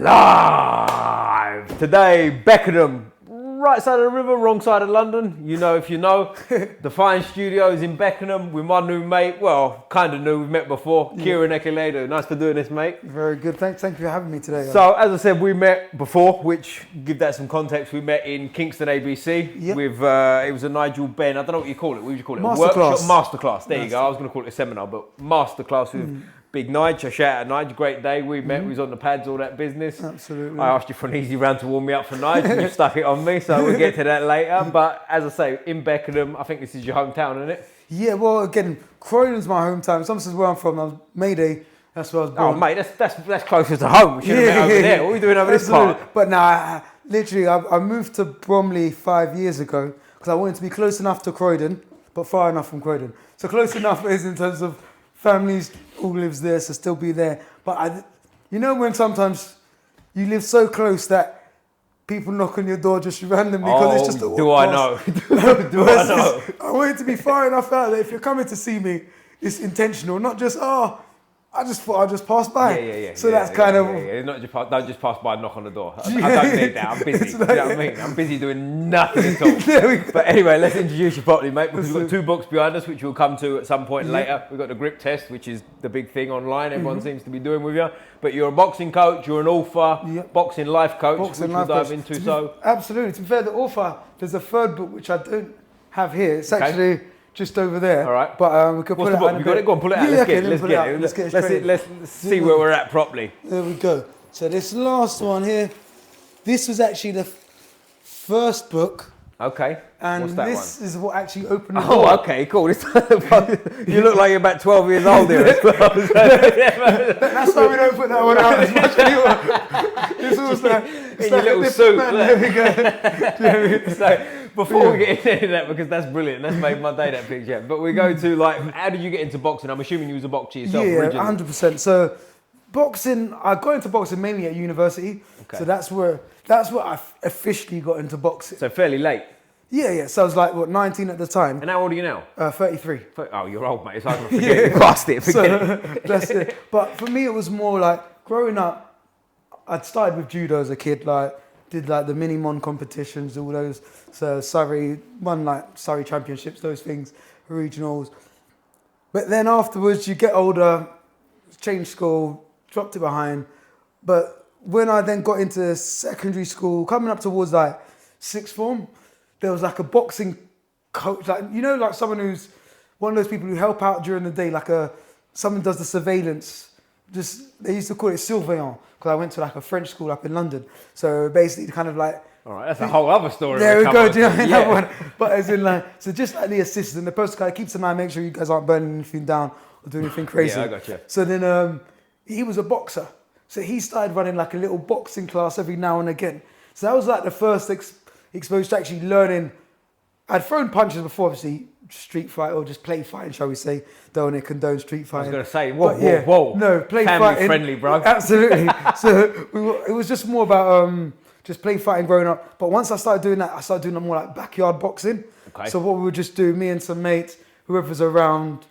Live! Today, Beckenham, right side of the river, wrong side of London. You know if you know. The Fine Studios in Beckenham with my new mate. Well, kind of new, we've met before. Kieran Ekeledo. Nice for doing this, mate. Very good. Thank you for having me today. So, as I said, we met before, which, give that some context, we met in Kingston, ABC with, it was a Nigel Benn, I don't know what you call it. What would you call it? Masterclass. Masterclass. There you go. I was going to call it a seminar, but masterclass with Big Nige. Shout out Nige. Great day. We met. We was on the pads, all that business. Absolutely. I asked you for an easy round to warm me up for Nige, and you stuck it on me. So we'll get to that later. But as I say, in Beckenham, I think this is your hometown, isn't it? Yeah. Well, again, Croydon's my hometown. This is where I'm from. I was Mayday. That's where I was born. Oh, mate, that's closer to home. We should have met over there. What are we doing over this part? But now, literally, I moved to Bromley 5 years ago because I wanted to be close enough to Croydon, but far enough from Croydon. So close enough is in terms of families who lives there, so still be there. But you know when sometimes you live so close that people knock on your door just randomly because it's just a do I know? do I know? I want it to be far enough out that if you're coming to see me, it's intentional, not just I just thought I'd just pass by. Yeah. So that's kind of... Not just don't just pass by and knock on the door. I don't need that. I'm busy. You know what I mean? I'm busy doing nothing at all. But anyway, let's introduce you properly, mate, because we've got 2 books behind us, which we'll come to at some point later. We've got the grip test, which is the big thing online. Everyone seems to be doing with you. But you're a boxing coach, you're an author, boxing life coach, which we'll dive into. Absolutely. To be fair, the author, there's a third book, which I don't have here. It's actually... just over there. All right. But we could pull it out. You got it? Go on, pull it out. Let's see where we're at properly. There we go. So this last one here, this was actually the first book. Okay. And what's that this is what actually opened the door. door. Okay, cool. You look like you're about 12 years old here as well. That's why we don't put that one out as much anymore. It's almost like... in your little suit. There we go. So, before we get into that, because that's brilliant, that's made my day, that picture. But we go to, like, how did you get into boxing? I'm assuming you was a boxer yourself originally. 100%. So boxing, I got into boxing mainly at university. Okay. So that's where I officially got into boxing. So fairly late. Yeah. So I was like, 19 at the time. And how old are you now? 33. Oh, you're old, mate. It's hard to forget. You passed it. That's it. But for me, it was more like growing up. I'd started with judo as a kid, did the mini-mon competitions, all those. So Surrey, won Surrey championships, those things, regionals. But then afterwards, you get older, changed school, dropped it behind. But when I then got into secondary school, coming up towards sixth form, there was a boxing coach, someone who's one of those people who help out during the day, someone does the surveillance. They used to call it surveillant, because I went to a French school up in London. So basically kind of all right, that's a whole other story. There we go, do you know that one? But as in so just the assistant, the person kind of keeps an eye, make sure you guys aren't burning anything down or doing anything crazy. Yeah, I got you. So then he was a boxer. So he started running a little boxing class every now and again. So that was the first exposure to actually learning. I'd thrown punches before, obviously, street fight or just play fighting, shall we say. Don't want to condone street fighting. I was going to say, whoa. No, play family fighting. Friendly, bro. Absolutely. So it was just more about just play fighting growing up. But once I started doing that, I started doing more backyard boxing. Okay. So what we would just do, me and some mates, whoever's around,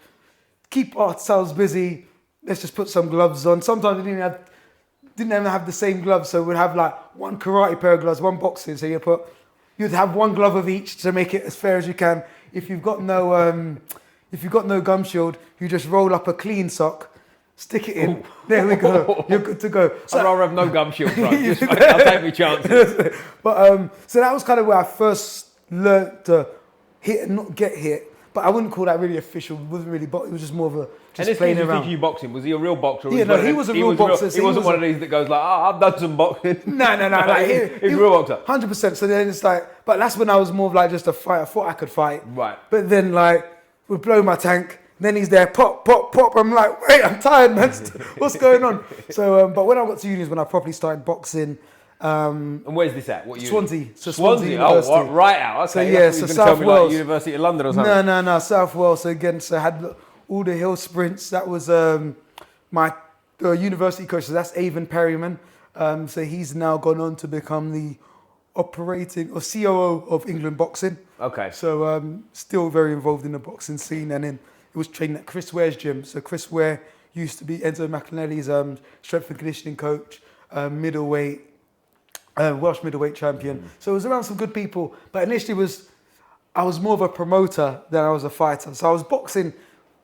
keep ourselves busy. Let's just put some gloves on. Sometimes we didn't even have the same gloves. So we'd have one karate pair of gloves, one boxing. So you'd have one glove of each to make it as fair as you can. If you've got no gum shield, you just roll up a clean sock, stick it in. Ooh. There we go. You're good to go. So, I'd rather have no gum shield, bro. I'll take my chances. But so that was kind of where I first learnt to hit and not get hit. But I wouldn't call that really official. It wasn't really boxing. It was just more of a just playing around. And this you boxing. Was he a real boxer? Yeah, no, he was a real boxer. He wasn't one of these that goes I've done some boxing. No. He's a real boxer. 100%. So then it's but that's when I was more of just a fighter. I thought I could fight. Right. But then would blow my tank. Then he's there, pop. I'm like, wait, I'm tired, man. What's going on? So, but when I got to uni is when I properly started boxing. And where's this at? What Swansea. So Swansea University. Oh, right out. Okay. So South Wales. University of London or something. No, South Wales. So again, I had all the hill sprints. That was my university coach. So that's Avon Perryman. So he's now gone on to become the operating or COO of England Boxing. Okay. So still very involved in the boxing scene, and then he was training at Chris Ware's gym. So Chris Ware used to be Enzo McAnally's strength and conditioning coach. middleweight, Welsh middleweight champion. So it was around some good people. But initially I was more of a promoter than I was a fighter. So I was boxing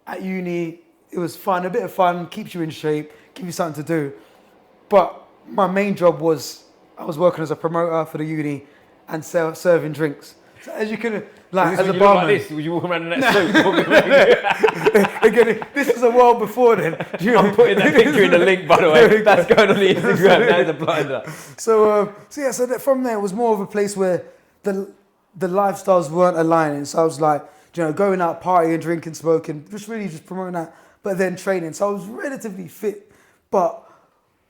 at uni. It was fun, a bit of fun, keeps you in shape, gives you something to do. But my main job was I was working as a promoter for the uni and serving drinks. So as you can, like, as a barman. Like this? Would you walk around in that suit? Again, this is a world before then. I'm putting that picture in the link, by the way. That's going on the Instagram. That's a blinder. So from there, it was more of a place where the lifestyles weren't aligning. So I was like, going out, partying, drinking, smoking, just promoting that, but then training. So I was relatively fit, but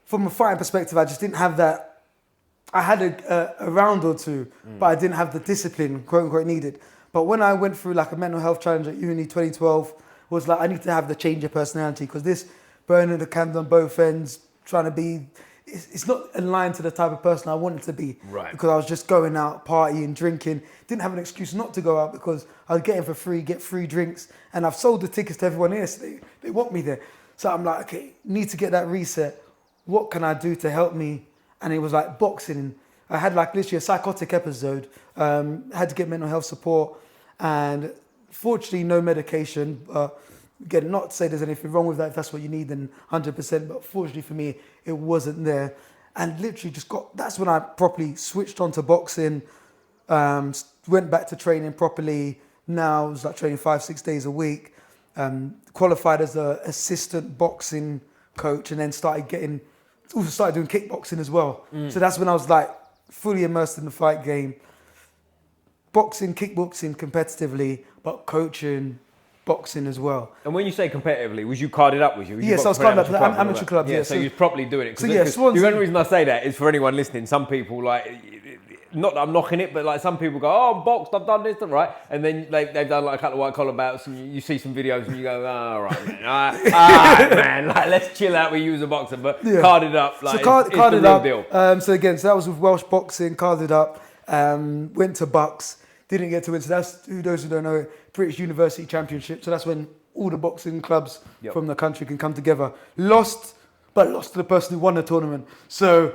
from a fighting perspective, I just didn't have that. I had a round or two, but I didn't have the discipline, quote unquote, needed. But when I went through like a mental health challenge at uni 2012, was like, I need to have the change of personality, because this burning the candle on both ends, trying to be, it's not aligned to the type of person I wanted to be. Right. Because I was just going out, partying, drinking, didn't have an excuse not to go out because I was getting for free, get free drinks, and I've sold the tickets to everyone here, so they want me there. So I'm like, okay, need to get that reset. What can I do to help me? And it was like boxing. I had like literally a psychotic episode. Had to get mental health support, and fortunately no medication. Again, not to say there's anything wrong with that. If that's what you need, then 100%. But fortunately for me, it wasn't there. And literally that's when I properly switched on to boxing. Went back to training properly. Now I was like training 5-6 days a week. Qualified as an assistant boxing coach, and then started doing kickboxing as well. So that's when I was like fully immersed in the fight game. Boxing, kickboxing competitively, but coaching, boxing as well. And when you say competitively, was you carded up? Yes, I was carded up for the amateur club. Yeah, so you're properly doing it. So the only reason I say that is for anyone listening. Some people not that I'm knocking it, but like some people go, oh, I'm boxed, I've done this, right? And then they've done like a couple of white collar bouts, and you see some videos and you go, all right, man, all right, man, like let's chill out with you as a boxer, but carded up, like it's the real deal. So that was with Welsh boxing, carded up, went to Bucks, didn't get to win. So that's, those who don't know it, British University Championship. So that's when all the boxing clubs from the country can come together. Lost to the person who won the tournament. So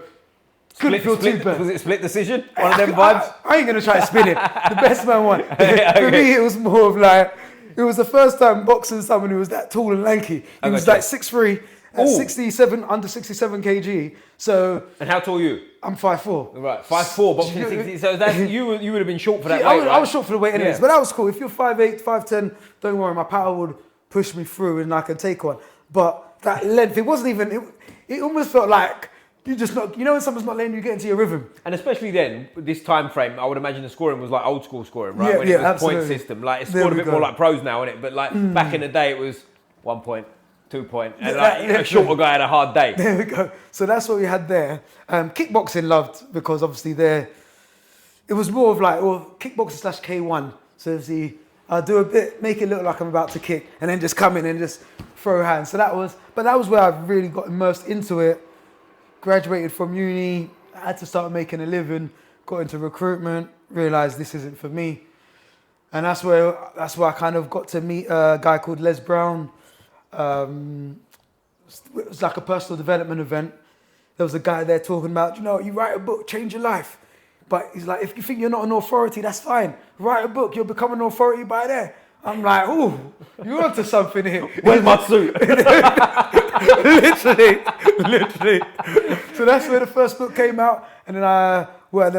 couldn't feel too bad. Was it split decision? One of them vibes? I ain't going to try to spin it. The best man won. For me, it was more of like, it was the first time boxing someone who was that tall and lanky. He was like 6'3", at 67, under 67 kg. So. And how tall are you? I'm 5'4". Right, 5'4", boxing 60. So that's, you would have been short for that weight, right? I was short for the weight anyways, but that was cool. If you're 5'8", 5'10", don't worry, my power would push me through and I can take one. But that length, it wasn't even, it almost felt like, you just not, when someone's not letting you get into your rhythm. And especially then, this time frame, I would imagine the scoring was like old school scoring, right? When it was absolutely. Point system. Like it's scored a bit more like pros now, isn't it? But like back in the day, it was 1 point, 2 point, and a shorter guy had a hard day. There we go. So that's what we had there. Kickboxing loved, because obviously it was more of like, kickboxing / K1. So I'll do a bit, make it look like I'm about to kick, and then just come in and just throw hands. So that was where I really got immersed into it. Graduated from uni, I had to start making a living, got into recruitment, realised this isn't for me. And that's where I kind of got to meet a guy called Les Brown. It was like a personal development event. There was a guy there talking about, you write a book, change your life. But he's like, if you think you're not an authority, that's fine. Write a book, you'll become an authority by there. I'm like, ooh, you're onto something here. Where's my suit? literally. So that's where the first book came out. And then I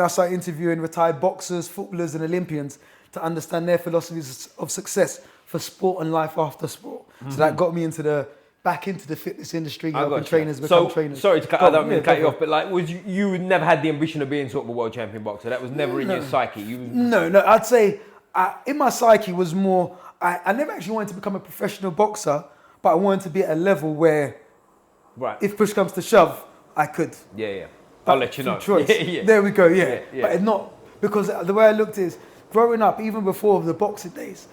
started interviewing retired boxers, footballers and Olympians to understand their philosophies of success for sport and life after sport. Mm-hmm. So that got me back into the fitness industry, helping trainers become trainers. Sorry to cut, I don't mean to cut you off, but like, you never had the ambition of being sort of a world champion boxer? That was never in your psyche? No, I'd say in my psyche was more, I never actually wanted to become a professional boxer, but I wanted to be at a level where, if push comes to shove, I could. Yeah. I'll let you know. Choice. There we go, yeah. But it's not, because the way I looked is, growing up, even before the boxing days,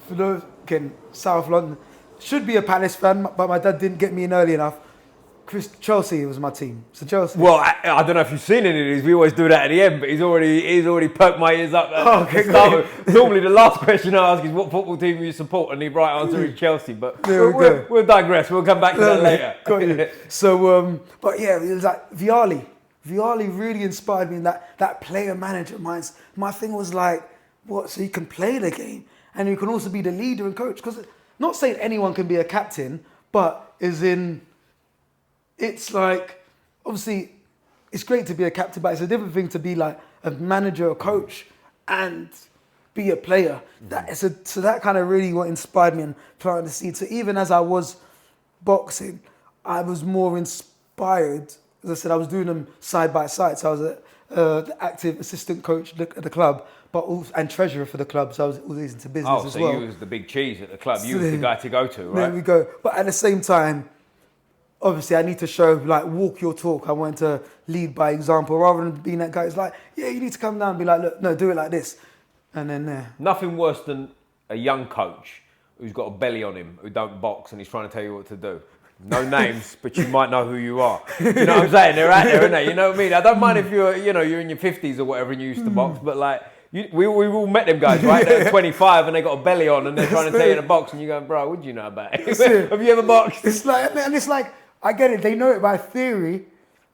for those, again, South London, should be a Palace fan, but my dad didn't get me in early enough. Chelsea was my team. So Chelsea. Well, I don't know if you've seen any of these. We always do that at the end, but he's already poked my ears up. Okay, normally, the last question I ask is what football team you support, and the right answer is Chelsea. But we'll digress. We'll come back to that later. Got you. So, but yeah, it was like Vialli. Vialli really inspired me in that player manager mindset. My thing was like, what? So you can play the game, and you can also be the leader and coach. Because not saying anyone can be a captain, but it's like, obviously, it's great to be a captain, but it's a different thing to be like a manager or coach and be a player. So that kind of really what inspired me and planted the seed. So even as I was boxing, I was more inspired. As I said, I was doing them side by side. So I was the active assistant coach at the club, but also, and treasurer for the club. So I was always into business as well. Oh, so you was the big cheese at the club. You was the guy to go to, right? There we go. But at the same time, obviously, I need to show, like, walk your talk. I want to lead by example rather than being that guy who's like, yeah, you need to come down and be like, look, no, do it like this. And then Nothing worse than a young coach who's got a belly on him, who don't box and he's trying to tell you what to do. No names, but you might know who you are. You know what I'm saying? They're out there, aren't they? You know what I mean? I don't mind if you're in your 50s or whatever and you used to box, but like, we all met them guys, right? They're 25 and they got a belly on and they're trying to tell you to box and you're going, bro, what do you know about it? Have you ever boxed? It's like, I get it. They know it by theory,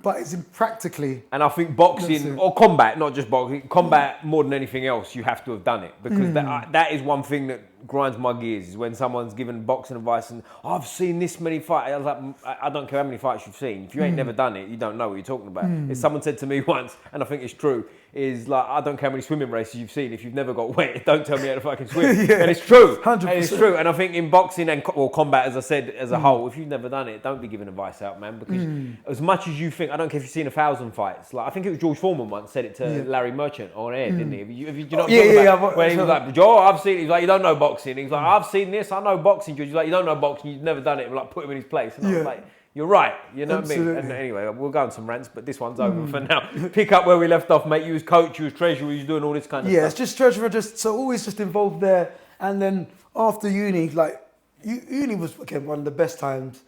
but it's in practically. And I think boxing or combat, not just boxing, combat more than anything else, you have to have done it because that is one thing that grinds my gears. Is when someone's given boxing advice and I've seen this many fights. I was like, I don't care how many fights you've seen. If you ain't never done it, you don't know what you're talking about. If someone said to me once, and I think it's true, is like, I don't care how many swimming races you've seen. If you've never got wet, don't tell me how to fucking swim. And it's true. 100%. And it's true. And I think in boxing and combat, as I said, as a whole, if you've never done it, don't be giving advice out, man. Because as much as you think, I don't care if you've seen 1,000 fights. Like I think it was George Foreman once said it to Larry Merchant on air, didn't he? Do you know what I'm talking about? When he was like, Joe, I've seen it. He's like, you don't know boxing. He's like, I've seen this. I know boxing. He's like, you don't know boxing. You've never done it. And like, put him in his place. And I was like, you're right, you know what I mean? And anyway, we'll go on some rants, but this one's over for now. Pick up where we left off, mate. You was coach, you was treasurer, you was doing all this kind of stuff. Yeah, it's just treasurer, so always just involved there. And then after uni, like, uni was, again, one of the best times.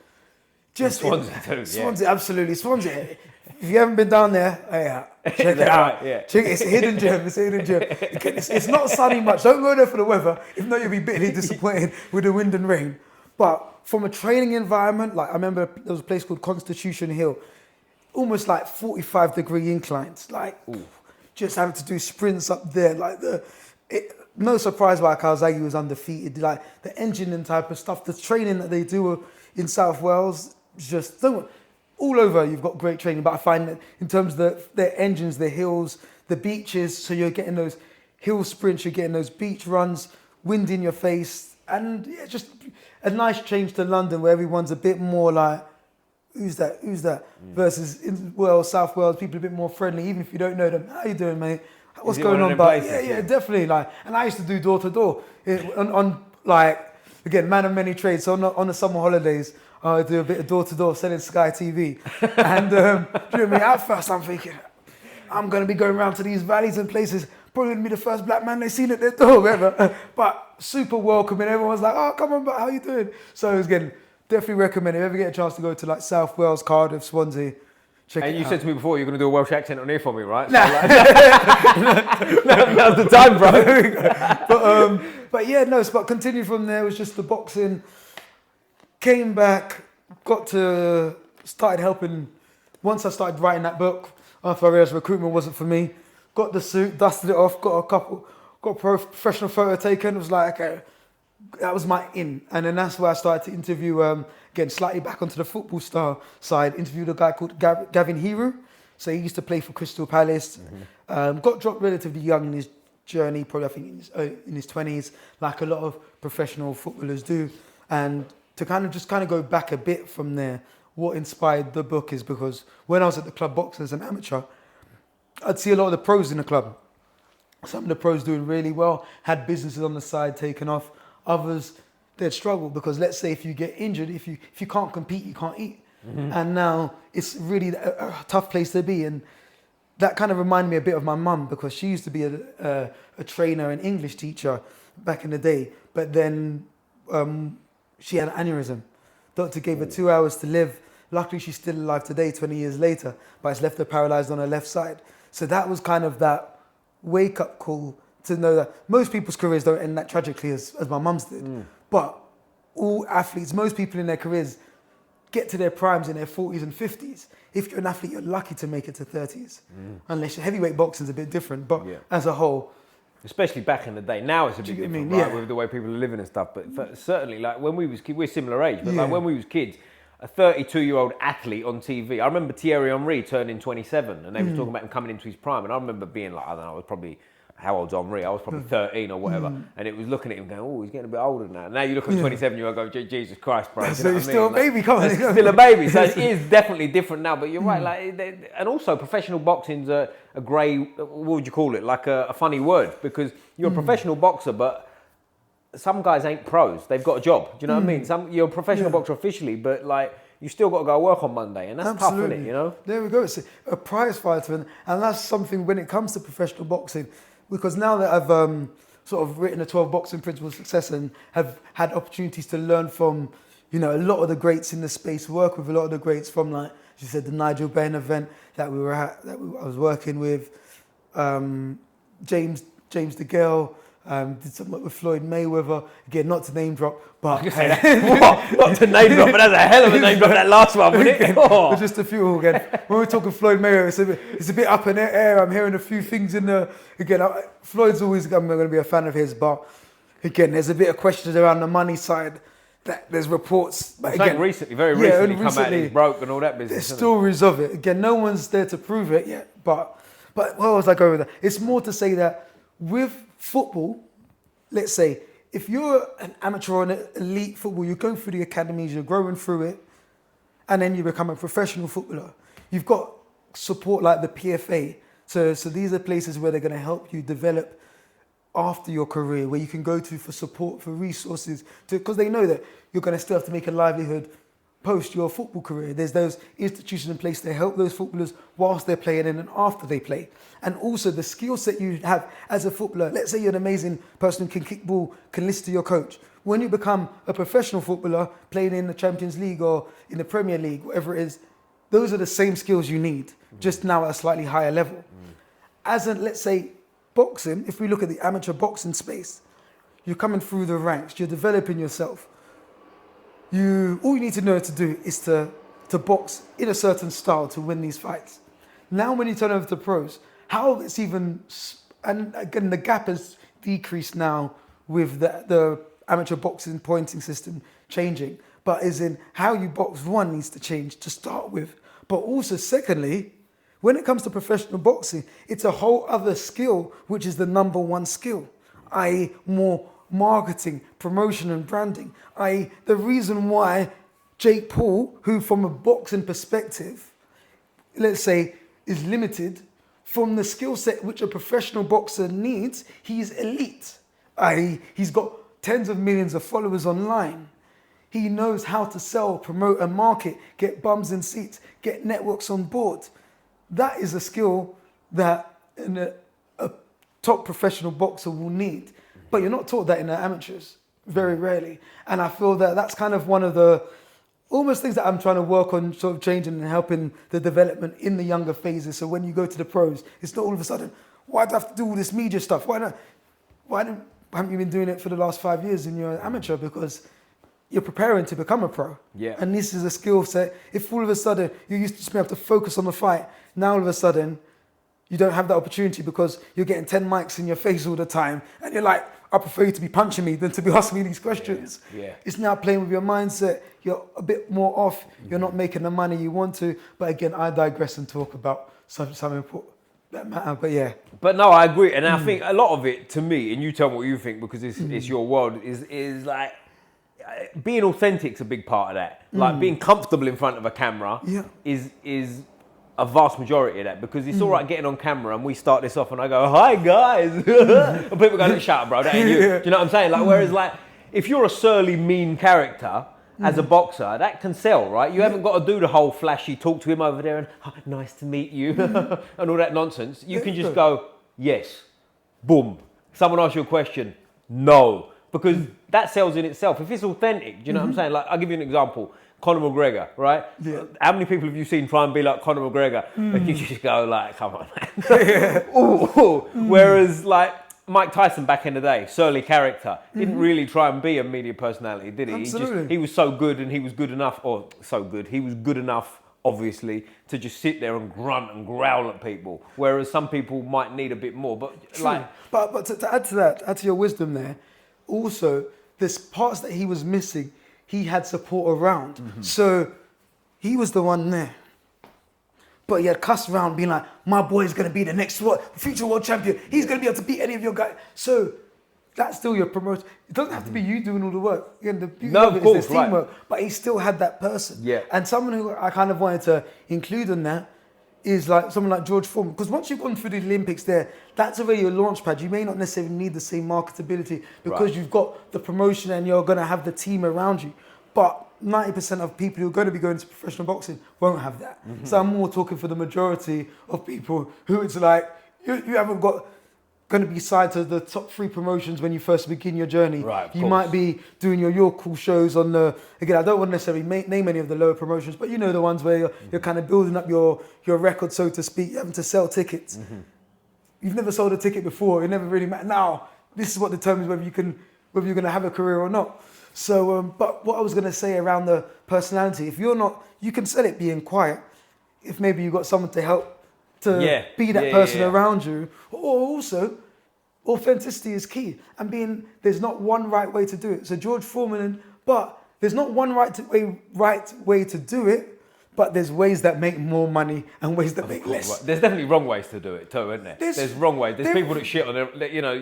Just Swansea too, Swansea, absolutely. Swansea. If you haven't been down there, check it out. Yeah. Check it. It's a hidden gem. It's not sunny much. Don't go there for the weather. If not, you'll be bitterly disappointed with the wind and rain. But from a training environment, like I remember there was a place called Constitution Hill, almost like 45-degree inclines, like just having to do sprints up there. Like no surprise why Kawasaki was undefeated. Like the engineering type of stuff, the training that they do in South Wales, just all over. You've got great training, but I find that in terms of their engines, the hills, the beaches, so you're getting those hill sprints, you're getting those beach runs, wind in your face, and yeah, just a nice change to London where everyone's a bit more like, who's that? Versus in South Wales, people are a bit more friendly, even if you don't know them. How you doing, mate? What's going on? But yeah, definitely. Like, and I used to do door to door on like, again, man of many trades. So on the summer holidays, I do a bit of door to door selling Sky TV. And do you know what I mean? At first, I'm thinking, I'm going to be going around to these valleys and places. Probably going to be the first black man they've seen at their door ever. But super welcoming. Everyone's like, oh, come on, but how you doing? So again, definitely recommend it. If you ever get a chance to go to like South Wales, Cardiff, Swansea, check it out. And you said to me before, you're going to do a Welsh accent on here for me, right? So now's the time, bro. But yeah, but continued from there. It was just the boxing. Came back, started helping. Once I started writing that book, after I realised recruitment wasn't for me, got the suit, dusted it off, got a professional photo taken. It was like, okay, that was my in. And then that's where I started to interview, again, slightly back onto the football star side, interviewed a guy called Gavin Heru. So he used to play for Crystal Palace. Got dropped relatively young in his journey, probably I think in his 20s, like a lot of professional footballers do. And to kind of go back a bit from there, what inspired the book is because when I was at the club boxing as an amateur, I'd see a lot of the pros in the club. Some of the pros doing really well, had businesses on the side taken off. Others, they'd struggle because let's say if you get injured, if you can't compete, you can't eat. And now it's really a tough place to be. And that kind of reminded me a bit of my mum because she used to be a trainer, an English teacher back in the day. But then she had an aneurysm. Doctor gave her 2 hours to live. Luckily, she's still alive today, 20 years later, but it's left her paralyzed on her left side. So that was kind of that wake-up call to know that most people's careers don't end that tragically as my mum's did. But all athletes, most people in their careers get to their primes in their 40s and 50s. If you're an athlete, you're lucky to make it to 30s. Unless heavyweight boxing's a bit different, but as a whole. Especially back in the day. Now it's a bit different, right, with the way people are living and stuff. But certainly, like when we was kids, we're similar age, but like when we was kids, a 32-year-old athlete on TV. I remember Thierry Henry turning 27 and they were talking about him coming into his prime. And I remember being like, I don't know, I was probably, how old's Henry? I was probably 13 or whatever. And it was looking at him going, oh, he's getting a bit older now. Now you look at 27-year-old and go, Jesus Christ, bro. So he's still a baby, come on. Still a baby. So it is definitely different now. But you're right. Like, and also professional boxing's a grey, what would you call it? Like a funny word, because you're a professional boxer, but some guys ain't pros. They've got a job. Do you know what I mean? You're a professional boxer officially, but like you still got to go work on Monday, and that's tough, isn't it? You know. There we go. It's a prize fighter, and that's something when it comes to professional boxing, because now that I've sort of written a 12 boxing principles of success and have had opportunities to learn from, a lot of the greats in the space, work with a lot of the greats from, like as you said, the Nigel Benn event that we were at, I was working with, James DeGale. Did some work with Floyd Mayweather. Again, not to name drop, but what? Not to name drop, but that's a hell of a name drop. That last one, wasn't it? Oh. Just a few again. When we're talking Floyd Mayweather, it's a bit up in the air. I'm hearing a few things in the again. Floyd's always I'm going to be a fan of his, but again, there's a bit of questions around the money side. That there's reports. But again, very recently come out and he's broke and all that business. There's stories of it. Again, no one's there to prove it yet. But where was I going with that? It's more to say that with football, let's say, if you're an amateur or an elite football, you're going through the academies, you're growing through it, and then you become a professional footballer. You've got support like the PFA. So these are places where they're going to help you develop after your career, where you can go to for support, for resources, because they know that you're going to still have to make a livelihood post your football career. There's those institutions in place to help those footballers whilst they're playing and after they play. And also the skill set you have as a footballer. Let's say you're an amazing person who can kick ball, can listen to your coach. When you become a professional footballer playing in the Champions League or in the Premier League, whatever it is, those are the same skills you need, just now at a slightly higher level. As in, let's say, boxing, if we look at the amateur boxing space, you're coming through the ranks, you're developing yourself. All you need to know to do is to box in a certain style to win these fights. Now when you turn over to pros, how it's even, and again the gap has decreased now with the amateur boxing pointing system changing, but as in how you box, one needs to change to start with. But also secondly, when it comes to professional boxing, it's a whole other skill, which is the number one skill, i.e. more marketing, promotion and branding. i.e. the reason why Jake Paul, who from a boxing perspective, let's say, is limited from the skill set which a professional boxer needs, he's elite. i.e. he's got tens of millions of followers online. He knows how to sell, promote and market, get bums in seats, get networks on board. That is a skill that a top professional boxer will need. But you're not taught that in the amateurs, very rarely. And I feel that that's kind of one of the almost things that I'm trying to work on, sort of changing and helping the development in the younger phases. So when you go to the pros, it's not all of a sudden, why do I have to do all this media stuff? Why haven't you been doing it for the last 5 years and you're an amateur? Because you're preparing to become a pro. Yeah. And this is a skill set. If all of a sudden you used to just be able to focus on the fight, now all of a sudden you don't have that opportunity because you're getting 10 mics in your face all the time and you're like, I prefer you to be punching me than to be asking me these questions. Yeah. It's now playing with your mindset. You're a bit more off. You're not making the money you want to. But again, I digress and talk about something important that matter. But yeah. But no, I agree. And I think a lot of it, to me, and you tell me what you think because it's your world, is like being authentic's a big part of that. Like being comfortable in front of a camera is a vast majority of that, because it's all right getting on camera and we start this off and I go, hi guys, and people go, shut up bro, that ain't you. Do you know what I'm saying? Like, whereas like, if you're a surly, mean character as a boxer, that can sell, right? You haven't got to do the whole flashy, talk to him over there and, oh, nice to meet you, and all that nonsense. You can just go, yes, boom. Someone asks you a question, no. Because that sells in itself. If it's authentic, do you know what I'm saying? Like, I'll give you an example. Conor McGregor, right? Yeah. How many people have you seen try and be like Conor McGregor? And you just go like, come on, man. Whereas like Mike Tyson back in the day, surly character, didn't really try and be a media personality, did he? Absolutely. He was so good and he was good enough, he was good enough, obviously, to just sit there and grunt and growl at people. Whereas some people might need a bit more. But True. like, but to add to that, add to your wisdom there, also there's parts that he was missing. He had support around, so he was the one there. But he had cuss around, being like, "My boy is gonna be the next future world champion. He's gonna be able to beat any of your guys." So that's still your promotion. It doesn't have to be you doing all the work. Again, the beauty of it is there's teamwork. But he still had that person. Yeah. And someone who I kind of wanted to include in that is like someone like George Foreman. Because once you've gone through the Olympics there, that's already your launch pad. You may not necessarily need the same marketability because you've got the promotion and you're going to have the team around you. But 90% of people who are going to be going to professional boxing won't have that. So I'm more talking for the majority of people who it's like, you haven't got going to be signed to the top 3 promotions when you first begin your journey. Right, you might be doing your cool shows on the, again, I don't want to necessarily name any of the lower promotions, but you know the ones where you're kind of building up your record, so to speak, having to sell tickets. You've never sold a ticket before, it never really matters. Now, this is what determines whether you're going to have a career or not. So, but what I was going to say around the personality, if you're not, you can sell it being quiet. If maybe you've got someone to help to be that person around you, or also authenticity is key. And there's not one right way to do it. So George Foreman, but there's not one right way to do it, but there's ways that make more money and ways that make less. Right. There's definitely wrong ways to do it too, isn't there? There's wrong ways. There's people that shit on it. You know,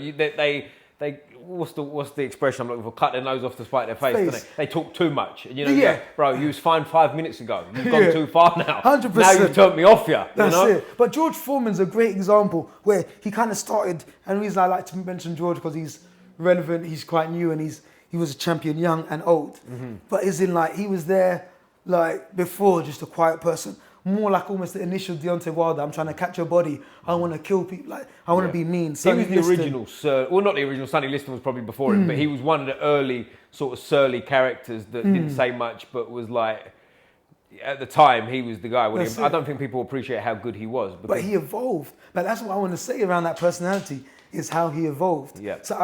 they what's the expression I'm looking for? Cut their nose off to spite their face. Don't they? They talk too much. And, you know, bro, you was fine 5 minutes ago. You've gone too far now. 100%. Now you've turned me off you. That's you know? it. But George Foreman's a great example where he kind of started, and the reason I like to mention George because he's relevant, he's quite new, and he was a champion young and old. But as in like, he was there like before just a quiet person. More like almost the initial Deontay Wilder. I'm trying to catch your body. I want to kill people. Like I want to be mean. He was the original well, not the original. Sonny Liston was probably before him, but he was one of the early sort of surly characters that didn't say much, but was like, at the time, he was the guy. I don't think people appreciate how good he was. But he evolved. But that's what I want to say around that personality is how he evolved. Yeah. So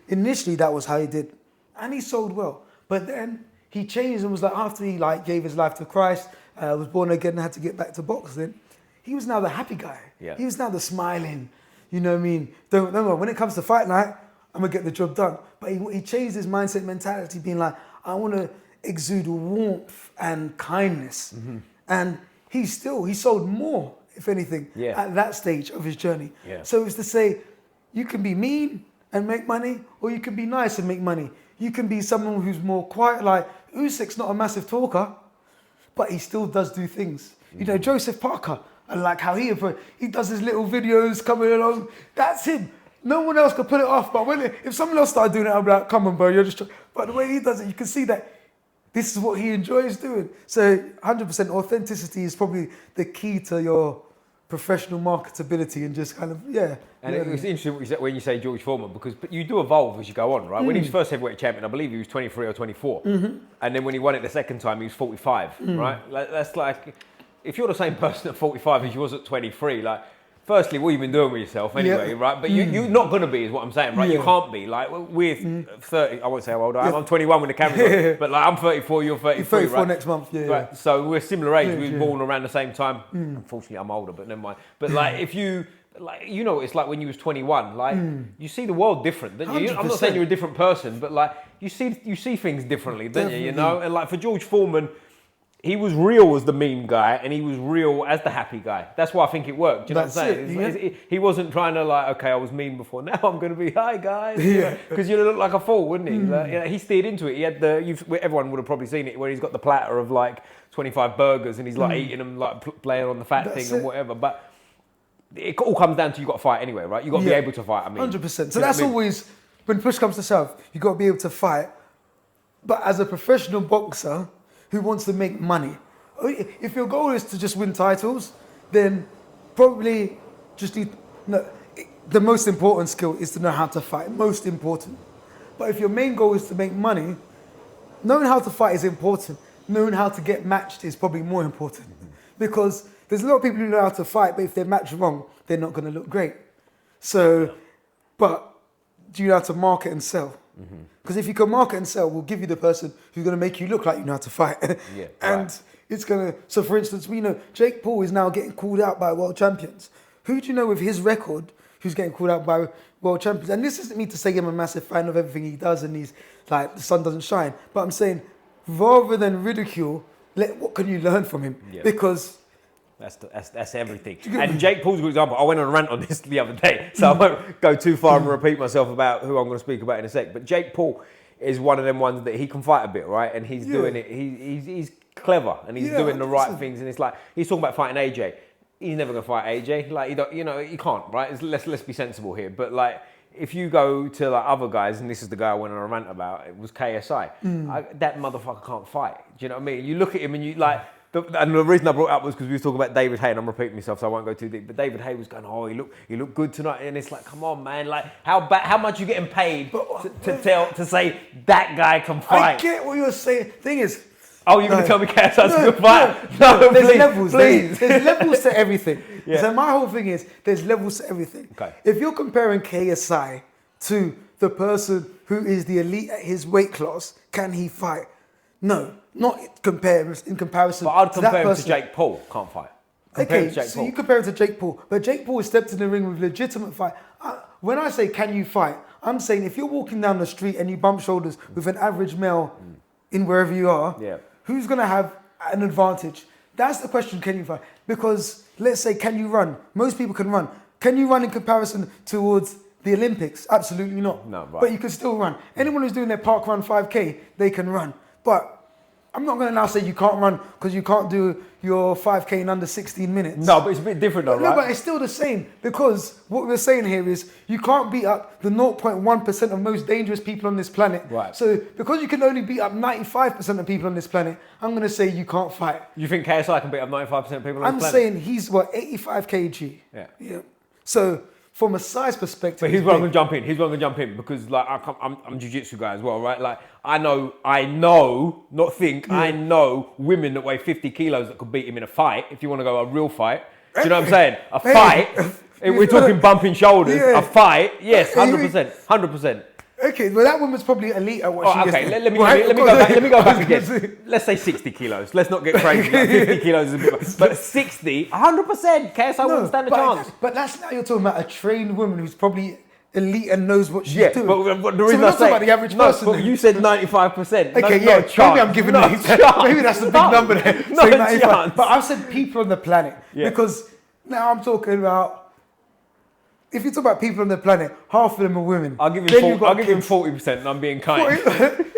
initially that was how he did, and he sold well. But then he changed and was like, after he like gave his life to Christ, was born again and had to get back to boxing, he was now the happy guy. Yeah. He was now the smiling, you know what I mean? Don't worry, when it comes to fight night, I'm going to get the job done. But he changed his mindset, mentality, being like, I want to exude warmth and kindness. And he sold more, if anything, at that stage of his journey. Yeah. So it's to say, you can be mean and make money, or you can be nice and make money. You can be someone who's more quiet, like Usyk's not a massive talker, but he still does do things. You know, Joseph Parker, I like how he does his little videos coming along. That's him. No one else could pull it off. But if someone else started doing it, I'd be like, come on, bro, you're just... But the way he does it, you can see that this is what he enjoys doing. So 100% authenticity is probably the key to your professional marketability and just kind of, And it's interesting what you said when you say George Foreman, because you do evolve as you go on, right? When he was first heavyweight champion, I believe he was 23 or 24. And then when he won it the second time, he was 45, right? That's like, if you're the same person at 45 as you was at 23, like, firstly, what you've been doing with yourself anyway, right? But you're not going to be, is what I'm saying, right? You can't be. Like, we're 30, I won't say how old I am, I'm 21 when the camera's on, but like, I'm 34, you're 33, You're 34 right? next month, Right. So we're similar age, we were born around the same time. Unfortunately, I'm older, but never mind. But like, if you... Like, you know what it's like when you was 21, like, you see the world different, don't you? I'm not saying you're a different person, but like, you see things differently, don't you, you know? And like, for George Foreman, he was real as the mean guy, and he was real as the happy guy. That's why I think it worked, do you know what I'm saying? He wasn't trying to like, okay, I was mean before, now I'm going to be, hi guys, because you'd look like a fool, wouldn't he? Like, he steered into it. He had everyone would have probably seen it, where he's got the platter of like 25 burgers, and he's like eating them, like playing on the fat thing and whatever, but it all comes down to you got to fight anyway, right? You got to be able to fight. I mean, 100%. So that's always, when push comes to shove, you got to be able to fight. But as a professional boxer who wants to make money, if your goal is to just win titles, then probably just the most important skill is to know how to fight. Most important. But if your main goal is to make money, knowing how to fight is important. knowing how to get matched is probably more important. Because there's a lot of people who know how to fight, but if they're matched wrong, they're not going to look great. So, but do you know how to market and sell? Because if you can market and sell, we'll give you the person who's going to make you look like you know how to fight. And it's going to... So, for instance, we know Jake Paul is now getting called out by world champions. Who do you know with his record who's getting called out by world champions? And this isn't me to say I'm a massive fan of everything he does and he's like, the sun doesn't shine. But I'm saying, rather than ridicule, what can you learn from him? Because... That's everything. And Jake Paul's a good example. I went on a rant on this the other day, so I won't go too far and repeat myself about who I'm going to speak about in a sec. But Jake Paul is one of them ones that he can fight a bit, right? And he's doing it. He's clever and he's doing the right things. And it's like he's talking about fighting AJ. He's never going to fight AJ. Like he can't, right? Let's be sensible here. But like if you go to like other guys, and this is the guy I went on a rant about, it was KSI. That motherfucker can't fight. Do you know what I mean? You look at him and you like. And the reason I brought it up was because we were talking about David Haye, and I'm repeating myself, so I won't go too deep. But David Haye was going, "Oh, he looked good tonight," and it's like, come on, man! Like, how much are you getting paid to say that guy can fight? I get what you're saying. Thing is, you're going to tell me KSI's a good fight? No, there's levels. There's levels to everything. So my whole thing is, there's levels to everything. Okay. If you're comparing KSI to the person who is the elite at his weight class, can he fight? No, not in comparison. But I'd compare him to Jake Paul. Can't fight. You compare him to Jake Paul, but Jake Paul has stepped in the ring with legitimate fight. When I say can you fight, I'm saying if you're walking down the street and you bump shoulders with an average male in wherever you are, who's going to have an advantage? That's the question. Can you fight? Because let's say, can you run? Most people can run. Can you run in comparison towards the Olympics? Absolutely not. No, right. But you can still run. Anyone who's doing their park run 5K, they can run. But I'm not going to now say you can't run because you can't do your 5K in under 16 minutes. No, but it's a bit different though, right? No, but it's still the same because what we're saying here is you can't beat up the 0.1% of most dangerous people on this planet. Right. So because you can only beat up 95% of people on this planet, I'm going to say you can't fight. You think KSI can beat up 95% of people on this planet? I'm saying he's 85 kg. Yeah. So from a size perspective, but here's where I'm going to jump in. Because like I'm Jiu Jitsu guy as well, right? Like I know, I know women that weigh 50 kilos that could beat him in a fight. If you want to go a real fight, do you know what I'm saying? A fight. We're talking bumping shoulders. A fight, yes, 100%. Okay, well that woman's probably elite at what she is. Let me go back again. Let's say 60 kilos. Let's not get crazy. Like 50 kilos is a bit much. But 60, 100%. KSI wouldn't stand a chance. But that's now you're talking about a trained woman who's probably elite and knows what she's doing. But the reason I say about the average person. But you said 95%. Okay, no chance. Maybe I'm giving maybe that's the big number there. No chance. But I've said people on the planet because now I'm talking about. If you talk about people on the planet, half of them are women. I'll give him 40%, and I'm being kind.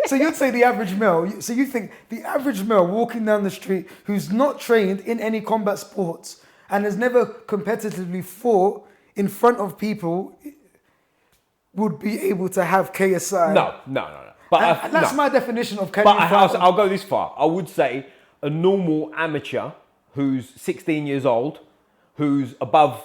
So you'd say the average male. So you think the average male walking down the street who's not trained in any combat sports and has never competitively fought in front of people would be able to have KSI? No. But that's my definition of can But you fight. I'll go this far. I would say a normal amateur who's 16 years old, who's above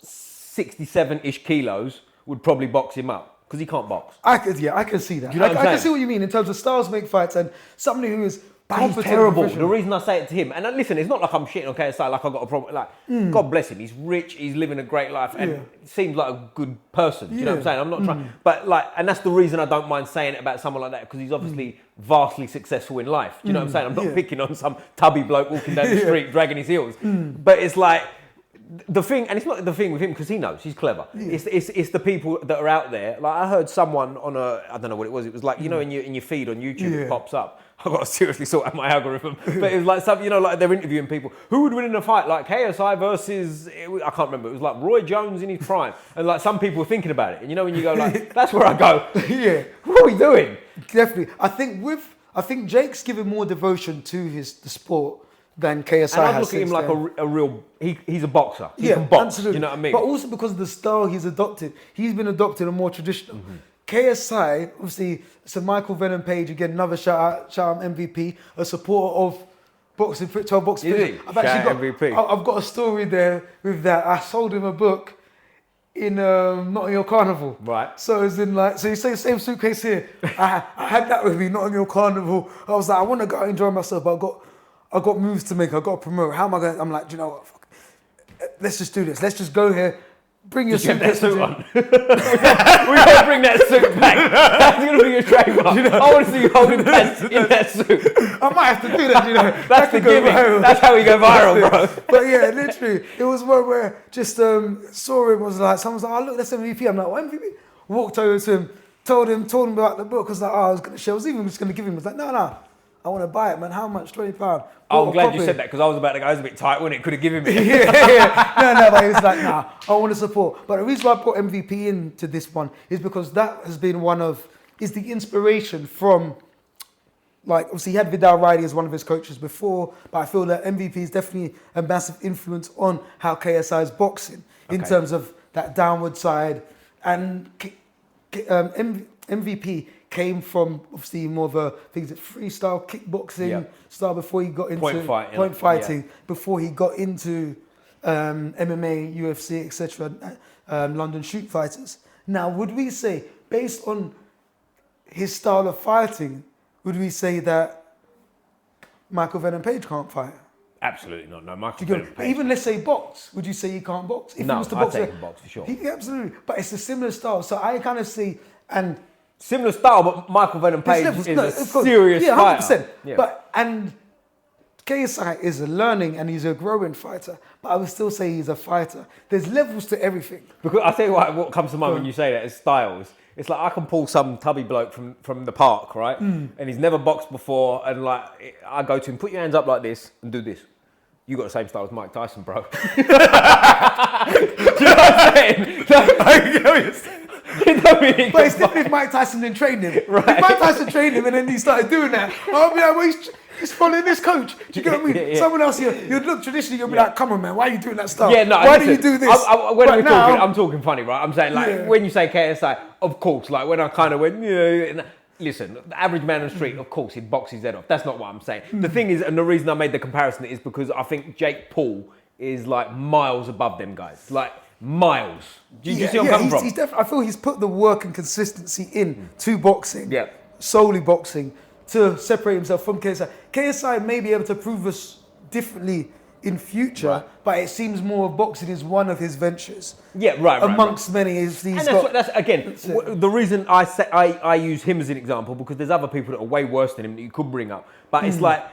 67-ish kilos would probably box him up because he can't box. I can see that. Do you know what I'm saying? I can see what you mean in terms of styles make fights and somebody who is he's terrible. The reason I say it to him, and listen, it's not like I'm shitting on KSI like I've got a problem. Like, God bless him. He's rich. He's living a great life, and seems like a good person. Do you know what I'm saying? I'm not trying, but like, and that's the reason I don't mind saying it about someone like that because he's obviously vastly successful in life. Do you know what I'm saying? I'm not picking on some tubby bloke walking down the street dragging his heels, but it's like. The thing, and it's not the thing with him because he knows he's clever. Yeah. It's the people that are out there. Like I heard someone on I don't know what it was. It was like in your feed on YouTube it pops up. I've got to seriously sort out my algorithm. But it was like some like they're interviewing people who would win in a fight, like KSI versus I can't remember. It was like Roy Jones in his prime, and like some people were thinking about it. And when you go like that's where I go. What are we doing? Definitely, I think Jake's given more devotion to the sport than KSI and I look at him like a real. He's a boxer. He can box. Absolutely. You know what I mean? But also because of the style he's adopted, he's been adopted a more traditional. KSI, obviously, Sir Michael Venom Page again. Another shout out MVP, a supporter of boxing, 12 boxing. I've got a story there with that. I sold him a book in Notting Hill Carnival. Right. So as in like, so you say same suitcase here. I had that with me, Notting Hill Carnival. I was like, I want to go enjoy myself, but I got moves to make. I got to promote. How am I going? I'm like, do you know what? Fuck. Let's just do this. Let's just go here. Bring your suitcase. Suit on. We got to bring that suit back. That's going to be your trademark. You know, I want to see you holding pants in that suit. I might have to do that, you know. That's the gimmick. That's how we go viral, bro. But yeah, literally, it was one where just saw him, was like, someone's like, oh, look, that's MVP. I'm like, what MVP? Walked over to him, told him about the book. I was like, oh, I was going to share. I was even just going to give him. I was like, no. I want to buy it, man. How much? £20. Oh, I'm glad you said that because I was about to go. I was a bit tight when it could have given me. yeah. No, but he was like, nah, I want to support. But the reason why I put MVP into this one is because that has been is the inspiration from, like, obviously he had Vidal Riley as one of his coaches before, but I feel that MVP is definitely a massive influence on how KSI is boxing in terms of that downward side. And MVP came from obviously more of a freestyle kickboxing style before he got into point fighting, before he got into MMA, UFC, etc. London shoot fighters. Now, would we say, based on his style of fighting, would we say that Michael Venom Page can't fight? Absolutely not. No, Michael Venom Page. Even let's say box, would you say he can't box? If no, he was to I'd say he can box for sure. Absolutely, but it's a similar style. So I kind of see similar style, but Michael Venom Page is a serious fighter. 100%. Yeah. But and KSI is a learning and he's a growing fighter, but I would still say he's a fighter. There's levels to everything. Because I tell you what comes to mind when you say that is styles. It's like I can pull some tubby bloke from the park, right? And he's never boxed before, and like I go to him, put your hands up like this and do this. You got the same style as Mike Tyson, bro. Do you know what I'm saying? But it's different if Mike Tyson then trained him. Right. If Mike Tyson trained him and then he started doing that, I'll be like, well, he's following this coach. Do you get what I mean? Someone else here, you'd look traditionally, you'll be like, come on, man, why are you doing that stuff? Yeah, no, why do you do this? I'm talking funny, right? I'm saying, like, when you say KSI, of course, like, when I kind of went, listen, the average man on the street, of course, he'd box his head off. That's not what I'm saying. The thing is, and the reason I made the comparison is because I think Jake Paul is, like, miles above them guys. Like, miles. Do you see where I'm coming from? I feel he's put the work and consistency in to boxing, solely boxing, to separate himself from KSI. KSI may be able to prove us differently in future, but it seems more of boxing is one of his ventures. Yeah, right. Amongst many, the reason I say I use him as an example because there's other people that are way worse than him that you could bring up. But it's like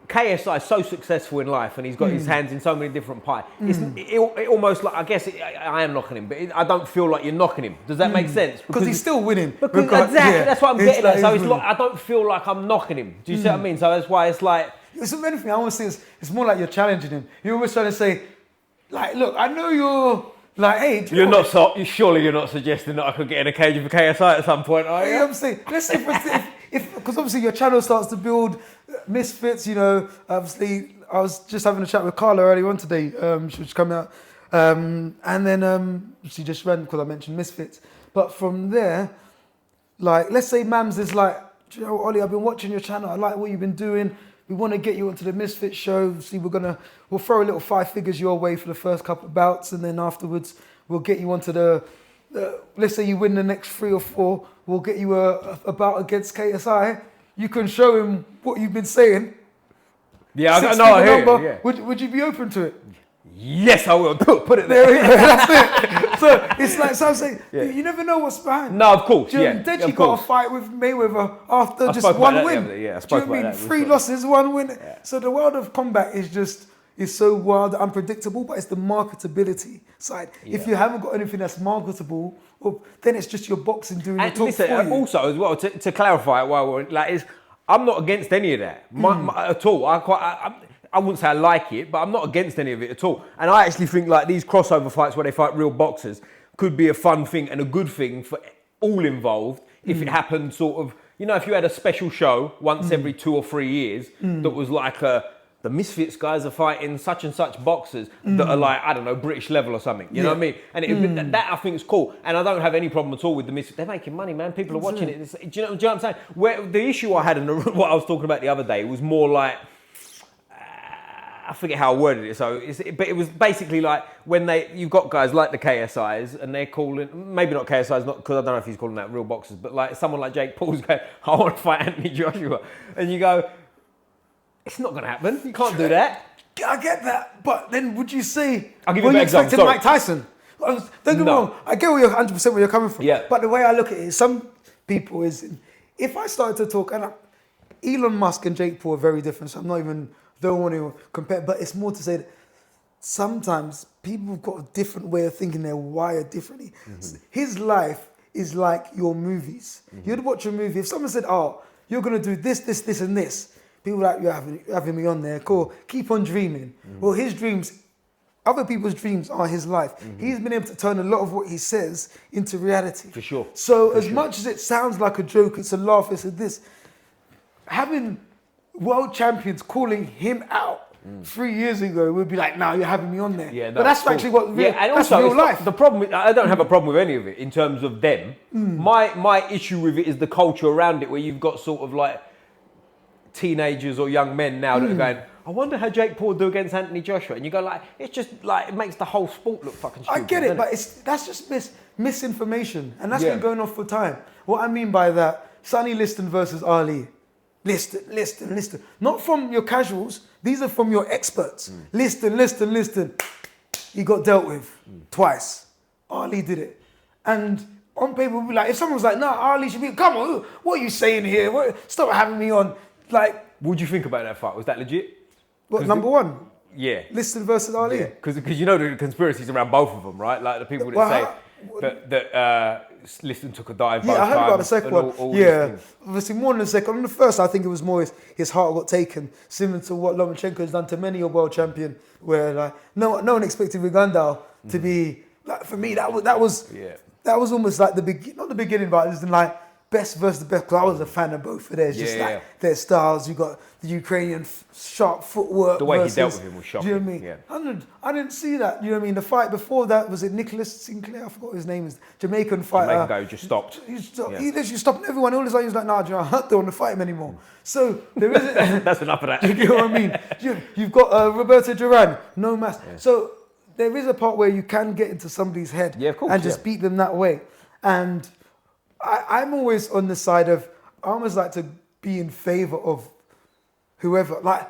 KSI is so successful in life and he's got his hands in so many different pies. It almost like, I guess I am knocking him, but I don't feel like you're knocking him. Does that make sense? Because he's still winning. Exactly, that's what I'm getting at. So it's like, I don't feel like I'm knocking him. Do you see what I mean? So that's why it's like... It's anything, I always think it's more like you're challenging him. You're always trying to say, like, look, I know you're... Like, hey, surely you're not suggesting that I could get in a cage with a KSI at some point, are you? You know what I'm saying? Let's say, because obviously your channel starts to build misfits, you know, obviously I was just having a chat with Carla earlier on today, she was coming out, and then she just ran because I mentioned misfits. But from there, like, let's say Mams is like, you know, Ollie, I've been watching your channel, I like what you've been doing, we want to get you onto the Misfit show. See, we'll throw a little 5 figures your way for the first couple of bouts, and then afterwards we'll get you onto the let's say you win the next 3 or 4, we'll get you a bout against KSI. You can show him what you've been saying. Yeah, I know. I hear you. Yeah. Would you be open to it? Yes, I will. Put it there. That's it. So it's like, so I'm saying, you never know what's behind. No, of course. Do you know, Deji got a fight with Mayweather after just one win. Do you know what I mean? 3 losses, 1 win. Yeah. So the world of combat is so wild, unpredictable, but it's the marketability side. Yeah. If you haven't got anything that's marketable, well, then it's just your boxing doing the talk for you. Also, as well, to clarify, I'm not against any of that at all. I wouldn't say I like it, but I'm not against any of it at all. And I actually think like these crossover fights where they fight real boxers could be a fun thing and a good thing for all involved if it happened sort of, you know, if you had a special show once every 2 or 3 years that was like the Misfits guys are fighting such and such boxers that are like, I don't know, British level or something. You know what I mean? And that I think is cool. And I don't have any problem at all with the Misfits. They're making money, man. People are watching it. Do you know what I'm saying? Where the issue I had and what I was talking about the other day was more like, I forget how I worded it. So, but it was basically like when you've got guys like the KSIs and they're calling, maybe not KSIs, not because I don't know if he's calling that real boxers, but like someone like Jake Paul's going, I want to fight Anthony Joshua, and you go, it's not going to happen. You can't do that. I get that, but then would you say? I'll give you an example. Expecting Mike Tyson? Don't get me wrong. I get where you're 100% where you're coming from. Yeah. But the way I look at it is, some people is, if I started to talk, and Elon Musk and Jake Paul are very different. So I'm not even don't want to compare, but it's more to say that sometimes people have got a different way of thinking. They're wired differently. His life is like your movies. You'd watch a movie. If someone said, "Oh, you're gonna do this, this, this, and this," people are like, "You're having me on there. Cool. Keep on dreaming." Well, his dreams, other people's dreams are his life. He's been able to turn a lot of what he says into reality. For sure. So as much as it sounds like a joke, it's a laugh, it's a this. Having world champions calling him out 3 years ago would be like, "No, you're having me on there." Yeah, but that's actually what real, and that's also, real life. The problem, I don't have a problem with any of it in terms of them. My issue with it is the culture around it, where you've got sort of like teenagers or young men now that are going, I wonder how Jake Paul would do against Anthony Joshua, and you go like, it's just like, it makes the whole sport look fucking stupid. I get it, but that's just misinformation, and that's been going on for time. What I mean by that, Sonny Liston versus Ali. Liston. Not from your casuals. These are from your experts. Liston. He got dealt with twice. Ali did it. And on paper, we'd be like, if someone was like, "No, Ali should be," come on, what are you saying here? Stop having me on. Like, what do you think about that fight? Was that legit? What, number one? Yeah. Liston versus Ali? Yeah, because you know the conspiracies around both of them, right? Like the people that say that Liston took a dive both times. Yeah, I heard about the second one. Obviously more than the second. On the first, I think it was more his heart got taken, similar to what Lomachenko has done to many a world champion, where like no one expected Uganda to be like, for me that was almost like not the beginning, but it was like best versus the best, because I was a fan of both of theirs. Their styles. You got the Ukrainian sharp footwork. The way he dealt with him was shocking. Do you know what I mean? I didn't see that. You know what I mean? The fight before that, was it Nicholas Sinclair? I forgot what his name is. Jamaican fighter. Jamaican guy who just stopped. He literally stopped everyone. All he was like, "Nah, I don't want to fight him anymore." So there isn't. That's enough of that. You know what I mean? You've got Roberto Duran, no mass. Yeah. So there is a part where you can get into somebody's head and just beat them that way. And I'm always on the side of, I almost like to be in favour of whoever. Like,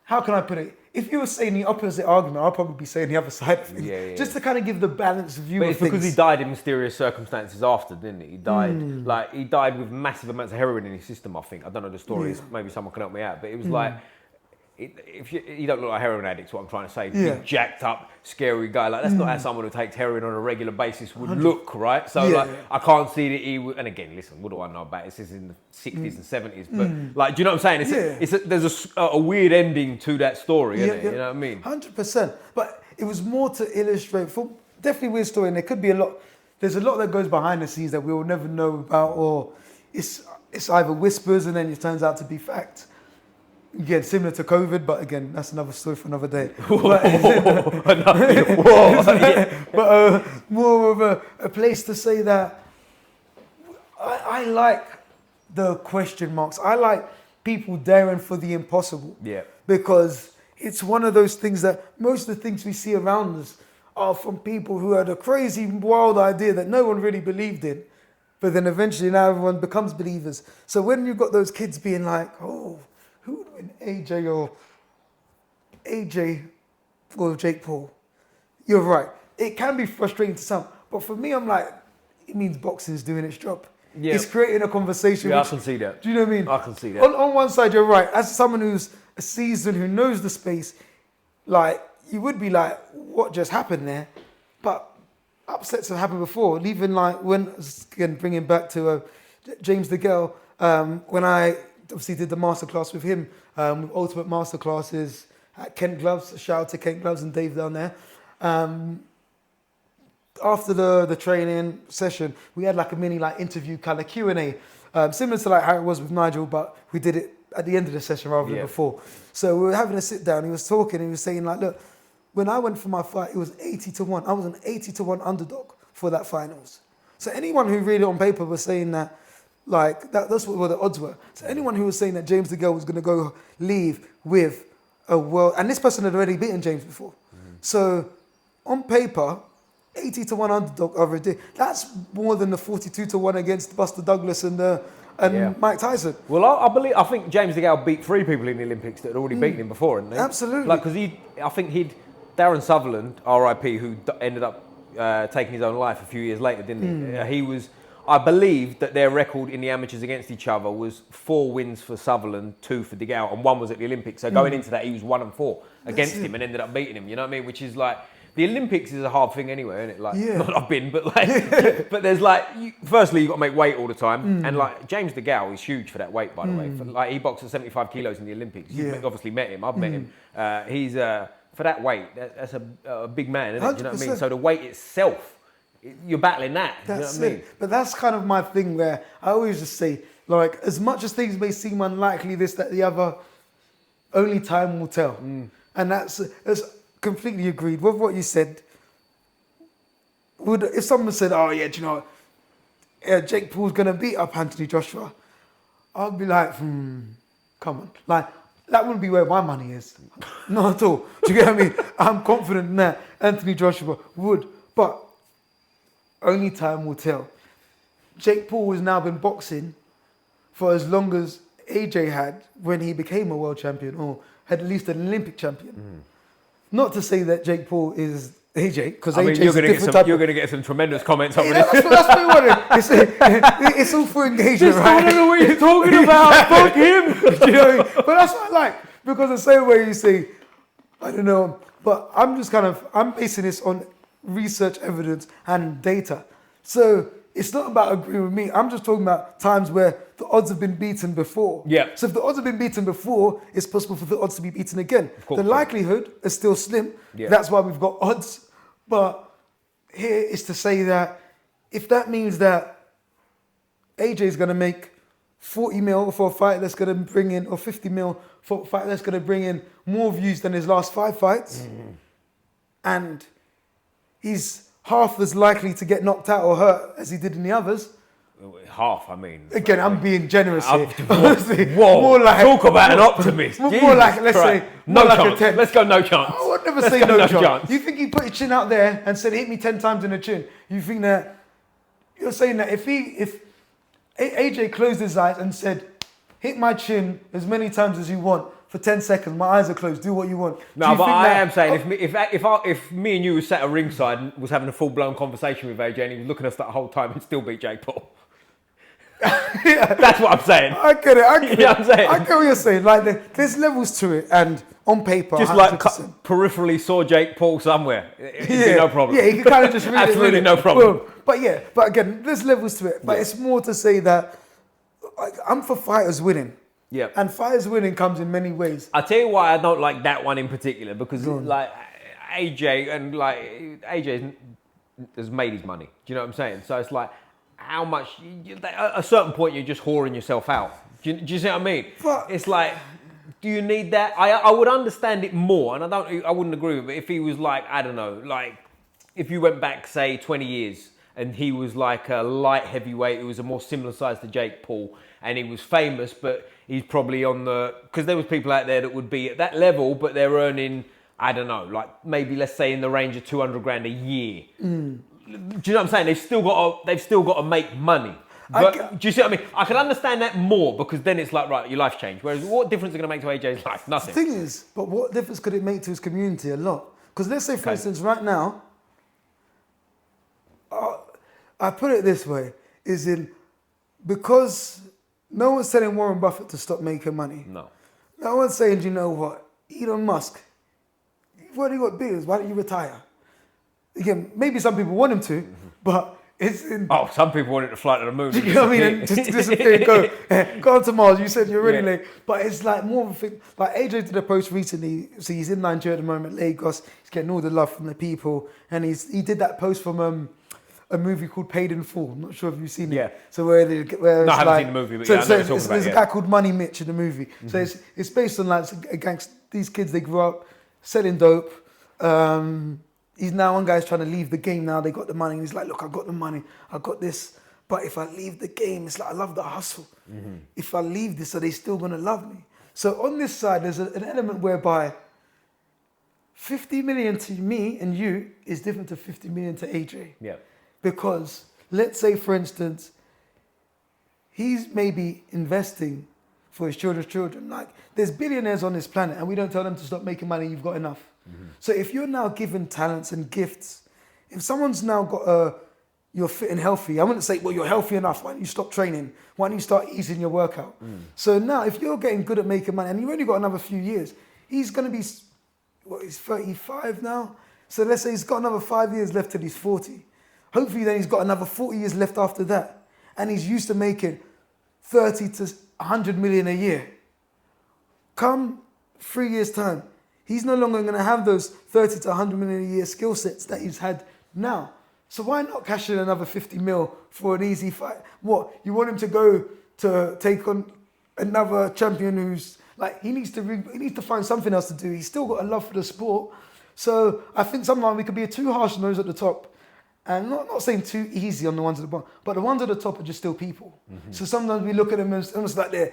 how can I put it? If you were saying the opposite argument, I'll probably be saying the other side of things. Just to kind of give the balanced view of things. But it's because he died in mysterious circumstances after, didn't he? He died he died with massive amounts of heroin in his system, I think. I don't know the stories. Maybe someone can help me out. But it was like, if you don't look like heroin addicts, what I'm trying to say, big jacked up, scary guy. Like, that's not how someone who takes heroin on a regular basis would look, right? So like, I can't see that he would. And again, listen, what do I know about it? This is in the 60s and 70s, but like, do you know what I'm saying? There's a weird ending to that story, isn't it? You know what I mean? 100%. But it was more to illustrate. For definitely weird story, and there could be a lot. There's a lot that goes behind the scenes that we will never know about, or it's either whispers and then it turns out to be fact. Again, similar to COVID, but again, that's another story for another day. But more of a place to say that I like the question marks. I like people daring for the impossible. Yeah. Because it's one of those things that most of the things we see around us are from people who had a crazy, wild idea that no one really believed in. But then eventually now everyone becomes believers. So when you've got those kids being like, "Oh, who would win, AJ or Jake Paul?" You're right. It can be frustrating to some. But for me, I'm like, it means boxing's doing its job. Yeah. It's creating a conversation. Yeah, I can see that. Do you know what I mean? I can see that. On one side, you're right. As someone who's a seasoned, who knows the space, like, you would be like, what just happened there? But upsets have happened before. Even like when, again, bringing back to James DeGale, when I obviously did the masterclass with him, Ultimate Masterclasses at Kent Gloves. Shout out to Kent Gloves and Dave down there. After the training session, we had like a mini like interview kind of Q&A, similar to like how it was with Nigel, but we did it at the end of the session rather than before. So we were having a sit down. He was talking. He was saying like, look, when I went for my fight, it was 80-1. I was an 80-1 underdog for that finals. So anyone who read it on paper was saying that, like, that's what the odds were. So anyone who was saying that James DeGale was going to go leave with a world, and this person had already beaten James before. So on paper, 80 to 1 underdog over a day. That's more than the 42 to 1 against Buster Douglas and Mike Tyson. Well, I think James DeGale beat 3 people in the Olympics that had already beaten him before, hadn't they? Absolutely. Like, because Darren Sutherland, R.I.P., who ended up taking his own life a few years later, didn't he? I believe that their record in the amateurs against each other was 4 wins for Sutherland, 2 for DeGale, and 1 was at the Olympics. So going into that, he was 1-4 against him and ended up beating him. You know what I mean? Which is like, the Olympics is a hard thing anyway, isn't it? Like, not I've been, but like, but there's like, firstly, you've got to make weight all the time. And like, James DeGale is huge for that weight, by the way. Like, he boxed at 75 kilos in the Olympics. You've obviously met him. I've met him. He's, for that weight, that's a big man, isn't it? Do you know what I mean? So the weight itself, you're battling that. That's you know what I mean? But that's kind of my thing where I always just say, like, as much as things may seem unlikely, this, that, the other, only time will tell. And that's completely agreed with what you said. If someone said, oh yeah, do you know what? Jake Paul's going to beat up Anthony Joshua, I'd be like, come on. Like, that wouldn't be where my money is. Not at all. Do you get what I mean? I'm confident that Anthony Joshua would. But only time will tell. Jake Paul has now been boxing for as long as AJ had when he became a world champion, or had at least an Olympic champion. Not to say that Jake Paul is AJ, because AJ is a different type. You're going to get some tremendous comments on this. That's what I wanted. It's all for engagement, right? I don't know what you're talking about. Fuck him. Do you know what I mean? But that's what I like, because the same way you say, I don't know, but I'm basing this on research evidence and data. So it's not about agreeing with me. I'm just talking about times where the odds have been beaten before. Yeah. So if the odds have been beaten before, it's possible for the odds to be beaten again. The likelihood is still slim. Yeah. That's why we've got odds. But here is to say that if that means that AJ is going to make 40 mil for a fight that's going to bring in, or 50 mil for a fight that's going to bring in more views than his last 5 fights, and he's half as likely to get knocked out or hurt as he did in the others. Half, I mean. Again, I'm being generous here. Whoa, more like, talk about an optimist. More like, let's say, no like chance. a 10. Let's go no chance. I would never say no chance. You think he put his chin out there and said, hit me 10 times in the chin? You think that, you're saying that if AJ closed his eyes and said, hit my chin as many times as you want, for 10 seconds, my eyes are closed, do what you want. No, but I am saying, if me and you were sat at ringside and was having a full-blown conversation with AJ and he was looking at us that whole time and still beat Jake Paul. That's what I'm saying. I get it. You know what I'm saying? I get what you're saying. Like, there's levels to it, and on paper, just 100%. like peripherally saw Jake Paul somewhere. It'd be no problem. Yeah, you can kind of just read Absolutely it. no problem. But again, there's levels to it. But it's more to say that I'm for fighters winning. Yeah. And fighters winning comes in many ways. I'll tell you why I don't like that one in particular, because like AJ has made his money. Do you know what I'm saying? So it's like, how much, at a certain point you're just whoring yourself out. Do you see what I mean? But it's like, do you need that? I would understand it more, and I wouldn't agree with it if he was like, I don't know, like if you went back, say, 20 years and he was like a light heavyweight who was a more similar size to Jake Paul, and he was famous, but he's probably on because there was people out there that would be at that level, but they're earning, I don't know, like maybe let's say in the range of 200 grand a year. Do you know what I'm saying? They've still got to make money. But do you see what I mean? I can understand that more, because then it's like, right, your life's changed. Whereas what difference is it going to make to AJ's life? Nothing. The thing is, but what difference could it make to his community? A lot. Because let's say, for instance, right now, I put it this way, because no one's telling Warren Buffett to stop making money. No one's saying, you know what, Elon Musk, you've already got billions, why don't you retire? Again, maybe some people want him to, but it's in... Oh, some people want him to fly to the moon. You know what I mean? And just disappear, go on to Mars. You said you're already late. But it's like more of a thing. Like AJ did a post recently. So he's in Nigeria at the moment, Lagos. He's getting all the love from the people. And he did that post from a movie called Paid in Full. I'm not sure if you've seen it. Yeah. So where no, I haven't seen the movie, but I know what you're talking about. There's a guy called Money Mitch in the movie. Mm-hmm. So it's based on like these kids, they grew up selling dope. He's now, one guy's trying to leave the game now. They got the money. And he's like, look, I got the money. I got this. But if I leave the game, it's like, I love the hustle. Mm-hmm. If I leave this, are they still going to love me? So on this side, there's an element whereby 50 million to me and you is different to 50 million to AJ. Yeah. Because let's say, for instance, he's maybe investing for his children's children. Like, there's billionaires on this planet and we don't tell them to stop making money, you've got enough. So if you're now given talents and gifts, if someone's now got you're fit and healthy, I wouldn't say, well, you're healthy enough, why don't you stop training? Why don't you start easing your workout? So now, if you're getting good at making money and you've only got another few years, he's going to be, he's 35 now? So let's say he's got another 5 years left till he's 40. Hopefully then he's got another 40 years left after that. And he's used to making 30 to 100 million a year. Come 3 years' time, he's no longer going to have those 30 to 100 million a year skill sets that he's had now. So why not cash in another 50 mil for an easy fight? What, you want him to go to take on another champion who's like, he needs to find something else to do. He's still got a love for the sport. So I think sometimes we could be too harsh on those at the top. And not saying too easy on the ones at the bottom, but the ones at the top are just still people. So sometimes we look at them as almost like they're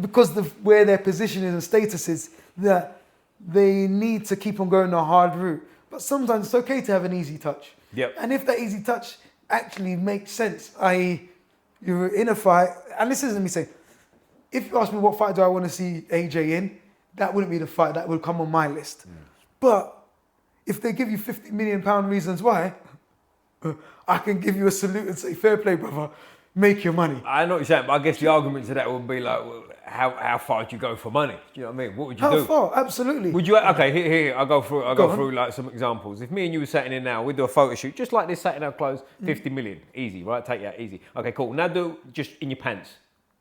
because of where their position is and status is, that they need to keep on going the hard route. But sometimes it's okay to have an easy touch. Yep. And if that easy touch actually makes sense, i.e. you're in a fight, and this isn't me saying, if you ask me what fight do I want to see AJ in, that wouldn't be the fight that would come on my list. But if they give you £50 million reasons why, I can give you a salute and say, fair play, brother, make your money. I know what you're saying, but I guess the argument to that would be like, well, how far do you go for money? Do you know what I mean? What would you do? How far? Absolutely. Would you? Okay, here. I'll go through like some examples. If me and you were sitting in now, we'd do a photo shoot just like this, sat in our clothes, 50 million, easy, right? Take that easy. Okay, cool. Now do just in your pants.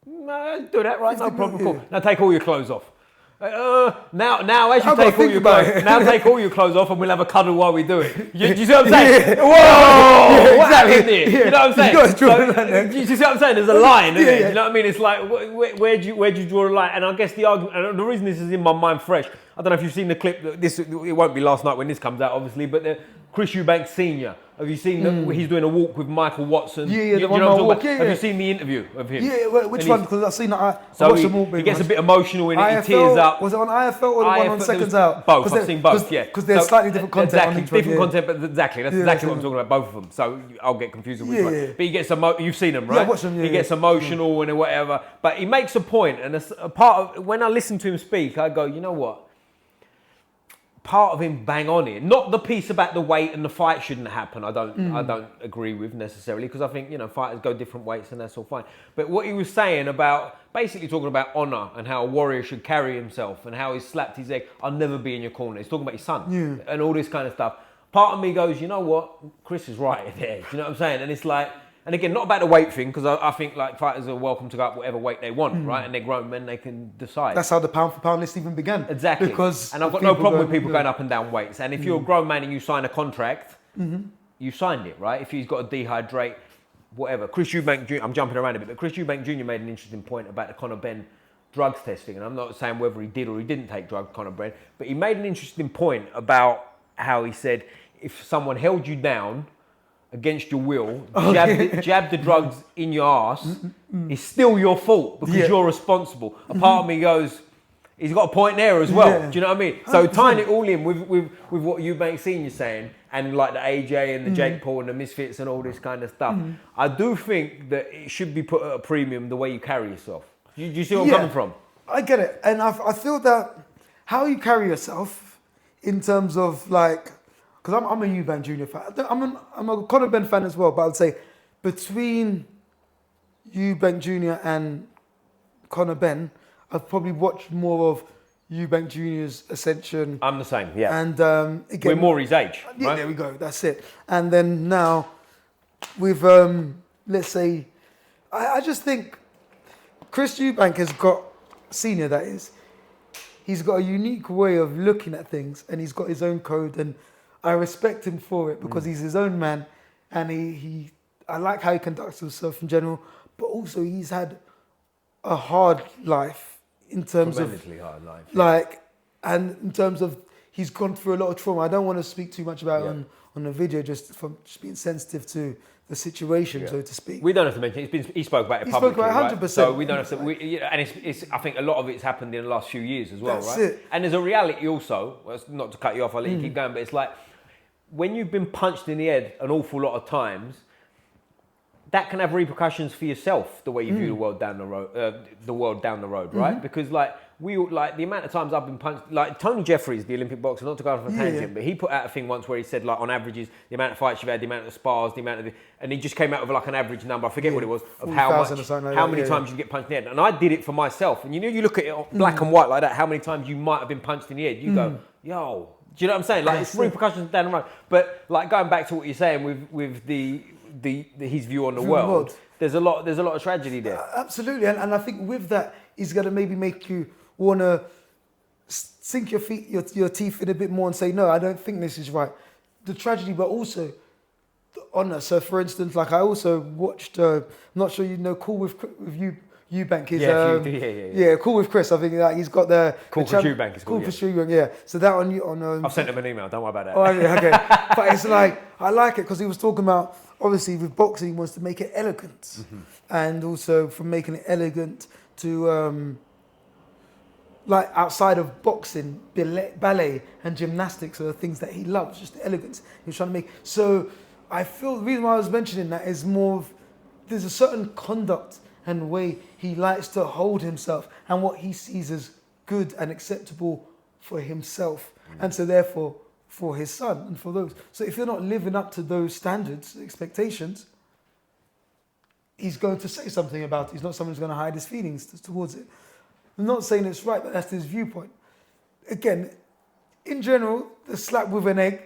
No, do that, right? No problem. Cool. Now take all your clothes off. Now as you take all your clothes, take all your clothes off and we'll have a cuddle while we do it. Do you see what I'm saying? Whoa! What happened here? You know what I'm saying? Do you see what I'm saying? There's a line, isn't there? You know what I mean? It's like, where do you draw the line? And I guess the argument, and the reason this is in my mind fresh, I don't know if you've seen the clip, it won't be last night when this comes out, obviously, but Chris Eubanks Senior. Have you seen he's doing a walk with Michael Watson? Yeah, the one I'm talking about. Have you seen the interview of him? Yeah, which one? Because I've seen that. I watched them all. He gets a bit emotional in it, IFL, he tears up. Was it on IFL or the one on Seconds Out? Both, I've seen both, yeah. Because there's slightly different content exactly, on each one. Different content, but exactly, that's exactly what I'm talking about, both of them. So I'll get confused with which one. But he gets you've seen them, right? Yeah, I watched them, he gets emotional and whatever. But he makes a point, and a part of, when I listen to him speak, I go, you know what? Part of him bang on it. Not the piece about the weight and the fight shouldn't happen. I don't agree with necessarily, because I think, you know, fighters go different weights and that's all fine. But what he was saying about, basically talking about honour and how a warrior should carry himself and how he slapped his egg, I'll never be in your corner. He's talking about his son and all this kind of stuff. Part of me goes, you know what? Chris is right there. Do you know what I'm saying? And it's like, and again, not about the weight thing, because I think like fighters are welcome to go up whatever weight they want, right? And they're grown men, they can decide. That's how the pound for pound list even began. Exactly. Because and I've got no problem with people going up and down weights. And if you're a grown man and you sign a contract, you signed it, right? If he's got to dehydrate, whatever. Chris Eubanks Jr., I'm jumping around a bit, but Chris Eubanks Jr. made an interesting point about the Conor Benn drugs testing. And I'm not saying whether he did or he didn't take drugs, Conor Benn, but he made an interesting point about how he said, if someone held you down against your will, jab the drugs in your arse, it's still your fault because you're responsible. A part of me goes, he's got a point there as well. Do you know what I mean? 100%. So tying it all in with what Eubanks Senior's saying, and like the AJ and the Jake Paul and the Misfits and all this kind of stuff, I do think that it should be put at a premium the way you carry yourself. Do you see where I'm coming from? I get it. And I feel that how you carry yourself in terms of like, because I'm a Eubanks Jr. fan. I'm a Conor Benn fan as well, but I'd say between Eubanks Jr. and Conor Benn, I've probably watched more of Eubanks Jr.'s ascension. I'm the same, yeah. And again, we're more his age, right? Yeah, there we go. That's it. And then now, with let's say, I just think Chris Eubanks has got Senior. That is, he's got a unique way of looking at things, and he's got his own code, and I respect him for it because he's his own man, and I like how he conducts himself in general, but also he's had a hard life in terms of hard life, like, and in terms of he's gone through a lot of trauma. I don't want to speak too much about it on the video, just being sensitive to the situation, so to speak. We don't have to mention it. He spoke about it publicly. He spoke about it 100%. Right? So we don't have to. And it's. I think a lot of it's happened in the last few years as well, That's right? it. And there's a reality also. Well, not to cut you off, I'll let you keep going. But it's like when you've been punched in the head an awful lot of times, that can have repercussions for yourself. The way you view the world down the road, right? Because the amount of times I've been punched, like Tony Jeffries, the Olympic boxer, not to go off on a tangent, but he put out a thing once where he said, like, on averages, the amount of fights you've had, the amount of spars, and he just came out with like an average number, I forget what it was, of how many times you get punched in the head. And I did it for myself. And you look at it black and white like that, how many times you might have been punched in the head. You go, yo, do you know what I'm saying? Like, it's repercussions down the road. But like going back to what you're saying with his view on the world, there's a lot of tragedy there. Absolutely, and I think with that, he's going to maybe make you want to sink your teeth in a bit more and say, no, I don't think this is right. The tragedy, but also the honour. So, for instance, like I also watched, I'm not sure you know, Cool with Eubanks. Cool with Chris. I think he's got the Cool for Eubanks. Cool for Eubanks. Yeah. So that on. I've sent him an email. Don't worry about that. Oh, okay. But it's like I like it because he was talking about, obviously with boxing, he wants to make it elegant, and also from making it elegant to like outside of boxing, ballet and gymnastics are the things that he loves, just the elegance he was trying to make. So I feel the reason why I was mentioning that is more of, there's a certain conduct and way he likes to hold himself and what he sees as good and acceptable for himself. And so therefore for his son and for those. So if you're not living up to those standards, expectations, he's going to say something about it. He's not someone who's going to hide his feelings towards it. I'm not saying it's right, but that's his viewpoint. Again, in general, the slap with an egg,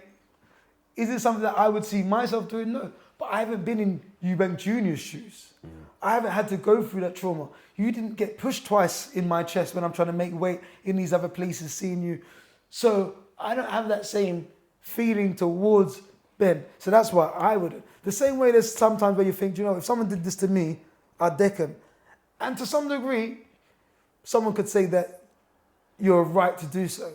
is it something that I would see myself doing? No. But I haven't been in Eubanks Jr.'s shoes. I haven't had to go through that trauma. You didn't get pushed twice in my chest when I'm trying to make weight in these other places, seeing you. So I don't have that same feeling towards Ben. So that's why I wouldn't. The same way there's sometimes where you think, if someone did this to me, I'd deck him. And to some degree, someone could say that you're right to do so.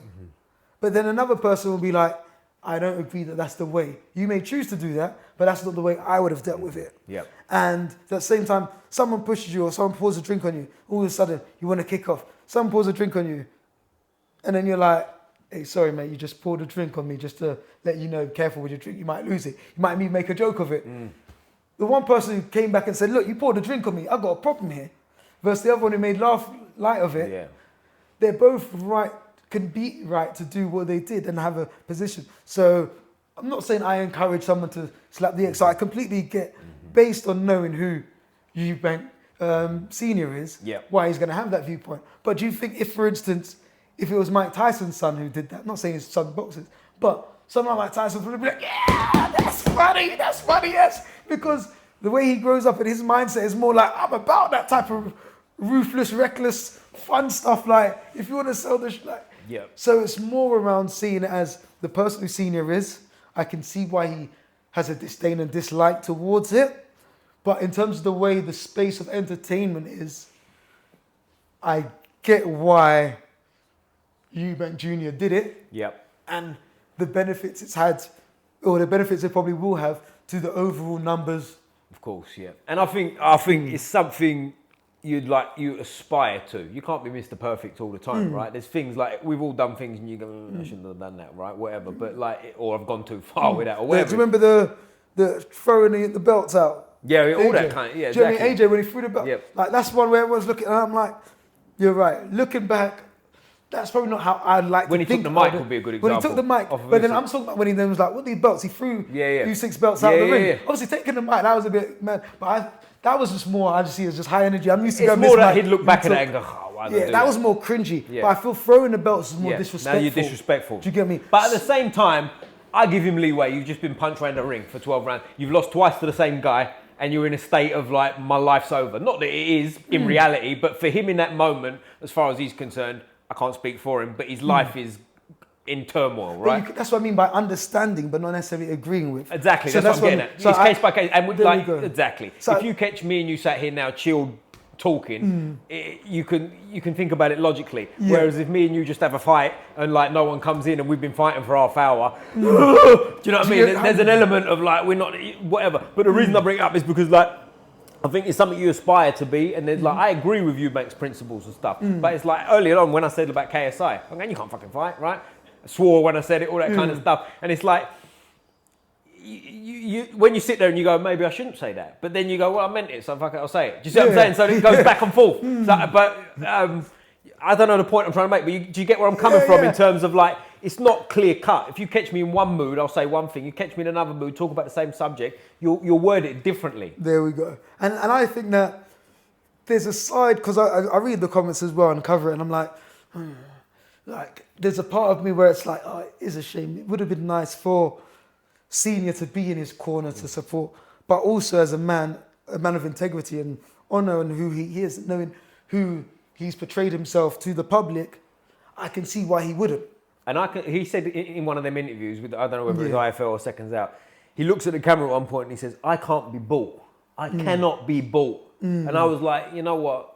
But then another person will be like, I don't agree that that's the way. You may choose to do that, but that's not the way I would have dealt with it. Yep. And at the same time, someone pushes you or someone pours a drink on you, all of a sudden you want to kick off. Someone pours a drink on you, and then you're like, hey, sorry mate, you just poured a drink on me just to let you know, careful with your drink, you might lose it. You might even make a joke of it. The one person who came back and said, look, you poured a drink on me, I've got a problem here. Versus the other one who made light of it. They're both right, can be right to do what they did and have a position. So I'm not saying I encourage someone to slap the ex. So I completely get, based on knowing who Eubanks Senior is, why he's going to have that viewpoint. But do you think if, for instance, if it was Mike Tyson's son who did that, I'm not saying his son boxes, but someone like Tyson would be like, yeah, that's funny, yes. Because the way he grows up and his mindset is more like, I'm about that type of ruthless, reckless, fun stuff. Like, if you want to sell this, So it's more around seeing it as the person who Senior is. I can see why he has a disdain and dislike towards it. But in terms of the way the space of entertainment is, I get why Eubanks Jr. did it. And the benefits it's had, or the benefits it probably will have to the overall numbers. Of course, And I think it's something you aspire to. You can't be Mr. Perfect all the time, right? There's things like, we've all done things and you go, I shouldn't have done that, right? Whatever. But or I've gone too far with that, or whatever. Do you remember the throwing the belts out? Yeah, all AJ. that kind of, Do you know what I mean? AJ, when he threw the belt? Like, that's one where everyone's looking, and I'm like, you're right. Looking back, that's probably not how I'd like when to think. When he took the mic would be a good example. When he took the mic. But then I'm talking about when he then was like, what are these belts? He threw 6 belts out of the ring. Obviously, taking the mic, that was a bit mad. But that was just more, I just see it as just high energy. I'm used to going more that he'd look back at that and go, why did I do that was more cringy. But I feel throwing the belts is more disrespectful. Now you're disrespectful. Do you get me? But at the same time, I give him leeway. You've just been punched around the ring for 12 rounds. You've lost twice to the same guy. And you're in a state of like, my life's over. Not that it is in reality, but for him in that moment, as far as he's concerned, I can't speak for him, but his life is in turmoil, right? That's what I mean by understanding, but not necessarily agreeing with. Exactly, that's what I'm getting at. It's case by case. And exactly. So if you catch me and you sat here now chilled, talking, you can think about it logically. Whereas if me and you just have a fight and like no one comes in and we've been fighting for half hour, do you know what I mean? There's an element of like we're not whatever. But the reason I bring it up is because like I think it's something you aspire to be, and there's like I agree with Eubanks' principles and stuff. But it's like earlier on when I said about KSI, I'm going, you can't fucking fight, right? I swore when I said it, all that kind of stuff, and it's like. You when you sit there and you go, maybe I shouldn't say that, but then you go, well, I meant it, so fuck it, I'll say it. Do you see what I'm saying? So it goes back and forth. So, but I don't know the point I'm trying to make, but do you get where I'm coming from in terms of like, it's not clear cut. If you catch me in one mood, I'll say one thing. You catch me in another mood, talk about the same subject, you'll word it differently. There we go. And I think that there's a side, because I read the comments as well and cover it, and I'm like, like, there's a part of me where it's like, oh, it is a shame. It would have been nice for Senior to be in his corner to support, but also as a man of integrity and honour and who he is, knowing who he's portrayed himself to the public, I can see why he wouldn't. And he said in one of them interviews with, I don't know whether it was IFL or Seconds Out, he looks at the camera at one point and he says, I can't be bought. I cannot be bought. And I was like, you know what?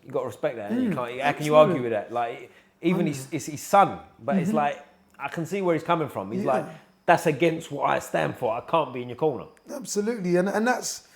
You got to respect that. You can't. How can you argue with that? Like, even it's his son, but it's like, I can see where he's coming from. He's like, that's against what I stand for. I can't be in your corner. Absolutely, and that's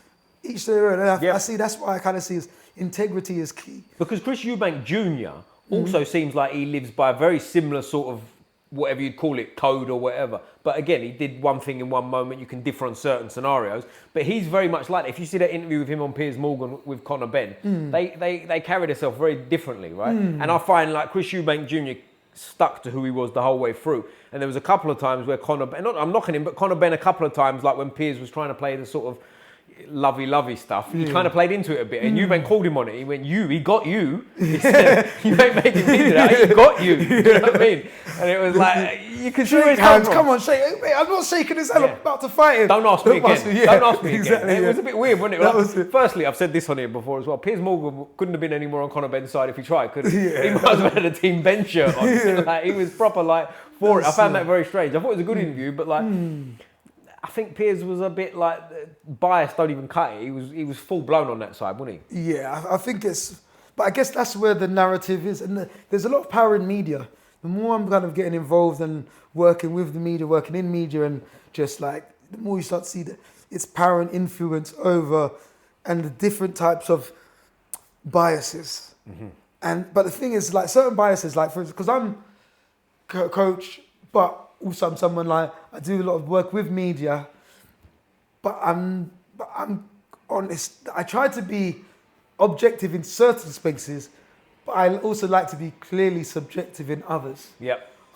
each their own. And I see that's why I kind of see integrity is key. Because Chris Eubanks Jr. also seems like he lives by a very similar sort of whatever you'd call it, code or whatever. But again, he did one thing in one moment. You can differ on certain scenarios. But he's very much like that. If you see that interview with him on Piers Morgan with Conor Benn, they carry themselves very differently, right? And I find like Chris Eubanks Jr. stuck to who he was the whole way through. And there was a couple of times where Conor Benn, I'm knocking him, but Conor Benn a couple of times, like when Piers was trying to play the sort of lovey stuff, he kind of played into it a bit. And Eubanks called him on it. He went, he got you. He said, you ain't making me do that. He got you. Do you know what I mean? And it was like, you can see where it's coming from. Come on, shake. Mate, I'm not shaking his hand. I'm about to fight him. Don't ask me again. Don't ask me again. It was a bit weird, wasn't it? Like, firstly, I've said this on here before as well. Piers Morgan couldn't have been any more on Conor Benn's side if he tried, could he? He might as well had a Team Ben shirt on. Like, he was proper like for it. I found that very strange. I thought it was a good interview, but like, I think Piers was a bit like bias. Don't even cut it. He was full blown on that side, wasn't he? Yeah, I think it's. But I guess that's where the narrative is, and there's a lot of power in media. The more I'm kind of getting involved and working with the media, working in media, and just like the more you start to see that its power and influence over, and the different types of biases. But the thing is, like certain biases, like for instance, because I'm coach, but also I'm someone like I do a lot of work with media, but I'm honest. I try to be objective in certain spaces, but I also like to be clearly subjective in others.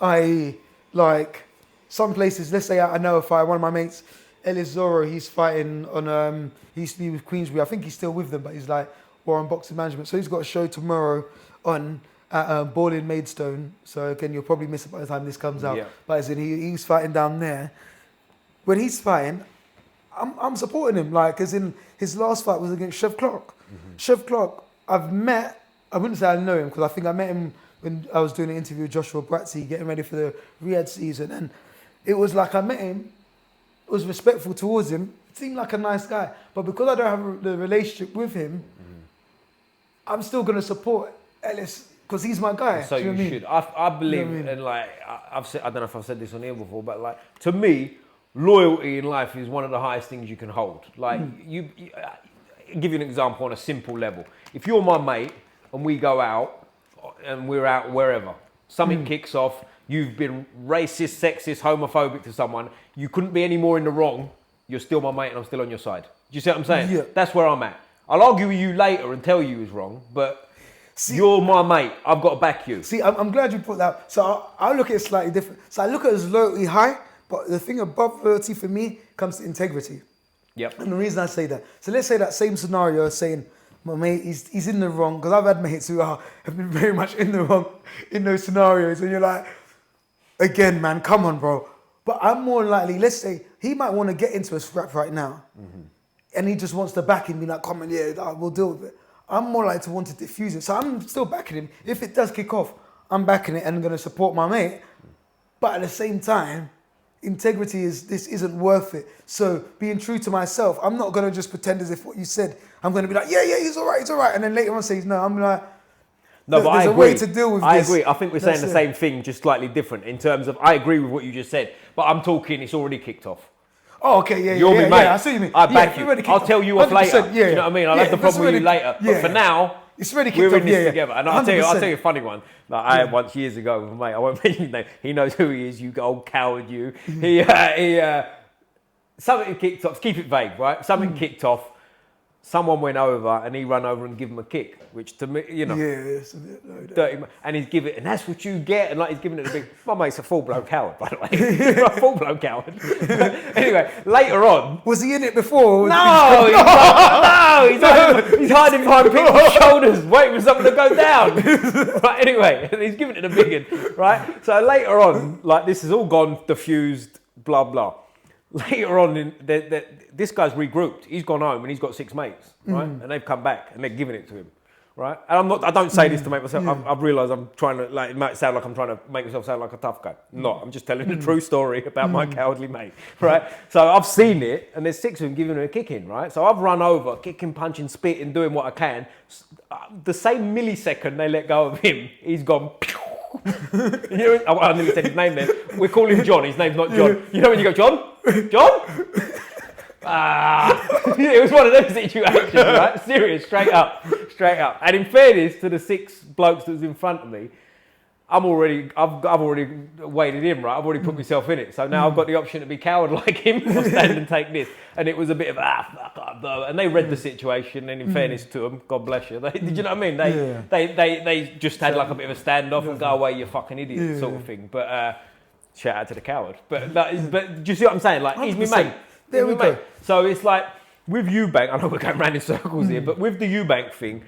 I like some places. Let's say I know a fight. One of my mates, Ellis Zorro, he's fighting on. He used to be with Queensbury. I think he's still with them, but he's like Warren Boxing Management. So he's got a show tomorrow on. At Ball in Maidstone, so again you'll probably miss it by the time this comes out. But as in he's fighting down there. When he's fighting, I'm supporting him. Like as in his last fight was against Chev Clark. Chev Clark, I've met. I wouldn't say I know him because I think I met him when I was doing an interview with Joshua Bratzi, getting ready for the Riyadh season, and it was like I met him. I was respectful towards him. Seemed like a nice guy, but because I don't have the relationship with him, I'm still going to support Ellis. Because he's my guy. So you should. I believe, you know what I mean? And like I've said, I don't know if I've said this on here before, but like to me, loyalty in life is one of the highest things you can hold. Like you give you an example on a simple level. If you're my mate and we go out and we're out wherever, something kicks off, you've been racist, sexist, homophobic to someone, you couldn't be any more in the wrong. You're still my mate and I'm still on your side. Do you see what I'm saying? Yeah. That's where I'm at. I'll argue with you later and tell you he was wrong, but. See, you're my mate. I've got to back you. See, I'm glad you put that. So I look at it slightly different. So I look at it as loyalty high, but the thing above loyalty for me comes to integrity. And the reason I say that. So let's say that same scenario saying, my mate, he's in the wrong. Because I've had mates who have been very much in the wrong in those scenarios. And you're like, again, man, come on, bro. But I'm more likely, let's say, he might want to get into a scrap right now. And he just wants to back him, be like, come on, yeah, we'll deal with it. I'm more likely to want to diffuse it. So I'm still backing him. If it does kick off, I'm backing it and I'm going to support my mate. But at the same time, integrity this isn't worth it. So being true to myself, I'm not going to just pretend as if what you said, I'm going to be like, yeah, he's all right. And then later on say, no, I'm like, no, but there's a way to deal with this. I agree. I think we're saying the same thing, just slightly different in terms of, I agree with what you just said, but I'm talking, it's already kicked off. Oh, okay, yeah, You're me, mate. I see you mean. I back you. I'll tell you off later. Do you know what I mean? I'll have the problem with you later. But for now, it's already we're kicked in off. this together. And I'll tell you a funny one. Like I had once years ago with a mate. I won't mention his name. He knows who he is. You old coward, you. Something kicked off. Keep it vague, right? Something kicked off. Someone went over and he ran over and gave him a kick, which to me, you know, it's a bit low, dirty. And he's giving it, and that's what you get. And like he's giving it a big. My mate's a full-blown coward, by the way. He's a full-blown coward. Anyway, later on, was he in it before? No, he's hiding behind people's shoulders, waiting for something to go down. Right, anyway, he's giving it a big one, right? So later on, like this is all gone, diffused, blah blah. Later on, this guy's regrouped. He's gone home and he's got 6 mates, right? And they've come back and they're giving it to him, right? And I don't say this to make myself. I've realised I'm trying to, like, it might sound like I'm trying to make myself sound like a tough guy. Not. I'm just telling the true story about my cowardly mate, right? So I've seen it, and there's 6 of them giving him a kick in, right? So I've run over, kicking, punching, spitting, doing what I can. The same millisecond they let go of him, he's gone. You know, I nearly said his name then. We call him John. His name's not John. You know when you go, John? It was one of those situations, right? Serious, straight up. And in fairness to the 6 blokes that was in front of me, I've already waded in, right? I've already put myself in it. So now I've got the option to be coward like him or stand and take this. And it was a bit of, and they read the situation, and in fairness to them, God bless you. Did you know what I mean? They just had like a bit of a standoff and go away, you fucking idiot sort of thing. But shout out to the coward. But do you see what I'm saying? Like, he's my mate. There we go. So it's like, with Eubanks, I know we're going round in circles here, but with the Eubanks thing,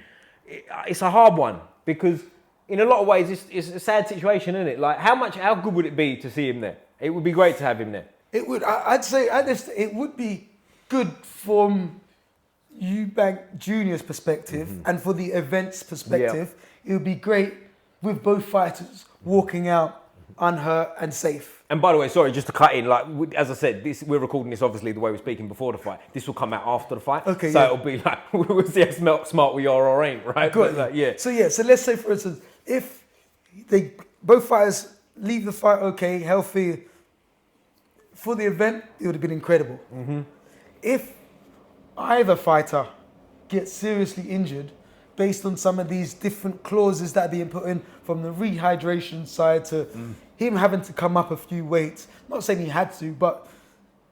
it's a hard one because in a lot of ways, it's a sad situation, isn't it? Like, how good would it be to see him there? It would be great to have him there. It would. I'd say it would be good from Eubanks Junior's perspective and for the event's perspective. It would be great with both fighters walking out unhurt and safe. And by the way, sorry, just to cut in, like, as I said, we're recording this obviously the way we're speaking before the fight. This will come out after the fight. Okay, so it'll be like, we'll see how smart we are or ain't, right? Good. Like, So let's say, for instance, if both fighters leave the fight okay, healthy, for the event, it would have been incredible. If either fighter gets seriously injured based on some of these different clauses that are being put in from the rehydration side to him having to come up a few weights, not saying he had to, but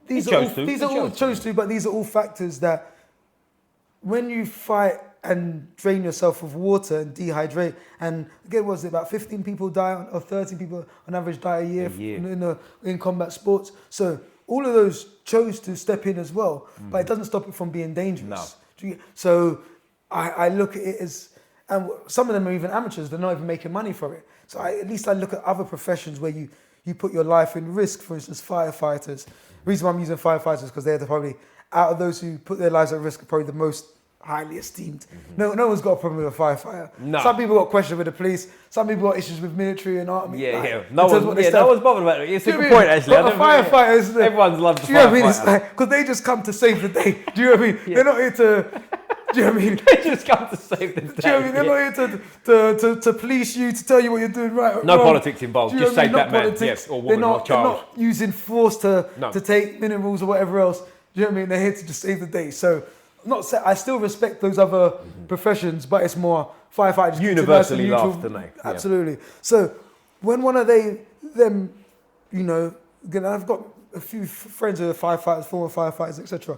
these are all factors that when you fight and drain yourself of water and dehydrate, and again, was it about 15 people die or 13 people on average die a year. In combat sports? So all of those chose to step in as well, but it doesn't stop it from being dangerous. No. So I look at it as, and some of them are even amateurs, they're not even making money for it. So at least I look at other professions where you put your life in risk, for instance, firefighters. The reason why I'm using firefighters is because they're probably, out of those who put their lives at risk, are probably the most highly esteemed. No one's got a problem with a firefighter. No. Some people got questions with the police. Some people got issues with military and army. No one's bothered about it. It's a good point, actually. A firefighter is everyone's loved the firefighter. Do you know what I mean? It's like, because they just come to save the day. Do you know what I mean? They're not here to. Do you know what I mean? They just come to save the day. Do you know what I mean? They're not here to police you, to tell you what you're doing right or no wrong. Politics involved. Just save that man. Yes, or woman or child. They're not using force to take minerals or whatever else. Do you know what I mean? They're here to just save the day. So, I still respect those other professions, but it's more firefighters. Universally loved, don't they? Absolutely. So when one of them, you know, again, I've got a few friends who are firefighters, former firefighters, etc.,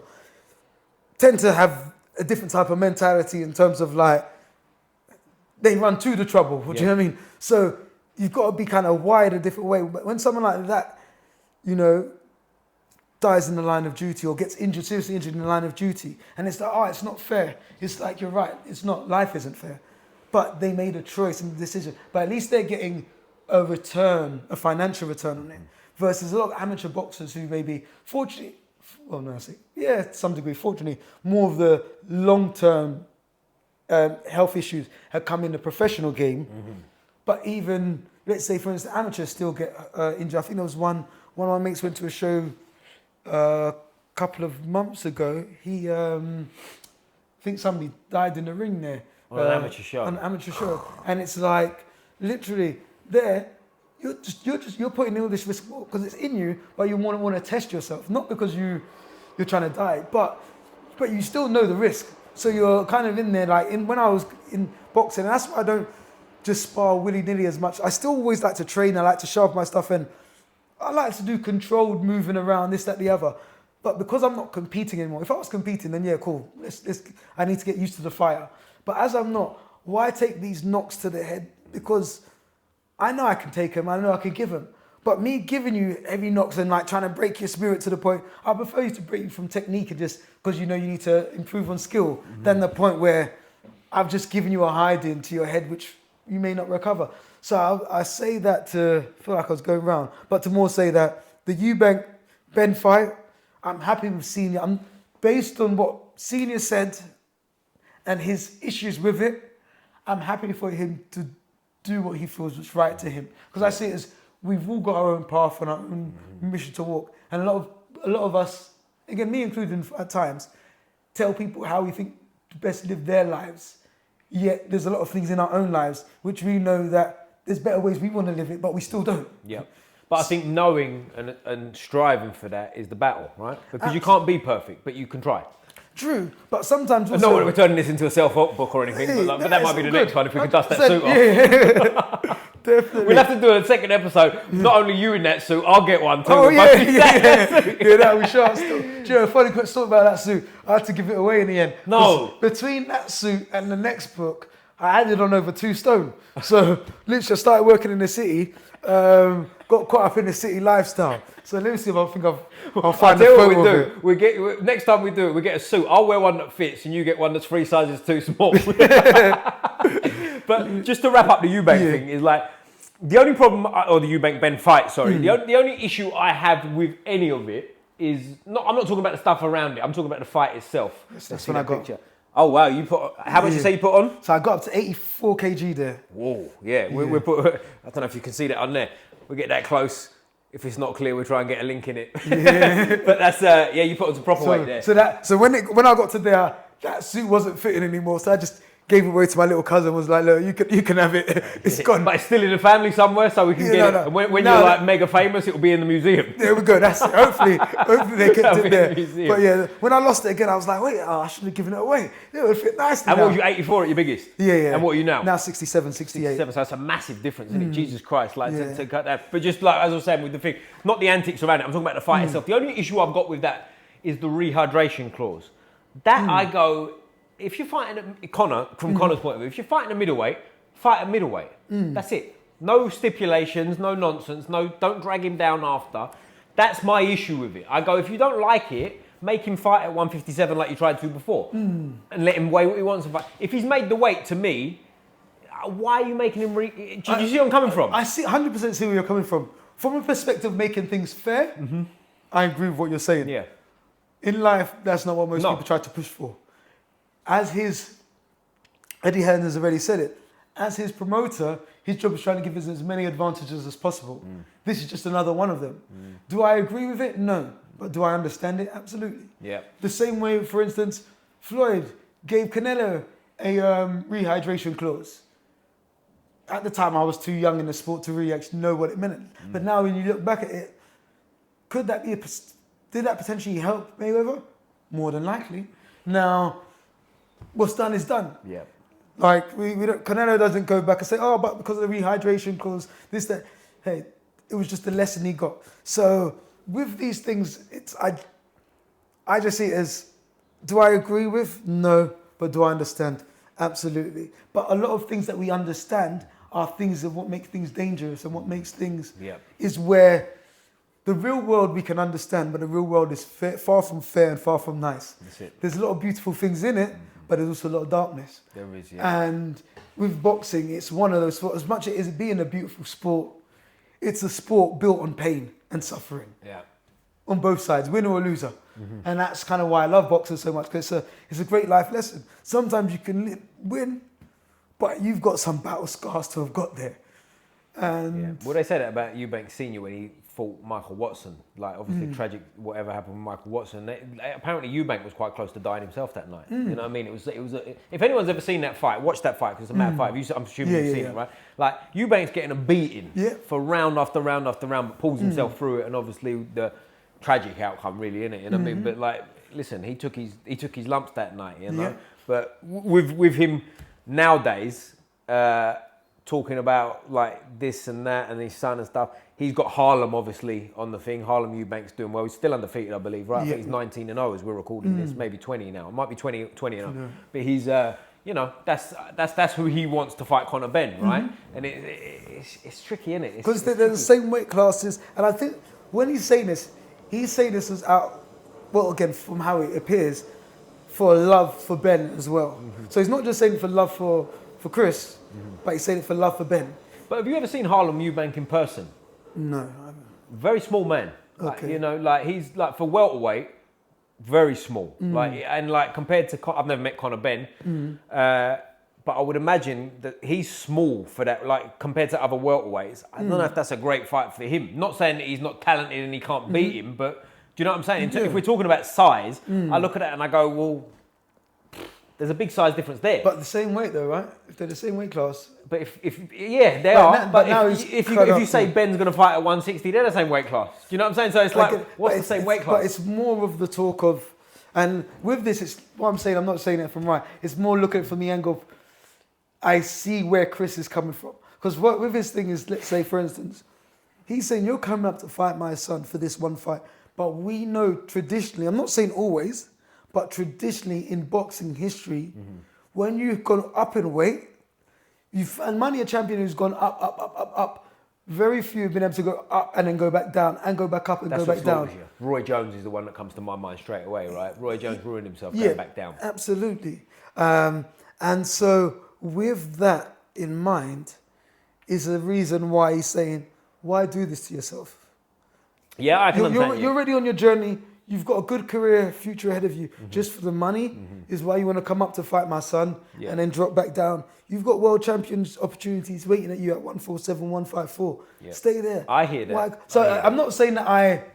tend to have a different type of mentality in terms of like, they run to the trouble. Do you know what I mean? So you've got to be kind of wired a different way. But when someone like that, you know, dies in the line of duty or gets injured, seriously injured in the line of duty, and it's like, it's not fair. It's like, you're right, it's not, life isn't fair. But they made a choice and a decision. But at least they're getting a return, a financial return on it. Versus a lot of amateur boxers who maybe, fortunately, to some degree, fortunately, more of the long-term health issues have come in the professional game. But even, let's say, for instance, amateurs still get injured. I think there was one one of my mates went to a show a couple of months ago. He, I think somebody died in the ring there. On an amateur show. On an amateur show. And it's like, literally, there, you're putting in all this risk because it's in you, but you want to test yourself. Not because you're trying to die, but you still know the risk. So you're kind of in there, like when I was in boxing, and that's why I don't just spar willy-nilly as much. I still always like to train, I like to sharpen my stuff, and I like to do controlled moving around, this, that, the other. But because I'm not competing anymore, if I was competing, then yeah, cool. I need to get used to the fire. But as I'm not, why take these knocks to the head? Because I know I can take them, I know I can give them. But me giving you heavy knocks and like trying to break your spirit to the point, I prefer you to break you from technique and just because you know you need to improve on skill than the point where I've just given you a hiding to your head, which you may not recover. So I say that to feel like I was going round, but to more say that the Eubank Ben fight, I'm happy with Senior. Based on what Senior said and his issues with it, I'm happy for him to do what he feels is right to him. Because I see it as we've all got our own path and our own mission to walk. And a lot of us, again, me included at times, tell people how we think to best live their lives. Yet there's a lot of things in our own lives which we know that there's better ways we want to live it, but we still don't. Yeah. But I think knowing and striving for that is the battle, right? Because you can't be perfect, but you can try. True, but sometimes also... I don't want to be turning this into a self-help book or anything, but that might be the next one if we can dust that suit off. Yeah. Definitely. We'll have to do a second episode. Not only you in that suit, I'll get one too. Oh yeah, that we sure. Do you know, funny quick story about that suit. I had to give it away in the end. No. Between that suit and the next book, I added on over 2 stone. So literally, I started working in the city. Got caught up in the city lifestyle. So let me see if I'll find a photo of it. Next time we do it, we get a suit. I'll wear one that fits, and you get one that's 3 sizes too small. But just to wrap up the Eubank thing is like the only problem, or the Eubank Ben fight. Sorry, the only issue I have with any of it is not. I'm not talking about the stuff around it. I'm talking about the fight itself. That's when I got. Picture. Oh wow! You put how much you say you put on? So I got up to 84 kg there. Whoa! Yeah, we put. I don't know if you can see that on there. We get that close. If it's not clear, we'll try and get a link in it. Yeah. But that's you put on some proper weight there. So when I got to there, that suit wasn't fitting anymore. So I just gave it away to my little cousin. Was like, look, you can have it. It's gone. But it's still in the family somewhere, so we can get it. And when you're like mega famous, it'll be in the museum. There we go. That's it. Hopefully they kept it there. But yeah, when I lost it again, I was like, wait, I should have given it away. It would fit nicely. And what was you 84 at your biggest? Yeah. And what are you now? Now 67, 68. 67. So that's a massive difference, isn't it? Jesus Christ, like to cut that. But just like as I was saying with the thing, not the antics around it. I'm talking about the fight itself. The only issue I've got with that is the rehydration clause. That I go. If you're fighting Conor, from Conor's point of view, if you're fighting a middleweight, fight a middleweight. That's it. No stipulations, no nonsense, don't drag him down after. That's my issue with it. I go, if you don't like it, make him fight at 157 like you tried to before. And let him weigh what he wants to fight. If he's made the weight, to me, why are you making him... Do you see where I'm coming from? I 100% see where you're coming from. From a perspective of making things fair, I agree with what you're saying. Yeah. In life, that's not what most people try to push for. Eddie Hearn has already said it, as his promoter, his job is trying to give us as many advantages as possible. This is just another one of them. Do I agree with it? No. But do I understand it? Absolutely. Yeah. The same way, for instance, Floyd gave Canelo a rehydration clause. At the time, I was too young in the sport to really actually know what it meant. But now when you look back at it, did that potentially help Mayweather? More than likely. Now, what's done is done. Yeah. Like Canelo doesn't go back and say, oh, but because of the rehydration clause, this, that. Hey, it was just the lesson he got. So with these things, I just see it as, do I agree with? No. But do I understand? Absolutely. But a lot of things that we understand are things of what make things dangerous, and what makes things is where the real world we can understand, but the real world is far from fair and far from nice. That's it. There's a lot of beautiful things in it, but there's also a lot of darkness. There is, yeah. And with boxing, it's one of those, as much as it is being a beautiful sport, it's a sport built on pain and suffering. Yeah. On both sides, winner or loser. And that's kind of why I love boxing so much, because it's a great life lesson. Sometimes you can win, but you've got some battle scars to have got there. And well, they said that about Eubanks Senior when he fought Michael Watson. Like, obviously, tragic, whatever happened with Michael Watson. Apparently, Eubanks was quite close to dying himself that night. You know what I mean? If anyone's ever seen that fight, watch that fight, because it's a mad fight. I'm assuming you've seen it, right? Like, Eubanks getting a beating for round after round after round, but pulls himself through it, and obviously the tragic outcome, really, innit? You know what I mean? But, like, listen, he took his lumps that night, you know? But with him nowadays, talking about like this and that and his son and stuff, he's got Harlem obviously on the thing. Harlem Eubanks doing well. He's still undefeated, I believe, right? I think he's 19-0 as we're recording this, maybe 20 now. It might be 20-0. But he's, you know, that's who he wants to fight Conor Benn, right? And it's tricky, isn't it? Because they're the same weight classes, and I think when he's saying this as out, well, again, from how it appears, for love for Ben as well. So he's not just saying for love for Chris, but he's saying it for love for Ben. But have you ever seen Harlem Eubank in person? No, I haven't. Very small man. Like, you know, like he's like for welterweight, very small. Like, and like compared to, I've never met Conor Benn, but I would imagine that he's small for that. Like compared to other welterweights, I don't know if that's a great fight for him. Not saying that he's not talented and he can't beat him, but do you know what I'm saying? If we're talking about size, I look at that and I go, well, there's a big size difference there. But the same weight though, right? If they're the same weight class. But if they are. But if you say Ben's going to fight at 160, they're the same weight class. Do you know what I'm saying? So it's like what's the same weight class? But it's more of the talk of, and with this, it's what I'm saying. I'm not saying it from right. It's more looking at it from the angle of, I see where Chris is coming from. Because what with his thing is, let's say for instance, he's saying you're coming up to fight my son for this one fight. But we know traditionally, I'm not saying always, but traditionally in boxing history, when you've gone up in weight, and money a champion who's gone up, very few have been able to go up and then go back down and go back up and go back down. Roy Jones is the one that comes to my mind straight away, right? Roy Jones ruined himself going back down. Absolutely. And so with that in mind is the reason why he's saying, why do this to yourself? Yeah, I can understand. You're already on your journey. You've got a good career future ahead of you. Just for the money is why you want to come up to fight my son and then drop back down. You've got world champions opportunities waiting at you at 147, 154. Stay there. I hear that. So I'm not saying that I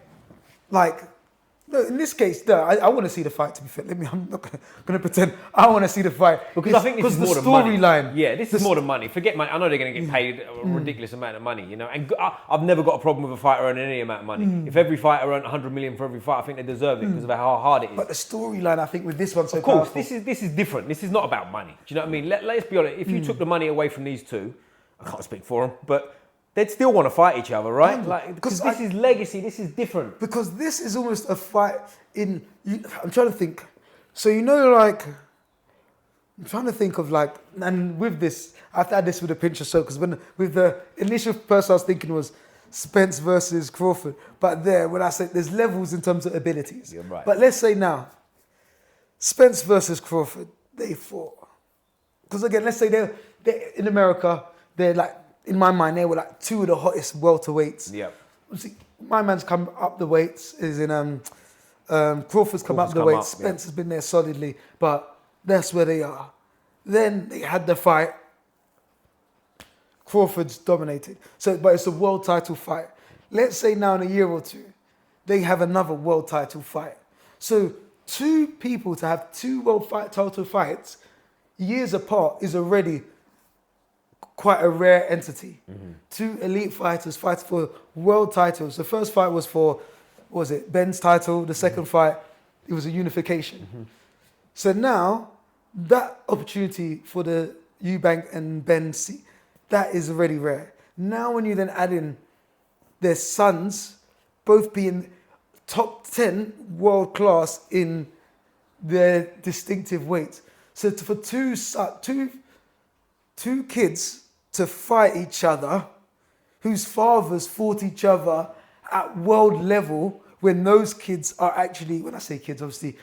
like. No, in this case, I want to see the fight. To be fair, I'm not going to pretend I want to see the fight because I think this is more than money. Storyline. Yeah, this is more than money. Forget money. I know they're going to get paid a ridiculous amount of money, you know. And I've never got a problem with a fighter earning any amount of money. If every fighter earned 100 million for every fight, I think they deserve it because of how hard it is. But the storyline, I think, with this one, so of course, powerful. this is different. This is not about money. Do you know what I mean? Let's be honest. If you took the money away from these two, I can't speak for them, but they'd still want to fight each other, right? Like, because this is legacy. This is different. Because this is almost a fight in. I'm trying to think. So you know, like, I'm trying to think of like, and with this, I have to add this with a pinch of salt because with the initial person I was thinking was Spence versus Crawford, but when I say there's levels in terms of abilities. You're right. But let's say now, Spence versus Crawford, they fought. Because again, let's say they're in America, they're like. In my mind, they were like two of the hottest welterweights. Yeah. See, my man's come up the weights. Is in Crawford's come up the weights. Spence has been there solidly, but that's where they are. Then they had the fight. Crawford's dominated. But it's a world title fight. Let's say now in a year or two, they have another world title fight. So two people to have two world title fights years apart is already quite a rare entity. Two elite fighters fight for world titles. The first fight was for, what was it, Ben's title. The second fight, it was a unification. So now, that opportunity for the Eubank and Ben, that is already rare. Now when you then add in their sons, both being top 10 world class in their distinctive weights. So for two kids to fight each other, whose fathers fought each other at world level, when those kids are actually, when I say kids, obviously,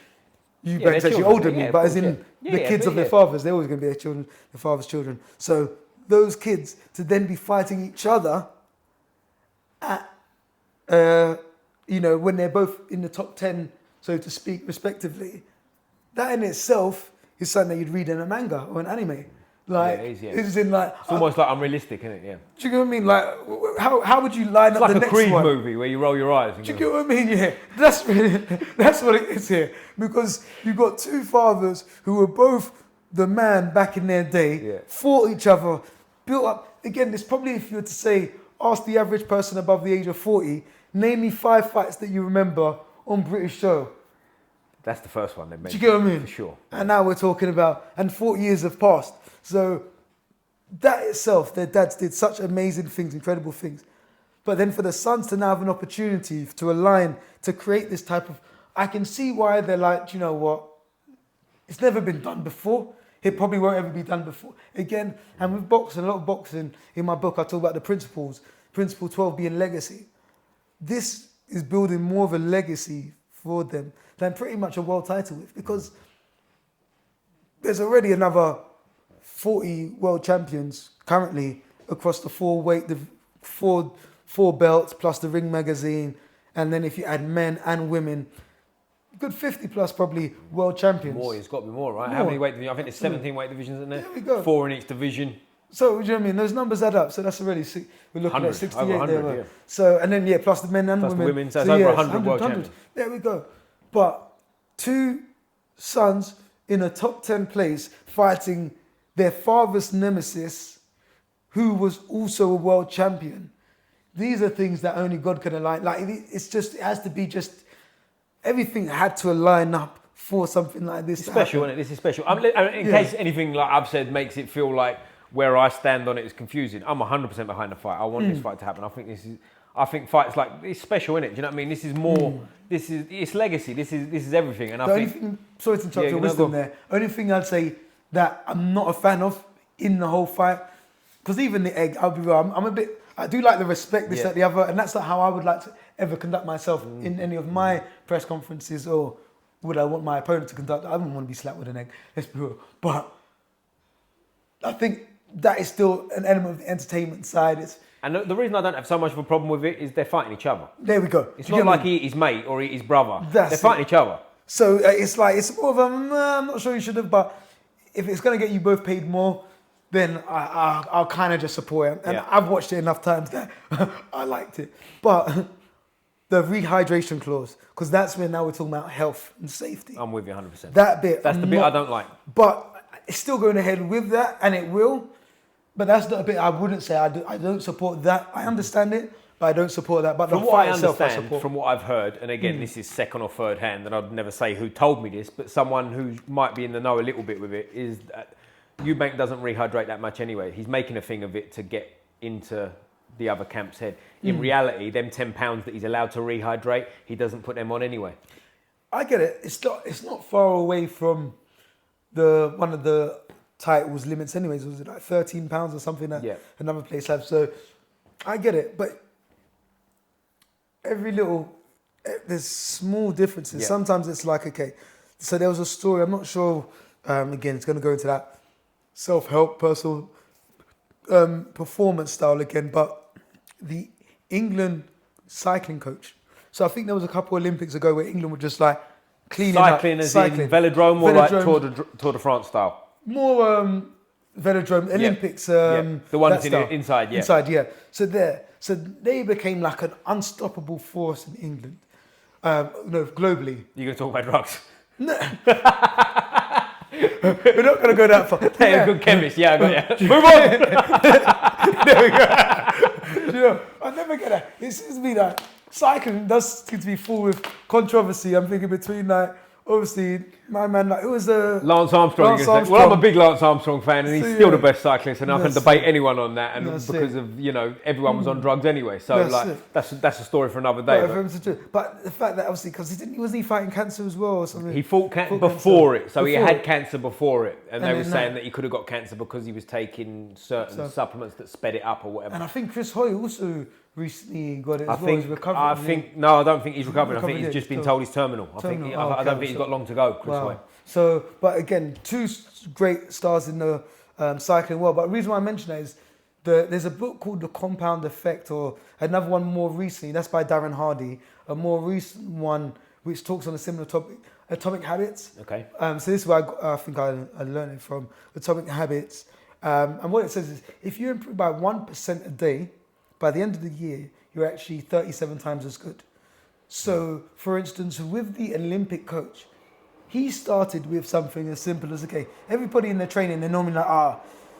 Eubanks actually older than me, but as in the kids of their fathers, they're always going to be their children, their father's children. So those kids to then be fighting each other at, when they're both in the top 10, so to speak, respectively, that in itself is something that you'd read in a manga or an anime. Like, it is, yeah. it's in like... It's almost like unrealistic, isn't it? Yeah. Do you get what I mean? Like, how would you line It's up like the a next Creed one? movie where you roll your eyes. Do you get what I mean? Yeah, that's what it is here. Because you've got two fathers who were both the man back in their day, fought each other, built up. Again, it's probably, if you were to say, ask the average person above the age of 40, name me 5 fights that you remember on British show. That's the first one they made. Do you get what I mean? For sure. And now we're talking about, and 40 years have passed. So that itself, their dads did such amazing things, incredible things. But then for the sons to now have an opportunity to align, to create this type of, I can see why they're like, do you know what? It's never been done before. It probably won't ever be done before. Again, and with boxing, a lot of boxing, in my book, I talk about the principles. Principle 12 being legacy. This is building more of a legacy for them than pretty much a world title with, because there's already another 40 world champions currently across the four belts plus the Ring magazine, and then if you add men and women, good 50 plus probably world champions. More, it's got to be more, right? How many weight divisions? I think there's 17 weight divisions in there. There we go. 4 in each division. So, do you know what I mean? Those numbers add up. So that's already, we're looking 100, at 68 over 100, there. Yeah. So, and then, plus the men and plus women. The women, so it's over 100 world champions. There we go. But 2 sons in a top 10 place fighting their father's nemesis, who was also a world champion. These are things that only God can align. Like, it's just, it has to be just, everything had to align up for something like this. It's special, isn't it? This is special. In case anything like I've said makes it feel like where I stand on it is confusing, I'm 100% behind the fight. I want this fight to happen. I think fights like, it's special, innit? Do you know what I mean? This is more, it's legacy. This is everything. And sorry to interrupt your wisdom there. Only thing I'd say that I'm not a fan of in the whole fight, because even the egg, I'll be real, I do like the respect, this, that, the other, and that's not how I would like to ever conduct myself in any of my press conferences, or would I want my opponent to conduct. I wouldn't want to be slapped with an egg, let's be real. But I think that is still an element of the entertainment side. And the reason I don't have so much of a problem with it is they're fighting each other. There we go. It's not like he eat his mate or eat his brother. They're fighting each other. So it's more of a, I'm not sure you should have, but if it's going to get you both paid more, then I'll kind of just support it. And I've watched it enough times that I liked it. But the rehydration clause, because that's where now we're talking about health and safety. I'm with you 100%. That bit. That's the bit I don't like. But it's still going ahead with that, and it will. But that's not a bit I wouldn't say. I don't support that. I understand it, but I don't support that. But from the what fight I itself, I understand, support. from what I've heard, and again, this is second or third hand, and I'd never say who told me this, but someone who might be in the know a little bit with it is that Eubanks doesn't rehydrate that much anyway. He's making a thing of it to get into the other camp's head. In reality, them 10 pounds that he's allowed to rehydrate, he doesn't put them on anyway. I get it. It's not far away from one of the titles limits anyways. Was it like 13 pounds or something that another place has? So I get it, but there's small differences. Yeah. Sometimes it's like, okay, so there was a story, I'm not sure, again, it's going to go into that self-help, personal performance style again, but the England cycling coach. So I think there was a couple of Olympics ago where England were just like cleaning up. Cycling as in velodrome or like Tour de France style? More velodrome, Olympics. The one that's inside, yeah. Inside, yeah. So they became like an unstoppable force in England. Globally. You're going to talk about drugs? No. We're not going to go that far. Hey, a good chemist. Yeah, I got you. Move on. There we go. I never get that. It seems to me that cycling does seem to be full with controversy. I'm thinking between obviously my man, it was Lance Armstrong. Well, I'm a big Lance Armstrong fan, and he's still the best cyclist, and I can debate anyone on that. And because of everyone was on drugs anyway, so that's a story for another day. But the fact that obviously because wasn't he fighting cancer as well or something? He fought cancer before it, so he had cancer before it, and they were saying that he could have got cancer because he was taking certain supplements that sped it up or whatever. And I think Chris Hoy also recently got it as well. He's recovering. I don't think he's recovering. I think he's just been told he's terminal. I don't think he's got long to go, Chris Hoy. So, but again, 2 great stars in the cycling world. But the reason why I mention that is there's a book called The Compound Effect, or another one more recently. That's by Darren Hardy. A more recent one which talks on a similar topic, Atomic Habits. Okay. So this is where I think I learned it from. Atomic Habits. And what it says is, if you improve by 1% a day, by the end of the year, you're actually 37 times as good. So, for instance, with the Olympic coach, he started with something as simple as, okay, everybody in their training, they're normally like,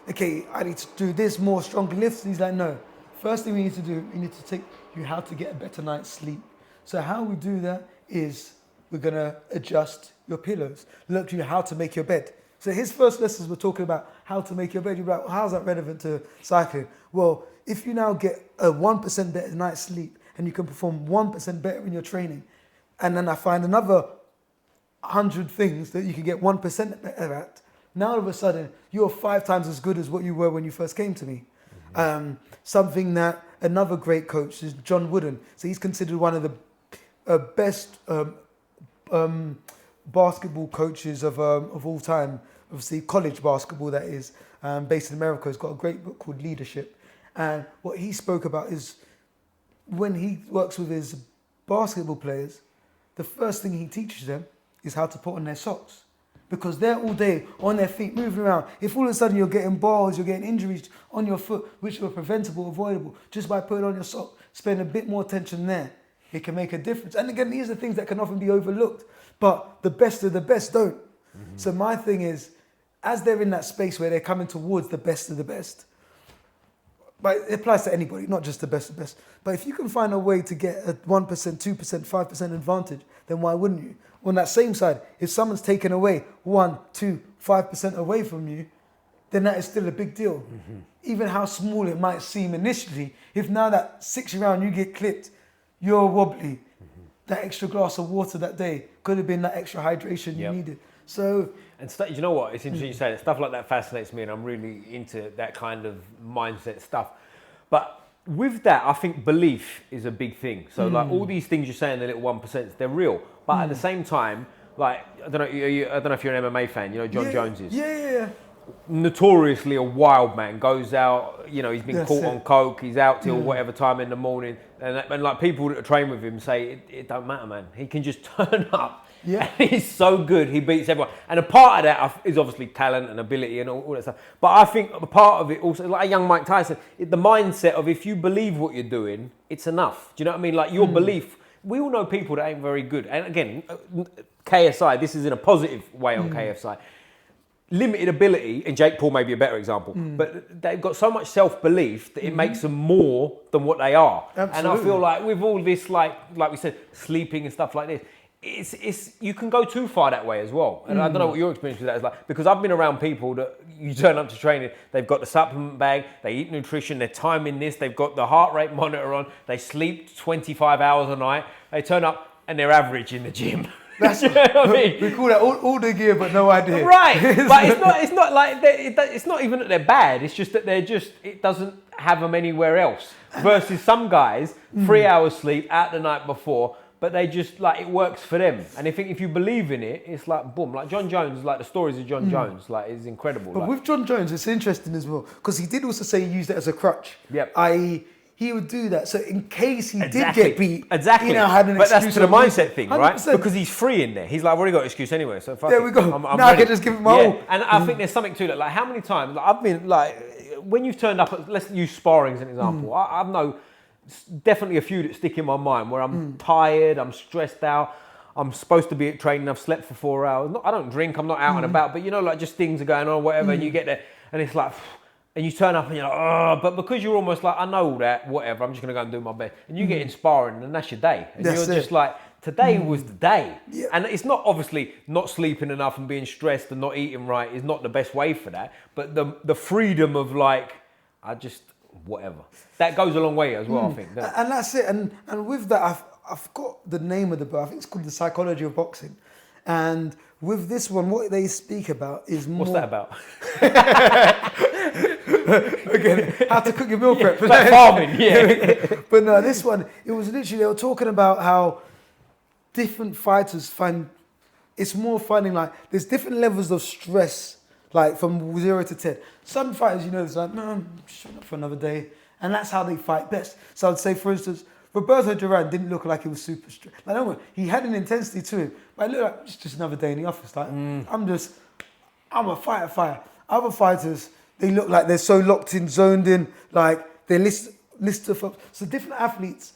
okay, I need to do this, more stronger lifts. And he's like, no. First thing we need to do, we need to take you how to get a better night's sleep. So how we do that is we're going to adjust your pillows, look you how to make your bed. So his first lessons were talking about how to make your bed. You're like, well, how's that relevant to cycling? Well, if you now get a 1% better night's sleep and you can perform 1% better in your training, and then I find another 100 things that you can get 1% better at, now all of a sudden you're 5 times as good as what you were when you first came to me. Something that another great coach is John Wooden. So he's considered one of the best basketball coaches of all time. Obviously, college basketball, that is, based in America. He's got a great book called Leadership. And what he spoke about is when he works with his basketball players, the first thing he teaches them is how to put on their socks. Because they're all day on their feet, moving around. If all of a sudden you're getting balls, you're getting injuries on your foot, which are preventable, avoidable, just by putting on your sock, spend a bit more attention there, it can make a difference. And again, these are things that can often be overlooked, but the best of the best don't. So my thing is, as they're in that space where they're coming towards the best of the best, but it applies to anybody, not just the best of the best. But if you can find a way to get a 1%, 2%, 5% advantage, then why wouldn't you? On that same side, if someone's taken away 1, 2, 5% away from you, then that is still a big deal. Even how small it might seem initially, if now that 6th round you get clipped, you're wobbly, that extra glass of water that day could have been that extra hydration you needed. So, and you know what? It's interesting you say that. Stuff like that fascinates me, and I'm really into that kind of mindset stuff. But with that, I think belief is a big thing. So like all these things you're saying, the little 1%, they're real. But at the same time, like I don't know if you're an MMA fan. You know John Jones is. Yeah. Notoriously a wild man, goes out, you know, he's been caught on coke, he's out till whatever time in the morning, and like people that train with him say it don't matter, man, he can just turn up, and he's so good, he beats everyone. And a part of that is obviously talent and ability and all that stuff, but I think a part of it also, like a young Mike Tyson, the mindset of if you believe what you're doing, it's enough. Do you know what I mean? Like your belief. We all know people that ain't very good, and again, KSI, this is in a positive way on KSI. Limited ability, and Jake Paul may be a better example, but they've got so much self-belief that it makes them more than what they are. Absolutely. And I feel like with all this, like we said, sleeping and stuff like this, it's you can go too far that way as well. And I don't know what your experience with that is like, because I've been around people that you turn up to training, they've got the supplement bag, they eat nutrition, they're timing this, they've got the heart rate monitor on, they sleep 25 hours a night, they turn up and they're average in the gym. That's you know what I mean? We call that all the gear, but no idea. Right, but it's not like it's not even that they're bad. It's just that it doesn't have them anywhere else. Versus some guys, 3 hours sleep out the night before, but they just like it works for them. And if you believe in it, it's like boom. Like John Jones, like the stories of John Jones, like is incredible. But with John Jones, it's interesting as well because he did also say he used it as a crutch. Yep. I.e., he would do that. So in case he did get beat, exactly. He now had an excuse. But that's to the mindset thing, 100%. Right? 100%. Because he's free in there. He's like, I've already got an excuse anyway. So fuck there we go. I'm now I can just give him my all. And I think there's something to that. Like how many times I've been like, when you've turned up at, let's use sparring as an example. I've know definitely a few that stick in my mind where I'm tired, I'm stressed out. I'm supposed to be at training. I've slept for 4 hours. I don't drink. I'm not out and about. But you know, like just things are going on, whatever. And you get there, and it's like. And you turn up and you're like, oh, but because you're almost like, I know all that, whatever, I'm just going to go and do my best. And you get inspiring and that's your day. And you're just like, today was the day. Yeah. And it's not obviously not sleeping enough and being stressed and not eating right is not the best way for that. But the freedom of like, I just, whatever. That goes a long way as well, I think. And that's it. And with that, I've got the name of the book. I think it's called The Psychology of Boxing. And with this one, what they speak about is more... What's that about? Again, how to cook your meal prep. Like farming, yeah. But no, this one, it was literally, they were talking about how different fighters find, it's more finding like, there's different levels of stress, like from 0 to 10. Some fighters, you know, it's like, no, I'm shutting up for another day. And that's how they fight best. So I'd say, for instance, Roberto Duran didn't look like he was super stressed. Like, no, he had an intensity to him, but it looked like it's just another day in the office. Like, I'm a fighter. Other fighters, they look like they're so locked in, zoned in, like they're list of. So different athletes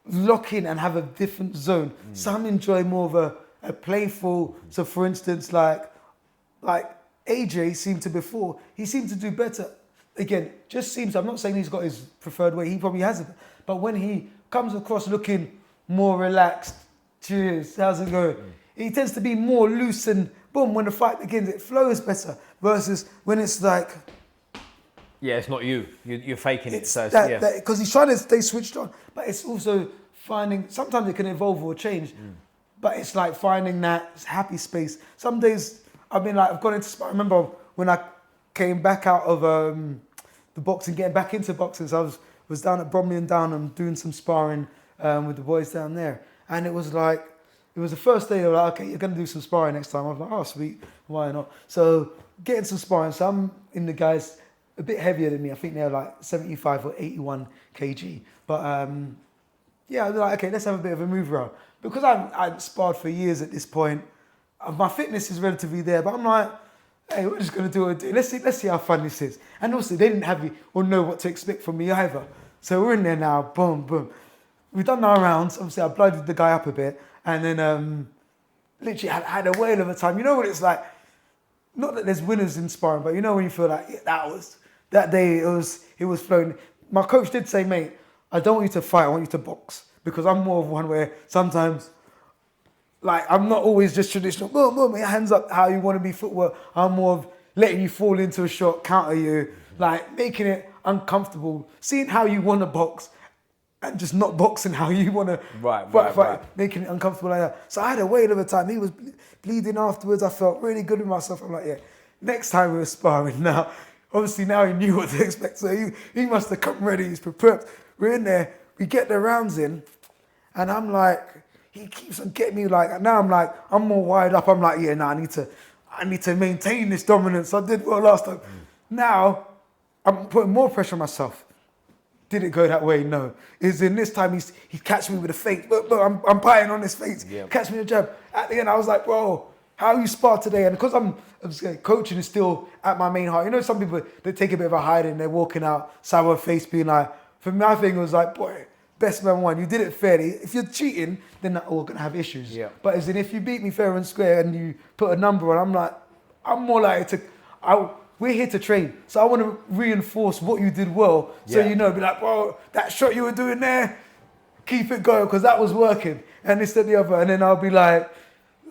lock in and have a different zone. Some enjoy more of a playful. So for instance, like AJ seemed to before, he seemed to do better. Again, just seems, I'm not saying he's got his preferred way, he probably hasn't. But when he comes across looking more relaxed, cheers, how's it going? He tends to be more loose and boom, when the fight begins, it flows better. Versus when it's like... Yeah, it's not you. You're faking it. So because he's trying to stay switched on. But it's also finding, sometimes it can evolve or change. But it's like finding that happy space. Some days, I've gone into, I remember when I came back out of the boxing, getting back into boxing. So I was down at Bromley and Downham doing some sparring with the boys down there. And it was like, it was the first day they were like, okay, you're going to do some sparring next time. I was like, oh, sweet, why not? So getting some sparring. So I'm in the guys a bit heavier than me. I think they're like 75 or 81 kg. But yeah, they're like, okay, let's have a bit of a move around. Because I'd sparred for years at this point, my fitness is relatively there, but I'm like, hey, we're just going to do what we do. Let's see how fun this is. And also, they didn't have me or know what to expect from me either. So we're in there now, boom, boom. We've done our rounds. Obviously, I blooded the guy up a bit. And then literally had a whale of a time. You know what it's like? Not that there's winners in sparring, but you know when you feel like, yeah, that day it was flowing. My coach did say, mate, I don't want you to fight, I want you to box. Because I'm more of one where sometimes, like, I'm not always just traditional, boom, boom, hands up how you want to be footwork. I'm more of letting you fall into a shot, counter you, like making it uncomfortable, seeing how you want to box and just not boxing how you want to fight, making it uncomfortable like that. So I had a whale of a time. He was bleeding afterwards. I felt really good with myself. I'm like, yeah, next time we were sparring now, obviously now he knew what to expect. So he must have come ready. He's prepared. We're in there. We get the rounds in. And I'm like, he keeps on getting me like, now I'm like, I'm more wired up. I'm like, yeah, no, I need to maintain this dominance. I did well last time. Now, I'm putting more pressure on myself. Did it go that way? No. Is in this time he catch me with a feint. Look, I'm biting on his feint. Yeah. Catch me with a jab. At the end, I was like, bro, how you spar today? And because I'm coaching is still at my main heart. You know, some people, they take a bit of a hide and they're walking out, sour face, being like, for me, my thing was like, boy, best man won. You did it fairly. If you're cheating, then we're going to have issues. Yeah. But as in, if you beat me fair and square and you put a number on, I'm like, I'm more likely to... We're here to train. So I want to reinforce what you did well. So, be like, bro, that shot you were doing there, keep it going, because that was working. And this, that, the other. And then I'll be like,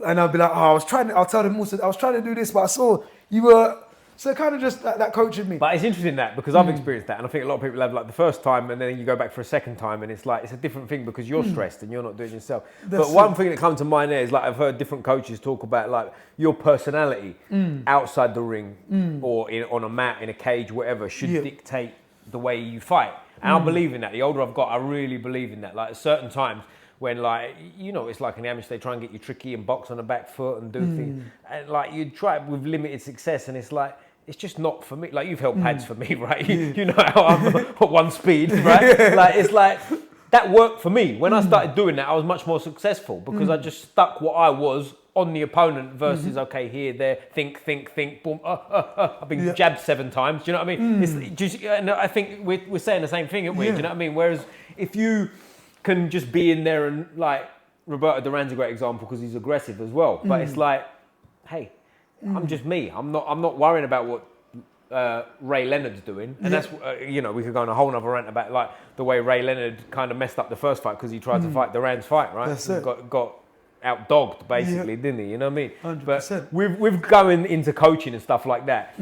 I'll tell them also, I was trying to do this, but I saw you were... So kind of just that coaching me. But it's interesting that, because I've experienced that. And I think a lot of people have like the first time and then you go back for a second time and it's like, it's a different thing because you're stressed and you're not doing it yourself. But one thing that comes to mind there is like, I've heard different coaches talk about like your personality outside the ring or on a mat, in a cage, whatever, should dictate the way you fight. And I believe in that. The older I've got, I really believe in that. Like at certain times, when like, it's like in the amateur, they try and get you tricky and box on the back foot and do things. And like you try it with limited success and it's like, it's just not for me. Like you've held pads for me, right? You know how I'm at one speed, right? Like it's like, that worked for me. When I started doing that, I was much more successful because I just stuck what I was on the opponent versus, okay, here, there, think, boom, I've been jabbed 7 times, do you know what I mean? It's just, and I think we're saying the same thing, aren't we? Do you know what I mean? Whereas if you can just be in there and like, Roberto Duran's a great example because he's aggressive as well, but it's like, hey, I'm just me. I'm not worrying about what Ray Leonard's doing, and that's we could go on a whole nother rant about like the way Ray Leonard kind of messed up the first fight because he tried to fight Duran's fight, right? That's it. Got out dogged basically, didn't he? You know what I mean? 100%. But with going into coaching and stuff like that,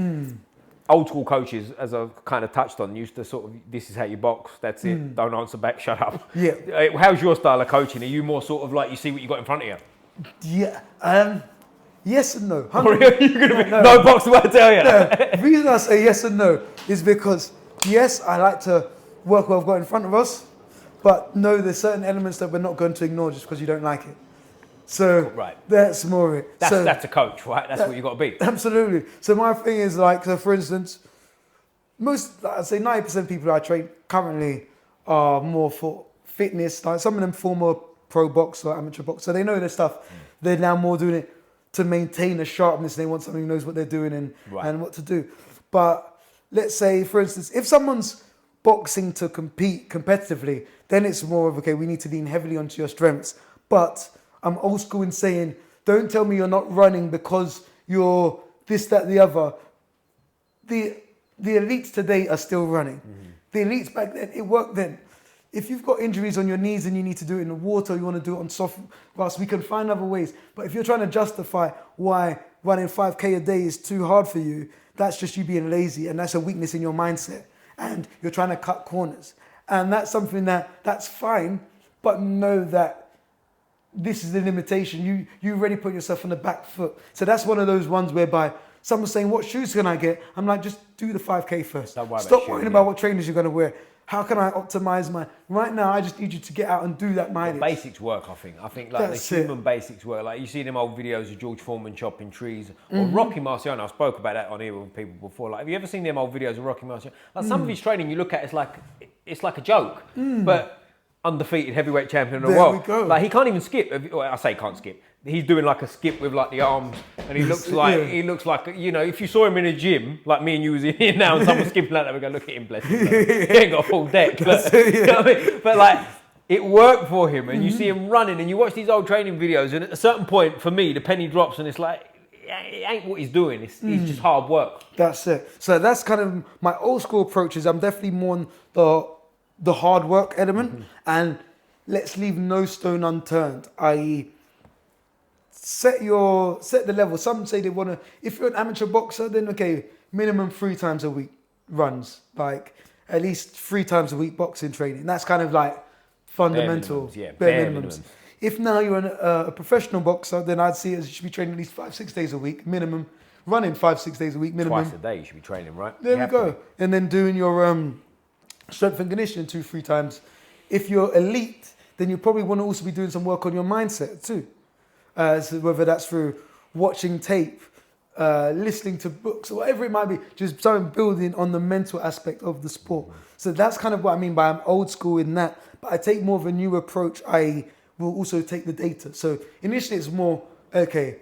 old school coaches, as I kind of touched on, used to sort of, this is how you box. That's it. Don't answer back. Shut up. Yeah. How's your style of coaching? Are you more sort of like you see what you got in front of you? Yeah. Yes and no. No box, what I tell you. The reason I say yes and no is because, yes, I like to work what I've got in front of us, but no, there's certain elements that we're not going to ignore just because you don't like it. So that's more it. That's a coach, right? That's what you've got to be. Absolutely. So my thing is like, so for instance, I'd say 90% of people I train currently are more for fitness. Like some of them former pro box or amateur box, so they know their stuff. They're now more doing it to maintain a sharpness. They want someone who knows what they're doing and what to do. But let's say, for instance, if someone's boxing to compete competitively, then it's more of, okay, we need to lean heavily onto your strengths. But I'm old school in saying, don't tell me you're not running because you're this, that, the other. The elites today are still running. The elites back then, it worked then. If you've got injuries on your knees and you need to do it in the water, you want to do it on soft grass, we can find other ways. But if you're trying to justify why running 5K a day is too hard for you, that's just you being lazy, and that's a weakness in your mindset. And you're trying to cut corners. And that's something that's fine, but know that this is the limitation. You already put yourself on the back foot. So that's one of those ones whereby someone's saying, what shoes can I get? I'm like, just do the 5K first. Stop worrying about what trainers you're going to wear. How can I optimize my... Right now, I just need you to get out and do that mileage. The basics work, I think. I think like that's the human basics work. Like you see them old videos of George Foreman chopping trees or Rocky Marciano. I spoke about that on here with people before. Like, have you ever seen them old videos of Rocky Marciano? Like some of his training, you look at it's like a joke. But undefeated heavyweight champion of the world. There we go. Like he can't even skip. I say can't skip. He's doing like a skip with like the arms, and he looks like you know, if you saw him in a gym like me and you was in here now, and someone's skipping like that, we go, look at him, bless him. He ain't got a full deck. But, you know what I mean? But like it worked for him, and you see him running, and you watch these old training videos, and at a certain point, for me, the penny drops, and it's like it ain't what he's doing. It's just hard work. That's it. So that's kind of my old school approach. I'm definitely more on the hard work element, and let's leave no stone unturned. I.e. set the level. Some say they want to, if you're an amateur boxer, then okay, minimum 3 times a week runs, like at least 3 times a week boxing training. That's kind of like fundamental, bare minimums. If now you're a professional boxer, then I'd see it as you should be training at least 5-6 days a week minimum, running 5-6 days a week minimum. Twice a day you should be training, right? There we go. And then doing your strength and conditioning 2-3 times. If you're elite, then you probably want to also be doing some work on your mindset too. So whether that's through watching tape, listening to books, or whatever it might be, just something building on the mental aspect of the sport. So that's kind of what I mean by I'm old school in that, but I take more of a new approach. I will also take the data. So initially it's more, okay,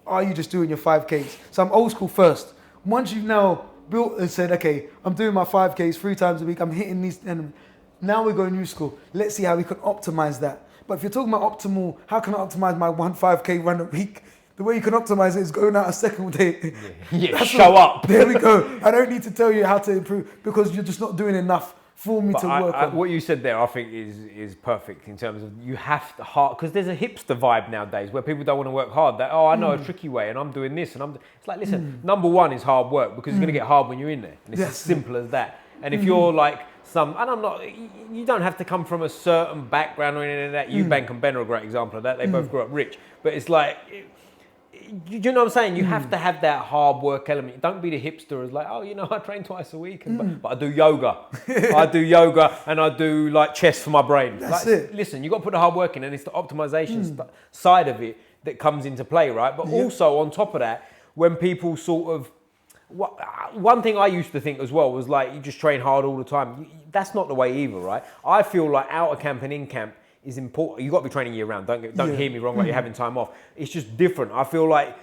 are you just doing your 5Ks? So I'm old school first. Once you've now built and said, okay, I'm doing my 5Ks 3 times a week, I'm hitting these, and now we're going new school. Let's see how we can optimize that. But if you're talking about optimal, how can I optimize my 1 5K run a week? The way you can optimize it is going out a second day. Show up. There we go. I don't need to tell you how to improve because you're just not doing enough for me to work on. What you said there, I think, is perfect in terms of you have to hard, because there's a hipster vibe nowadays where people don't want to work hard. That, I know a tricky way and I'm doing this. And it's like, listen, number one is hard work because it's going to get hard when you're in there. And it's as simple as that. And if you're like, you don't have to come from a certain background or anything like that. Eubanks and Ben are a great example of that. They both grew up rich. But it's like, you know what I'm saying? You have to have that hard work element. Don't be the hipster who's like, I train twice a week, but I do yoga. I do yoga and I do like chess for my brain. That's it. Listen, you've got to put the hard work in, and it's the optimization side of it that comes into play, right? But also on top of that, when people sort of, one thing I used to think as well was like, you just train hard all the time. That's not the way either, right? I feel like out of camp and in camp is important. You've got to be training year round. Don't hear me wrong, like you're having time off. It's just different. I feel like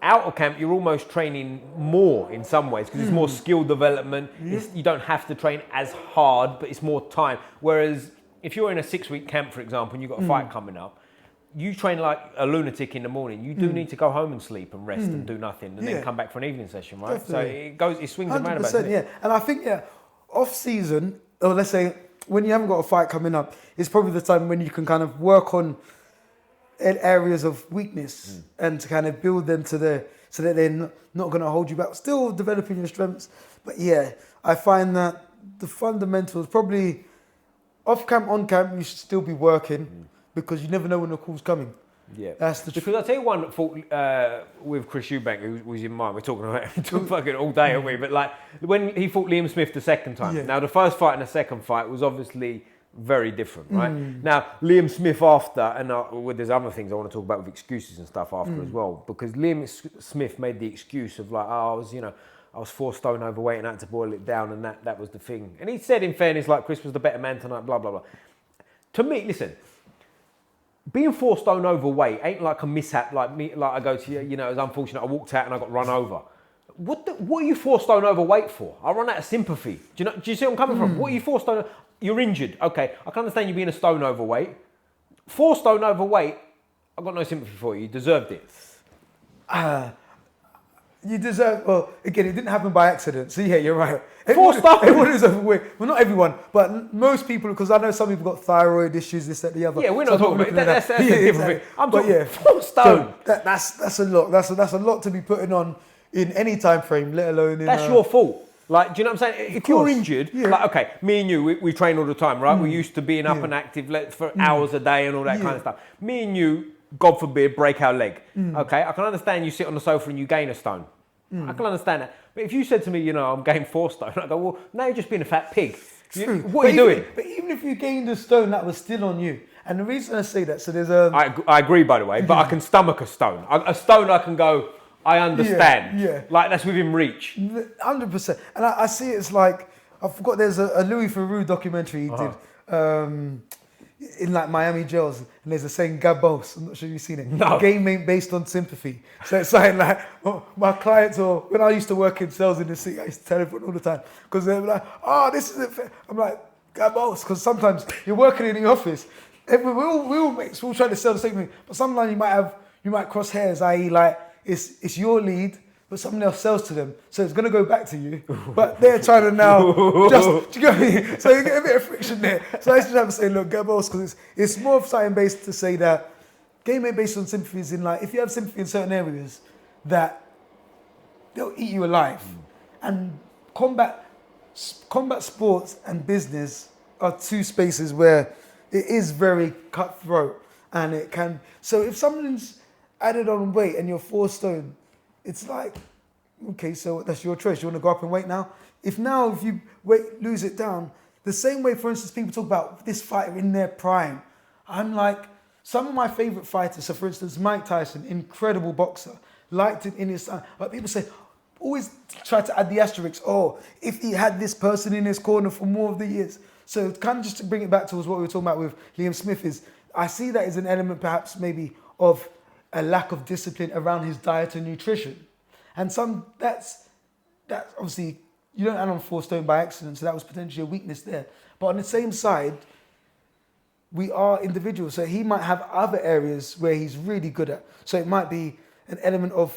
out of camp, you're almost training more in some ways because it's more skill development. You don't have to train as hard, but it's more time. Whereas if you're in a 6-week camp, for example, and you've got a fight coming up, you train like a lunatic in the morning. You do need to go home and sleep and rest and do nothing and then come back for an evening session, right? Definitely. So it swings and roundabouts. 100%, And I think, off season, or let's say when you haven't got a fight coming up, it's probably the time when you can kind of work on areas of weakness and to kind of build them so that they're not going to hold you back. Still developing your strengths. But I find that the fundamentals, probably off camp, on camp, you should still be working. Because you never know when the call's coming. Yeah. That's the truth. Because I'll tell you one that fought with Chris Eubanks, who was in mine. We're talking about it fucking all day, aren't we? But like, when he fought Liam Smith the second time. Now, the first fight and the second fight was obviously very different, right? Now, Liam Smith after, and there's other things I want to talk about with excuses and stuff after as well. Because Liam Smith made the excuse of like, I was 4 stone overweight and I had to boil it down, and that was the thing. And he said, in fairness, like, Chris was the better man tonight, blah, blah, blah. To me, listen, being 4 stone overweight ain't like a mishap like me. Like I go to, it was unfortunate. I walked out and I got run over. What are you 4 stone overweight for? I run out of sympathy. Do you see where I'm coming from? What are you 4 stone? You're injured. Okay, I can understand you being a stone overweight. 4 stone overweight, I've got no sympathy for you. You deserved it. You deserve, well, again, it didn't happen by accident. So yeah, you're right. 4 stone. Everyone is overweight. Well, not everyone, but most people, because I know some people got thyroid issues, this, that, the other. Yeah, we're not talking about that. That's a different thing. I'm talking 4 So stone. that's a lot. That's a lot to be putting on in any time frame, let alone in... That's your fault. Like, do you know what I'm saying? If you're injured, like, okay, me and you, we train all the time, right? We're used to being up and active for hours a day and all that kind of stuff. Me and you, God forbid, break our leg. Okay, I can understand you sit on the sofa and you gain a stone. I can understand that. But if you said to me, I'm gained 4 stone, I go, well, now you're just being a fat pig. What are you doing? But even if you gained a stone, that was still on you. And the reason I say that, so there's a... I agree, by the way, but I can stomach a stone. A stone I can go... I understand. Yeah. Like, that's within reach. 100%. And I see it's like, I forgot there's a Louis Theroux documentary he did in like Miami jails. And there's a saying, Gabos. I'm not sure you've seen it. No. Game ain't based on sympathy. So it's saying like, my clients, or when I used to work in sales in the city, I used to tell everyone all the time. Because they're like, this isn't fair. I'm like, Gabos. Because sometimes you're working in the office. We all mates, we're all trying to sell the same thing. But sometimes you might cross hairs, i.e. like, it's your lead, but someone else sells to them. So it's going to go back to you. But they're trying to now just, do you get what I mean? So you get a bit of friction there. So I used to have to say, look, Gabos, because it's more of something based to say that game ain't based on sympathies in like, if you have sympathy in certain areas, that they'll eat you alive. And combat sports and business are 2 spaces where it is very cutthroat. And it can, so if someone's added on weight and you're 4 stone, it's like, okay, so that's your choice. You want to go up in weight now? If you lose it down, the same way, for instance, people talk about this fighter in their prime. I'm like, some of my favorite fighters, so for instance, Mike Tyson, incredible boxer, liked him in his time. But people say, always try to add the asterisk, if he had this person in his corner for more of the years. So kind of just to bring it back towards what we were talking about with Liam Smith is, I see that as an element perhaps maybe of a lack of discipline around his diet and nutrition. And that's obviously, you don't add on 4 stone by accident, so that was potentially a weakness there. But on the same side, we are individuals, so he might have other areas where he's really good at. So it might be an element of,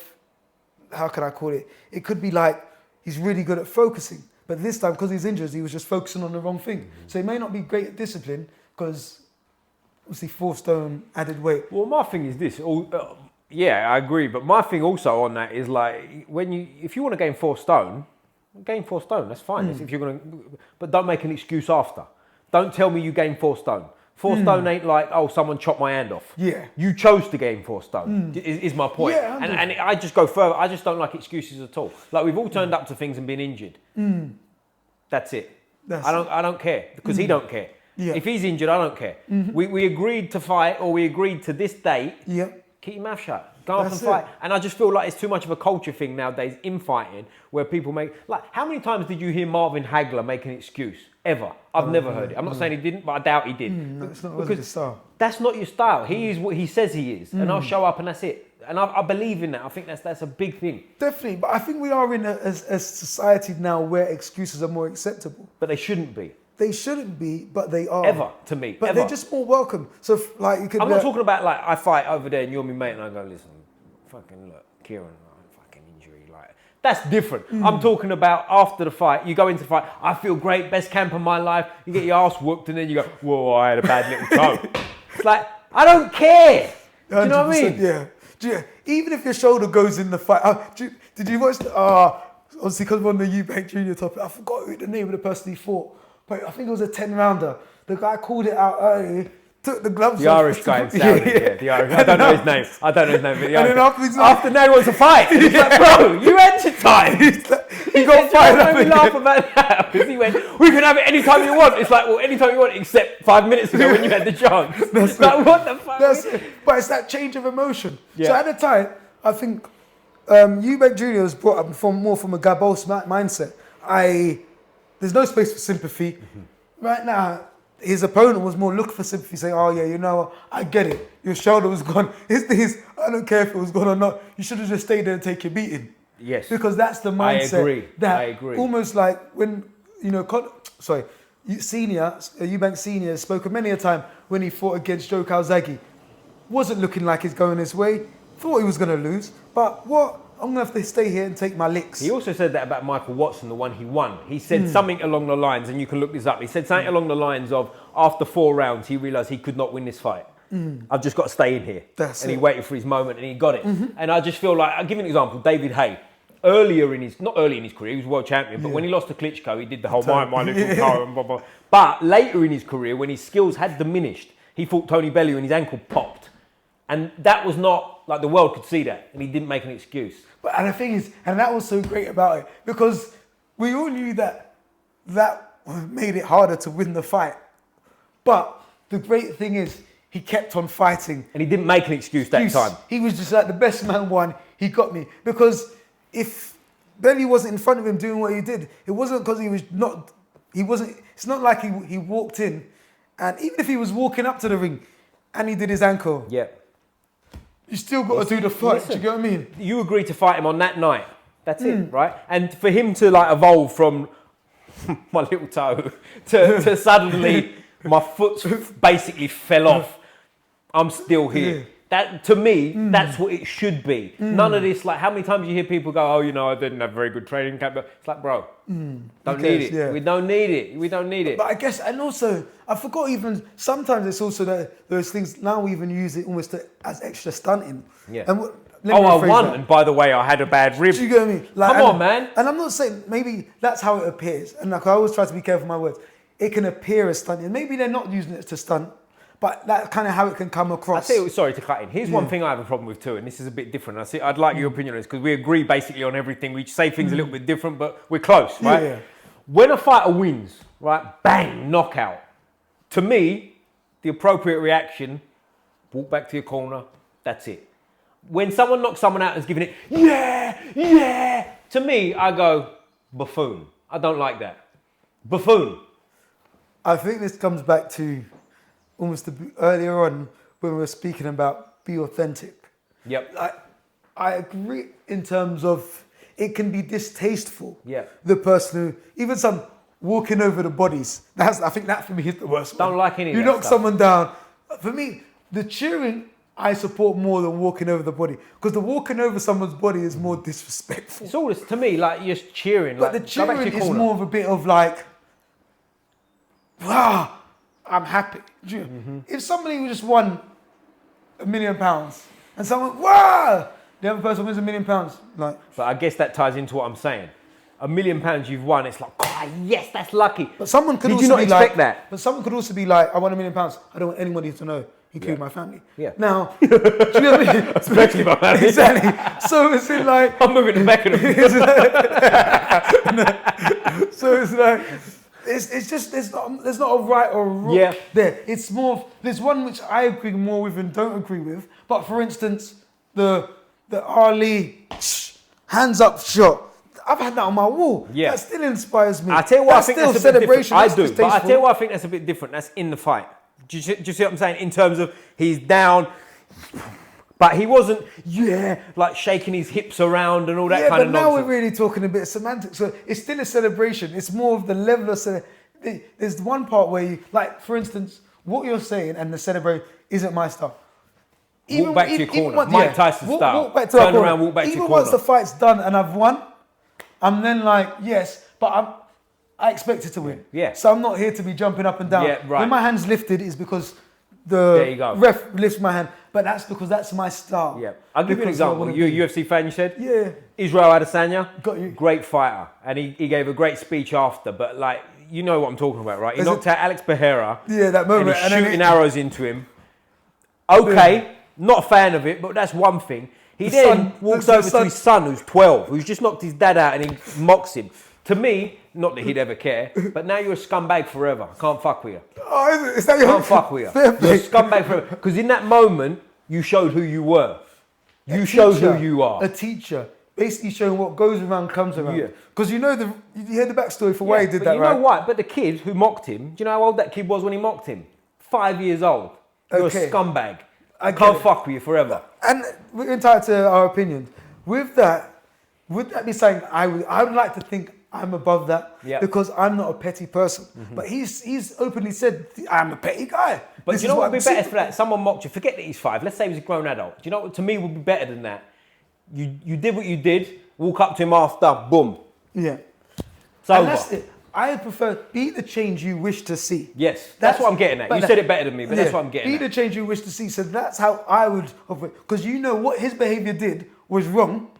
how can I call it? It could be like, he's really good at focusing, but this time, because he's injured, he was just focusing on the wrong thing. So he may not be great at discipline, because obviously 4 stone added weight. Well, my thing is this. Yeah, I agree. But my thing also on that is like, if you want to gain 4 stone, gain 4 stone. That's fine. If you're but don't make an excuse after. Don't tell me you gained 4 stone. 4 stone ain't like, someone chopped my hand off. Yeah. You chose to gain 4 stone. Is my point. Yeah, and I just go further. I just don't like excuses at all. Like, we've all turned up to things and been injured. That's it. I don't care, because he don't care. Yeah. If he's injured, I don't care. We agreed to fight, or we agreed to this date. Yep. Keep your mouth shut. Go up and fight. And I just feel like it's too much of a culture thing nowadays in fighting, where people make... Like, how many times did you hear Marvin Hagler make an excuse? Ever? I've never heard it. I'm not saying he didn't, but I doubt he did. That's not his style. That's not your style. He is what he says he is. And I'll show up and that's it. And I believe in that. I think that's a big thing. Definitely. But I think we are in a society now where excuses are more acceptable. But they shouldn't be. They shouldn't be, but they are. Ever, to me. But they're just more welcome. So, like, you could... I'm not talking about, like, I fight over there and you're my mate and I go, listen, fucking look, Kieran, fucking injury, like... That's different. I'm talking about after the fight, you go into the fight, I feel great, best camp of my life, you get your ass whooped and then you go, whoa, I had a bad little toe. It's like, I don't care. Do you know what I mean? Yeah. Even if your shoulder goes in the fight... did you watch the... obviously, because we're on the Eubanks Junior topic, I forgot who the name of the person he fought. But I think it was a 10-rounder. The guy called it out early, took the gloves off. The Irish guy in Saudi, the Irish. I don't know his name, but the Irish. And then after now he wants to fight. He's like, bro, you entered time. He got fired up again. Laugh about that because he went, we can have it anytime you want. It's like, well, anytime you want, except 5 minutes ago when you had the chance. That's like, what the fuck? But it's that change of emotion. Yeah. So at the time, I think Eubanks Junior was brought up more from a Gabos mindset. There's no space for sympathy. Right now, his opponent was more looking for sympathy, saying, I get it. Your shoulder was gone. His thing is, I don't care if it was gone or not. You should have just stayed there and take your beating. Yes. Because that's the mindset. I agree. That I agree. Almost like when, Eubanks Senior spoken many a time when he fought against Joe Calzaghe. Wasn't looking like he's going his way. Thought he was going to lose. But what? I'm going to have to stay here and take my licks. He also said that about Michael Watson, the one he won. He said something along the lines, and you can look this up. He said something along the lines of, after 4 rounds, he realised he could not win this fight. I've just got to stay in here. He waited for his moment and he got it. And I just feel like, I'll give you an example. David Haye, not early in his career, he was world champion, but when he lost to Klitschko, he did the whole my little car and blah, blah. But later in his career, when his skills had diminished, he fought Tony Bellew and his ankle popped. And that was not, like the world could see that, and he didn't make an excuse. And the thing is, and that was so great about it, because we all knew that made it harder to win the fight. But the great thing is, he kept on fighting. And he didn't make an excuse that time. He was just like, the best man won, he got me. Because if Belly wasn't in front of him doing what he did, it wasn't because it's not like he walked in, and even if he was walking up to the ring and he did his ankle. Yeah. You still got to do the fight. Do you get what I mean? You agreed to fight him on that night. That's it, right? And for him to like evolve from my little toe to suddenly my foot basically fell off. I'm still here. Yeah. That to me, that's what it should be. None of this, like how many times you hear people go, "Oh, I didn't have very good training camp." It's like, bro, don't need it. Yeah. We don't need it. We don't need it. But I guess, and also, I forgot even sometimes it's also that those things now we even use it almost as extra stunting. Yeah. And I won, and by the way, I had a bad rib. Do you get what I mean? Come on, man. And I'm not saying maybe that's how it appears. And like I always try to be careful with my words. It can appear as stunting. Maybe they're not using it to stunt. But that's kind of how it can come across. Sorry to cut in. Here's one thing I have a problem with too, and this is a bit different. I'd like your opinion on this, because we agree basically on everything. We say things a little bit different, but we're close, right? Yeah. When a fighter wins, right, bang, knockout. To me, the appropriate reaction, walk back to your corner, that's it. When someone knocks someone out and is giving it, yeah, to me, I go, buffoon. I don't like that. Buffoon. I think this comes back to almost earlier on when we were speaking about be authentic. Yep. I agree in terms of it can be distasteful. Yeah. The person who, even some walking over the bodies. I think that for me is the worst one. Don't like any of that You knock stuff. someone down. For me, the cheering I support more than walking over the body, because the walking over someone's body is more disrespectful. It's all this, to me, like you're cheering. But like, the cheering is more of a bit of like, wow, I'm happy. If somebody just won £1 million and someone, wow, the other person wins £1 million, like. But I guess that ties into what I'm saying. £1 million you've won, it's like, oh, yes, that's lucky. But someone could Did also you not be expect like, that? But someone could also be like, I won £1 million. I don't want anybody to know, including my family. Yeah. Now, do you know what I mean? Especially my family. Exactly. So it's in like, I'm moving to Beckenham. So it's like, it's just there's not a right or a wrong there. It's more there's one which I agree more with and don't agree with. But for instance, the Ali hands up shot. I've had that on my wall. Yeah. That still inspires me. I tell you what, that's I think still that's a bit celebration. different. I do, but I tell you what, I think that's a bit different. That's in the fight. Do you see what I'm saying? In terms of he's down, but he wasn't, like shaking his hips around and all that kind of nonsense. But now we're really talking a bit of semantics. So it's still a celebration. It's more of the level of there's one part where you, like, for instance, what you're saying and the celebration isn't my stuff. Walk back to your corner. Mike Tyson style. Walk back to Turn around, walk back to your corner. Even once the fight's done and I've won, I'm then like, yes, but I expected to win. Yeah. So I'm not here to be jumping up and down. Yeah, right. When my hand's lifted, it's because the ref lifts my hand. But that's because that's my style. Yeah. I'll give you an example. You're a UFC fan, you said? Yeah. Israel Adesanya, got you. Great fighter. And he gave a great speech after, but like, you know what I'm talking about, right? He knocked out Alex Pereira. Yeah, that moment. And he's shooting arrows into him. Okay, not a fan of it, but that's one thing. He then walks over to his son, who's 12, who's just knocked his dad out, and he mocks him. To me, not that he'd ever care, but now you're a scumbag forever. I can't fuck with you. Oh, is that your... Can't fuck with you. You're a scumbag forever. Because in that moment, you showed who you were. You showed who you are. A teacher. Basically showing what goes around comes around. Because you hear the backstory for why he did that, right? You know what? But the kid who mocked him, do you know how old that kid was when he mocked him? 5 years old. You're a scumbag. I can't fuck with you forever. And we're entitled to our opinion. With that, would that be saying I would like to think I'm above that because I'm not a petty person. But he's openly said I'm a petty guy. But do you know what would be better for that? Someone mocked you. Forget that he's 5. Let's say he was a grown adult. Do you know what to me would be better than that? You did what you did. Walk up to him after. Boom. Yeah. It's over. That's it. I prefer be the change you wish to see. Yes, that's what I'm getting at. You said it better than me, but that's what I'm getting at. Be the change you wish to see. So that's how I would operate. Because you know what his behaviour did was wrong.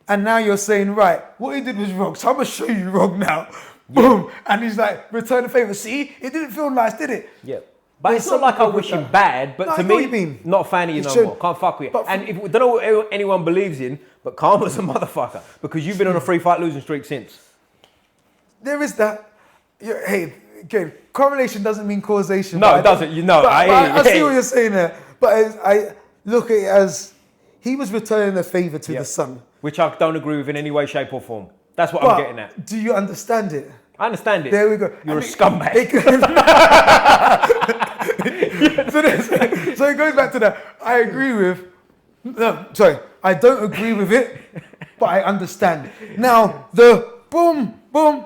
And now you're saying, right, what he did was wrong. So I'm going to show you wrong now. Boom. And he's like, return the favour. See, it didn't feel nice, did it? Yeah. But it's not like I wish him bad, but to me, not a fan of you no more. Can't fuck with you. And if, don't know what anyone believes in, but Karma's a motherfucker. Because you've been on a 3-fight losing streak since. There is that. Hey, again, correlation doesn't mean causation. No, it doesn't. You know. I see what you're saying there. But I look at it as he was returning a favour to the son. Which I don't agree with in any way, shape or form. That's what I'm getting at. Do you understand it? I understand it. There we go. You're a scumbag. So it goes back to that. I agree with... No, sorry. I don't agree with it, but I understand. Now, the boom, boom,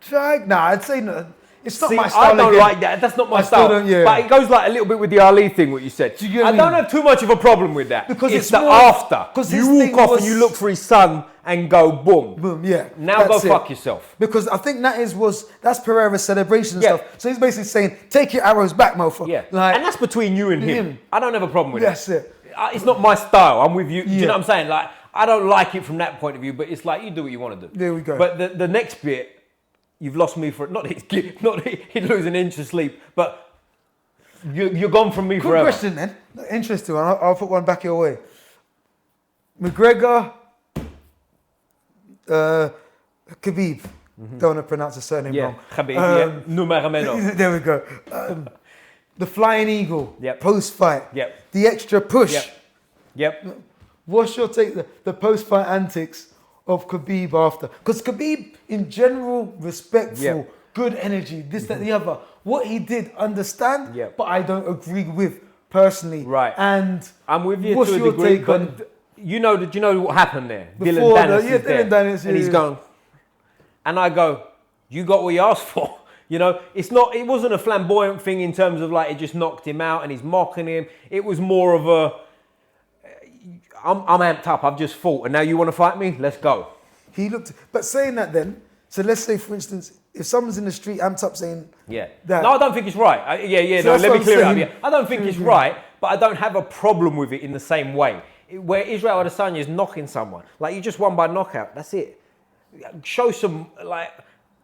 drag. Nah, I'd say no. It's not my style. I don't like that. That's not my style. But it goes like a little bit with the Ali thing, what you said. I don't have too much of a problem with that. Because it's the after. You walk off and you look for his son and go boom. Boom, yeah. Now go fuck yourself. Because I think that's Pereira's celebration and stuff. So he's basically saying, take your arrows back, motherfucker. Yeah. And that's between you and him. I don't have a problem with that. That's it. It's not my style. I'm with you. Do you know what I'm saying? Like, I don't like it from that point of view, but it's like, you do what you want to do. There we go. But the next bit, you've lost me for not he'd lose an inch of sleep, but you're gone from me forever. Good question then. Interesting one. I'll put one back your way. McGregor, Khabib. Don't want to pronounce his surname wrong. Khabib. Numero menos. There we go. The flying eagle. Post fight. The extra push. What's your take? The post fight antics of Khabib after? Because Khabib, in general, respectful, good energy, this, that, the other. What he did, understand, but I don't agree with personally. Right. And I'm with you what's to a your degree, take but on... you know what happened there? Before Dylan Dennis and he's gone. And I go, you got what you asked for. You know, it wasn't a flamboyant thing in terms of like it just knocked him out and he's mocking him. It was more of a, I'm amped up, I've just fought, and now you want to fight me? Let's go. But saying that then, so let's say for instance, if someone's in the street amped up saying that. No, I don't think it's right. So let me clear it up. I don't think it's right, but I don't have a problem with it in the same way. Where Israel Adesanya is knocking someone, like you just won by knockout, that's it. Show some like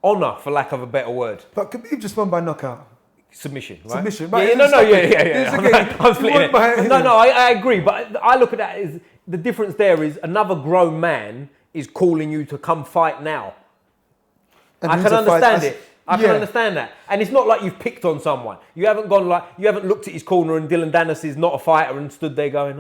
honour, for lack of a better word. But Khabib just won by knockout. Submission, right? Submission. I'm splitting it. No, I agree. But I look at that as the difference there is another grown man is calling you to come fight now. And I can understand it. I can understand that. And it's not like you've picked on someone. You haven't looked at his corner and Dylan Dennis is not a fighter and stood there going,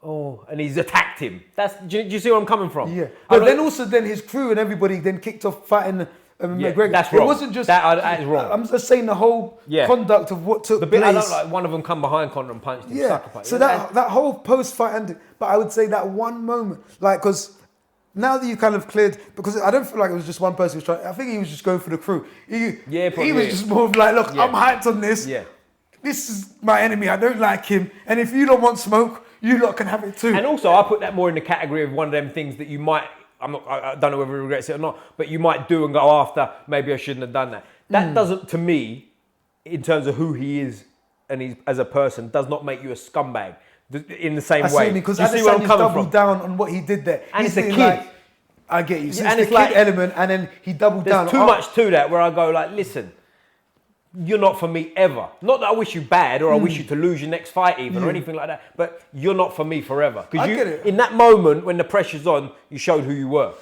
and he's attacked him. Do you see where I'm coming from? Yeah. But then his crew and everybody then kicked off fighting McGregor. That's wrong. It wasn't just that is wrong. I'm just saying the whole conduct of what took place. I don't like one of them come behind Conor and punched him. So that whole post-fight ending. But I would say that one moment, like, because now that you kind of cleared, because I don't feel like it was just one person who was trying. I think he was just going for the crew. He was just more of like, look, I'm hyped on this. Yeah. This is my enemy. I don't like him. And if you don't want smoke, you lot can have it too. And also, I put that more in the category of one of them things that you might. I don't know whether he regrets it or not, but you might do and go after, maybe I shouldn't have done that. That doesn't, to me, in terms of who he is and he's as a person, does not make you a scumbag in the same way. Because Adesanya's doubled down on what he did there. And it's a kid. I get you. So and it's the kid element, and then he doubled down. There's too much to that where I go like, listen, you're not for me ever. Not that I wish you bad or I wish you to lose your next fight even or anything like that, but you're not for me forever. Because in that moment when the pressure's on, you showed who you were.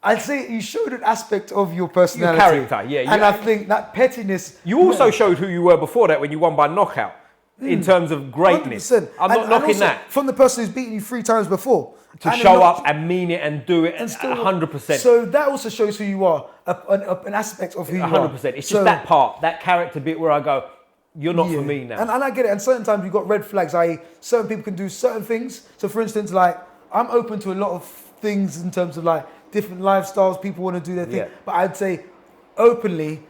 I'd say you showed an aspect of your personality. Your character, yeah. And I think that pettiness... You also showed who you were before that when you won by knockout. In terms of greatness. 100%. I'm not knocking that. From the person who's beaten you 3 times before. To show up and mean it and do it and 100%. So that also shows who you are, an aspect of who you are. 100%. It's just that part, that character bit where I go, you're not for me now. And I get it. And certain times you've got red flags, i.e. certain people can do certain things. So for instance, like, I'm open to a lot of things in terms of like different lifestyles. People want to do their thing, but I'd say openly,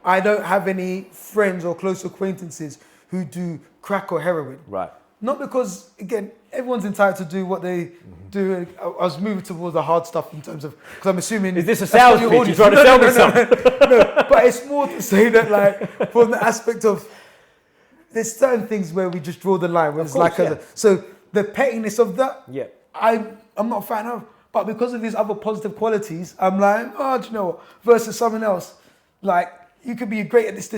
I don't have any friends or close acquaintances who do crack or heroin. Right. Not because, again, everyone's entitled to do what they do. I was moving towards the hard stuff in terms of, because I'm assuming... Is this a sales pitch? You're trying to sell me something? No, but it's more to say that, like, from the aspect of, there's certain things where we just draw the line. Where it's course, like, so the pettiness of that, I'm not a fan of. But because of these other positive qualities, I'm like, oh, do you know what? Versus someone else, like, you could be great at this,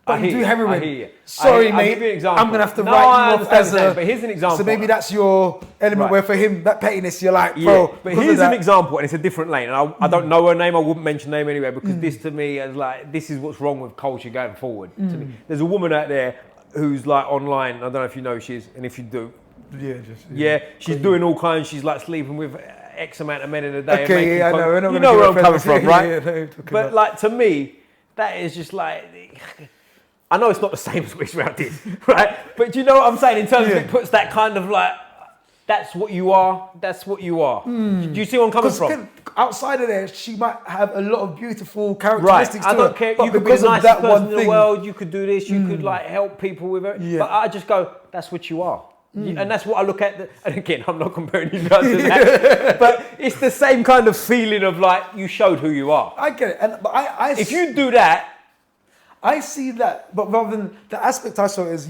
but you do heroin. Sorry, mate. I'll give you an example. I'm going to have to write you off as a... But here's an example. So maybe that's your element where for him, that pettiness, you're like, bro... But here's an example, and it's a different lane. And I don't know her name, I wouldn't mention her name anyway, because this to me is like, this is what's wrong with culture going forward. To me. There's a woman out there who's like online, I don't know if you know who she is, and if you do... she's doing all kinds, she's like sleeping with X amount of men in a day. Okay, I know. You know where I'm coming from, right? But like, to me, that is just like... I know it's not the same as which round is, right? But do you know what I'm saying? In terms of it puts that kind of like, that's what you are, that's what you are. Do you see where I'm coming from? Outside of there, she might have a lot of beautiful characteristics to her. I don't care, you could be the nicest person in the world, you could do this, you could like help people with it. But I just go, that's what you are. And that's what I look at. And again, I'm not comparing you guys to that. But it's the same kind of feeling of like, you showed who you are. I get it. But if you do that, I see that, but rather than the aspect I saw is,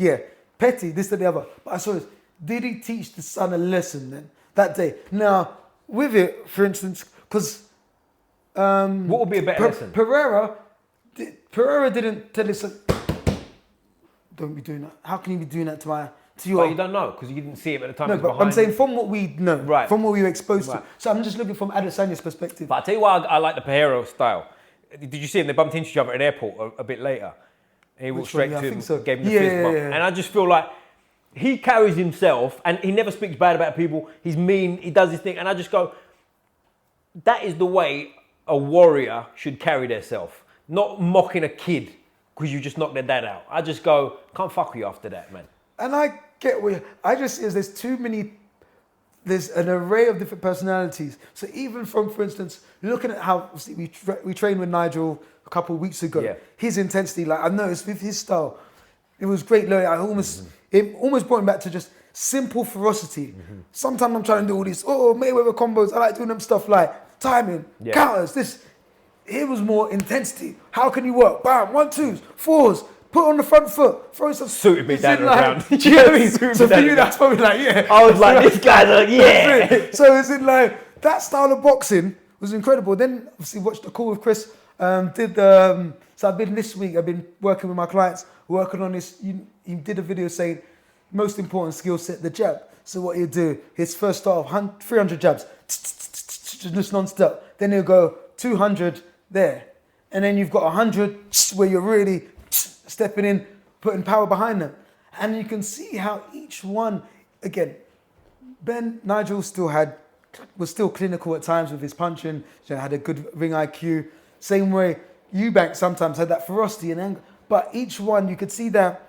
petty, this, that, the other. But I saw is, did he teach the son a lesson then, that day? Now, with it, for instance, because... what would be a better lesson? Pereira didn't tell his son, don't be doing that. How can you be doing that to your... But you don't know, because you didn't see him at the time. No, but I'm saying from what we know, from what we were exposed to. So I'm just looking from Adesanya's perspective. But I'll tell you why I like the Pereira style. Did you see him? They bumped into each other at an airport a bit later. And he walked straight to him, gave him the fist bump. And I just feel like he carries himself, and he never speaks bad about people. He's mean, he does his thing. And I just go, that is the way a warrior should carry themselves. Not mocking a kid because you just knocked their dad out. I just go, can't fuck with you after that, man. And I get where I just see there's too many... There's an array of different personalities. So even from, for instance, looking at how we trained with Nigel a couple of weeks ago, his intensity, like I noticed with his style, it was great. It almost brought him back to just simple ferocity. Sometimes I'm trying to do all these, Mayweather combos. I like doing them stuff like timing, counters, this. Here was more intensity. How can you work? Bam, 1-2s, 4s. Put on the front foot, throw some... Suited me down around. Do you know what I mean? So for you, that's probably like, I was like, this guy's like, So it's in like, that style of boxing was incredible. Then, obviously, watched the call with Chris. So I've been this week, I've been working with my clients, working on this. He did a video saying, most important skill set, the jab. So what he'll do, his first start of 300 jabs, just non-stop. Then he'll go 200 there. And then you've got 100 where you're really... stepping in, putting power behind them. And you can see how each one, again, Nigel was still clinical at times with his punching, had a good ring IQ. Same way, Eubanks sometimes had that ferocity and anger. But each one, you could see that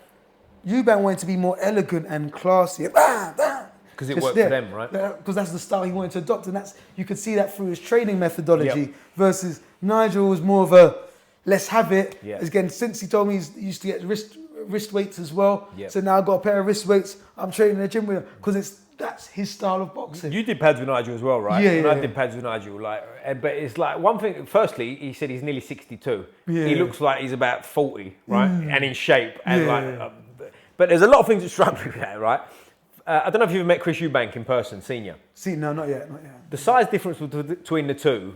Eubanks wanted to be more elegant and classy. Because it worked for them, right? Because that's the style he wanted to adopt. And you could see that through his training methodology versus Nigel was more of a, let's have it. Again, since he told me he used to get wrist weights as well. So now I've got a pair of wrist weights. I'm training in the gym with him because that's his style of boxing. You did pads with Nigel as well, right? I did pads with Nigel. But it's like one thing. Firstly, he said he's nearly 62. He looks like he's about 40, right? And in shape. And but there's a lot of things that struck me with that, right? I don't know if you've ever met Chris Eubanks in person, senior. No, not yet. The size difference between the two,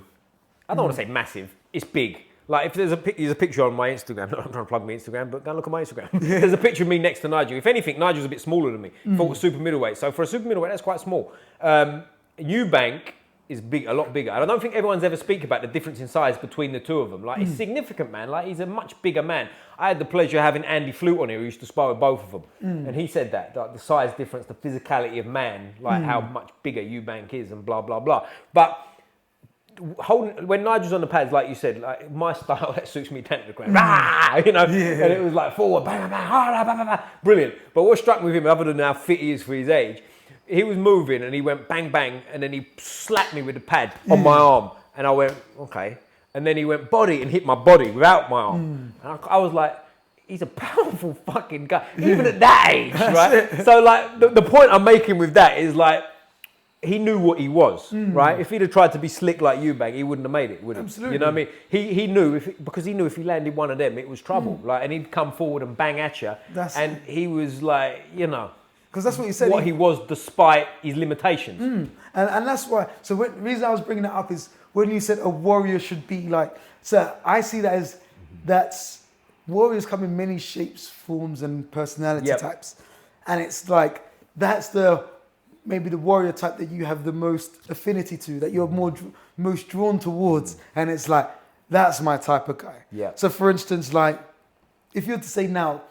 I don't want to say massive. It's big. Like if there's a picture on my Instagram, not I'm trying to plug my Instagram, but go and look at my Instagram. There's a picture of me next to Nigel. If anything, Nigel's a bit smaller than me. Fought a super middleweight. So for a super middleweight, that's quite small. Eubank is big, a lot bigger. And I don't think everyone's ever speak about the difference in size between the two of them. Like it's significant, man. Like he's a much bigger man. I had the pleasure of having Andy Flute on here who used to spar with both of them. And he said that, like the size difference, the physicality of man, like how much bigger Eubank is and blah, blah, blah. But when Nigel's on the pads, like you said, like my style that suits me down to the ground, and it was like forward, bang, bang, bang, bang, bang, brilliant. But what struck me with him, other than how fit he is for his age, he was moving and he went bang, bang, and then he slapped me with the pad on my arm. And I went, okay. And then he went body and hit my body without my arm. And I was like, he's a powerful fucking guy, even at that age, right? So like the point I'm making with that is like, he knew what he was, right? If he'd have tried to be slick like Eubanks, he wouldn't have made it, would he? Absolutely. You know what I mean? He knew, because he knew if he landed one of them, it was trouble. Like, and he'd come forward and bang at you. And he was like, you know, because that's what he said. What he was despite his limitations. And that's why, so the reason I was bringing that up is when you said a warrior should be like, so I see that as, that's, warriors come in many shapes, forms and personality types. And it's like, that's maybe the warrior type that you have the most affinity to, that you're most drawn towards. And it's like, that's my type of guy. So for instance, like, if you were to say now,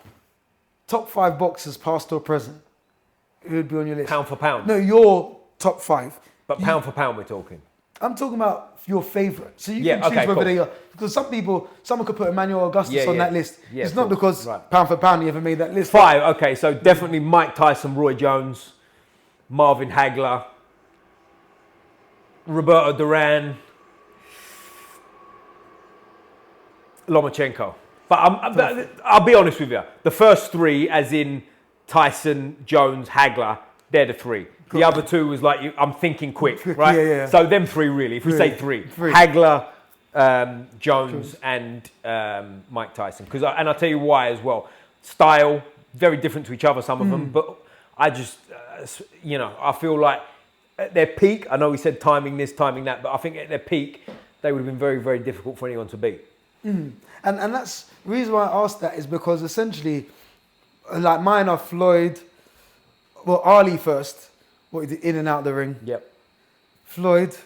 top 5 boxers, past or present, who would be on your list? Pound for pound? No, your top 5. But pound for pound we're talking? I'm talking about your favourite. So you can choose whether they are. Because someone could put Emmanuel Augustus on that list. It's not because pound for pound he ever made that list. 5, okay, so definitely Mike Tyson, Roy Jones, Marvin Hagler, Roberto Duran, Lomachenko. But I'll be honest with you. The first 3, as in Tyson, Jones, Hagler, they're the 3. The other 2 was like, I'm thinking quick, right? So them 3 really, if we say 3. Hagler, Jones and Mike Tyson. And I'll tell you why as well. Style, very different to each other, some of them. But I just, you know, I feel like at their peak, I know we said timing this, timing that, but I think at their peak, they would have been very, very difficult for anyone to beat. And that's the reason why I asked that is because essentially, like mine are Floyd, well, Ali first, what he did in and out the ring. Floyd,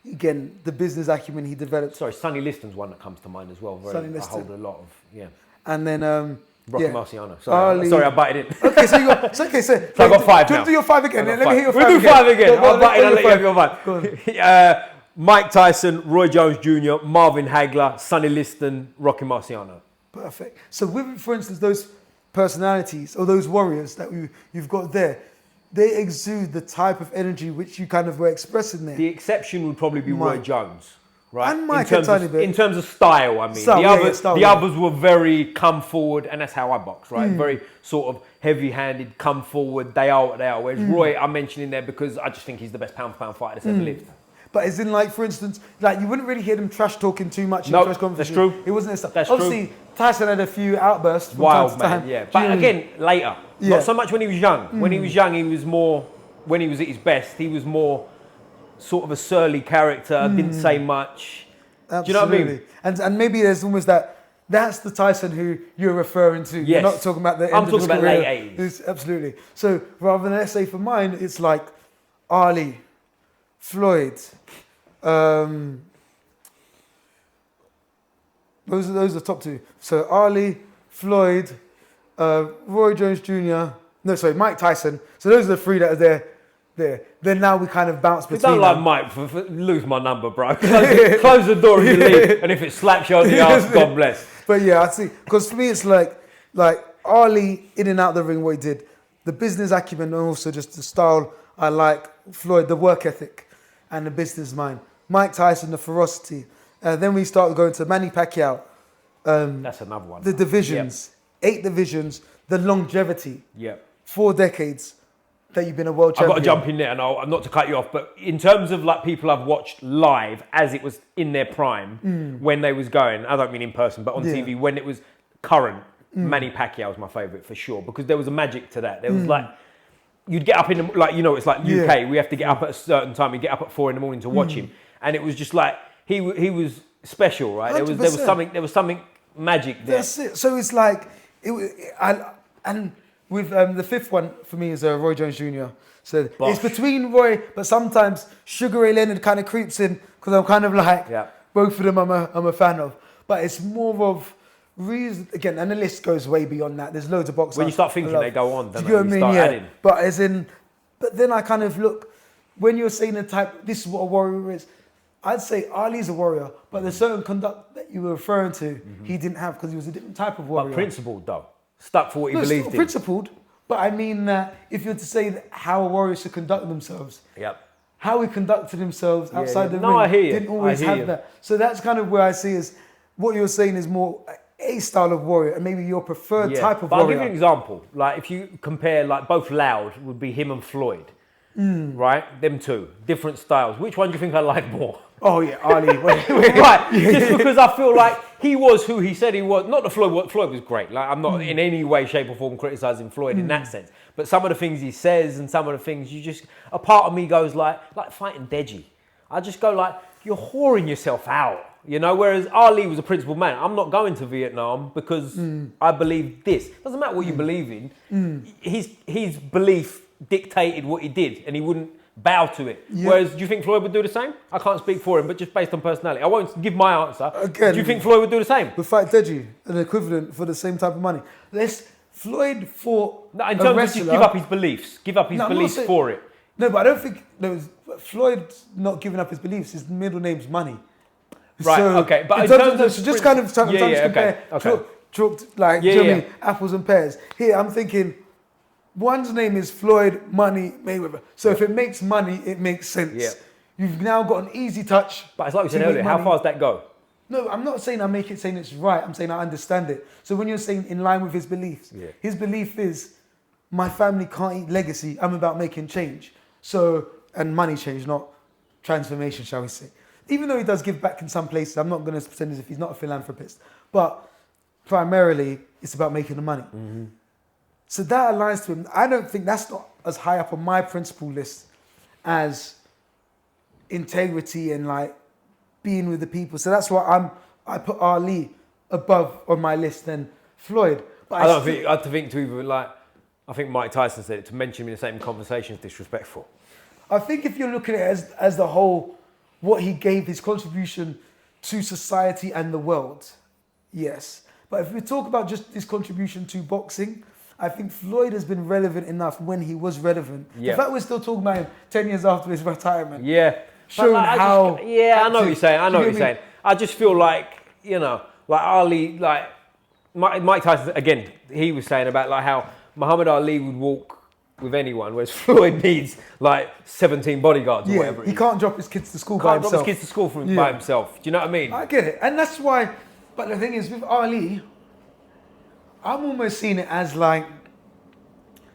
again, the business acumen he developed. Sorry, Sonny Liston's one that comes to mind as well. Sonny Liston. I hold a lot of, And then... Rocky Marciano. Sorry, I butted in. Okay, so you got... So I got 5 now. Do your 5 again. Let me hear your 5 again. We'll do 5 again. I'll butt in and let you have your 5. Mike Tyson, Roy Jones Jr., Marvin Hagler, Sonny Liston, Rocky Marciano. Perfect. So with, for instance, those personalities or those warriors that you've got there, they exude the type of energy which you kind of were expressing there. The exception would probably be Roy Jones, right? And Mike a tiny bit. In terms of style, I mean. The others were very come forward, and that's how I box, right? Very sort of heavy-handed, come forward, they are what they are. Whereas Roy, I'm mentioning there because I just think he's the best pound-for-pound fighter that's ever lived. But as in, like, for instance, like you wouldn't really hear them trash talking too much in press conferences. That's true. It wasn't stuff. That's Obviously, true. Tyson had a few outbursts from time to time. Yeah. But again, later. Not so much when he was young. When he was young, he was more, when he was at his best, he was more sort of a surly character, didn't say much. Absolutely. Do you know what I mean? And maybe there's almost that's the Tyson who you're referring to. Yes. You're not talking about the end I'm of talking his about career. late 80s. Absolutely. So rather than, let's say for mine, it's like Ali, Floyd, those are the top 2. So Ali, Floyd, Roy Jones Jr. Mike Tyson. So those are the 3 that are there. Then now we kind of bounce between. Don't like Mike, lose my number, bro. Close the door and you leave. And if it slaps you on the ass, God bless. But yeah, I see. Because for me, it's like Ali in and out the ring, what he did, the business acumen, and also just the style I like. Floyd, the work ethic, and the business mind. Mike Tyson, the ferocity. Then we start going to Manny Pacquiao. That's another one. The divisions, 8 divisions, the longevity. 4 decades that you've been a world champion. I've got to jump in there, and I'm not to cut you off, but in terms of like people I've watched live as it was in their prime, when they was going, I don't mean in person, but on TV, when it was current, Manny Pacquiao was my favourite for sure, because there was a magic to that. There was like, you'd get up in the, like, you know, it's like UK, we have to get up at a certain time, we get up at 4 a.m. to watch him. And it was just like, he was special, right? There was something magic there. That's it. So it's like, and with the 5th one for me is Roy Jones Jr. So it's between Roy, but sometimes Sugar Ray Leonard kind of creeps in because I'm kind of like, both of them I'm a fan of. But it's more of reason, again, and the list goes way beyond that. There's loads of boxers. When you start thinking, they go on, don't you know what I mean? Start adding. But then I kind of look, when you're saying the type, this is what a warrior is, I'd say Ali's a warrior, but there's certain conduct that you were referring to, he didn't have because he was a different type of warrior. But principled though. Stuck for what he believed in. Principled, But I mean that if you're to say that how a warrior should conduct themselves, how he conducted himself outside the ring I hear you. didn't always have that. So that's kind of where I see is what you're saying is more a style of warrior and maybe your preferred type of warrior. I'll give you an example. Like if you compare, like both loud would be him and Floyd, right? Them two, different styles. Which one do you think I like more? Oh yeah, Ali. Right, just because I feel like he was who he said he was. Not that Floyd was great. Like I'm not in any way, shape or form criticising Floyd in that sense. But some of the things he says and some of the things a part of me goes like fighting Deji. I just go like, you're whoring yourself out. You know, whereas Ali was a principled man. I'm not going to Vietnam because I believe this. Doesn't matter what you believe in. His belief dictated what he did, and he wouldn't bow to it. Yeah. Whereas, do you think Floyd would do the same? I can't speak for him, but just based on personality. I won't give my answer. Again, do you think Floyd would do the same? Would fight Deji, an equivalent for the same type of money. Floyd fought in terms of just give up his beliefs. Give up his beliefs for it. No, but I don't think Floyd's not giving up his beliefs. His middle name's money. Right, so, okay. But in terms of just kind of compare chalked like apples and pears. Here, I'm thinking one's name is Floyd Money Mayweather. So if it makes money, it makes sense. Yeah. You've now got an easy touch. But it's like you said earlier, how far does that go? No, I'm not saying saying it's right. I'm saying I understand it. So when you're saying in line with his beliefs, his belief is my family can't eat legacy. I'm about making change. So, and money change, not transformation, shall we say. Even though he does give back in some places, I'm not going to pretend as if he's not a philanthropist. But primarily, it's about making the money. Mm-hmm. So that aligns to him. I don't think that's not as high up on my principle list as integrity and like being with the people. So that's why I put Ali above on my list than Floyd. But I think Mike Tyson said it, to mention him in the same conversation is disrespectful. I think if you're looking at it as the whole, what he gave, his contribution to society and the world, yes. But if we talk about just his contribution to boxing, I think Floyd has been relevant enough when he was relevant. Yeah. The fact we're still talking about him 10 years after his retirement. Yeah. Showing how... I know what you're saying. I just feel like, like Ali, like Mike Tyson, again, he was saying about like how Muhammad Ali would walk with anyone, whereas Floyd needs like 17 bodyguards or whatever. He can't drop his kids to school by himself. Can't drop his kids to school by himself. Do you know what I mean? I get it. And that's why, but the thing is with Ali, I'm almost seeing it as like,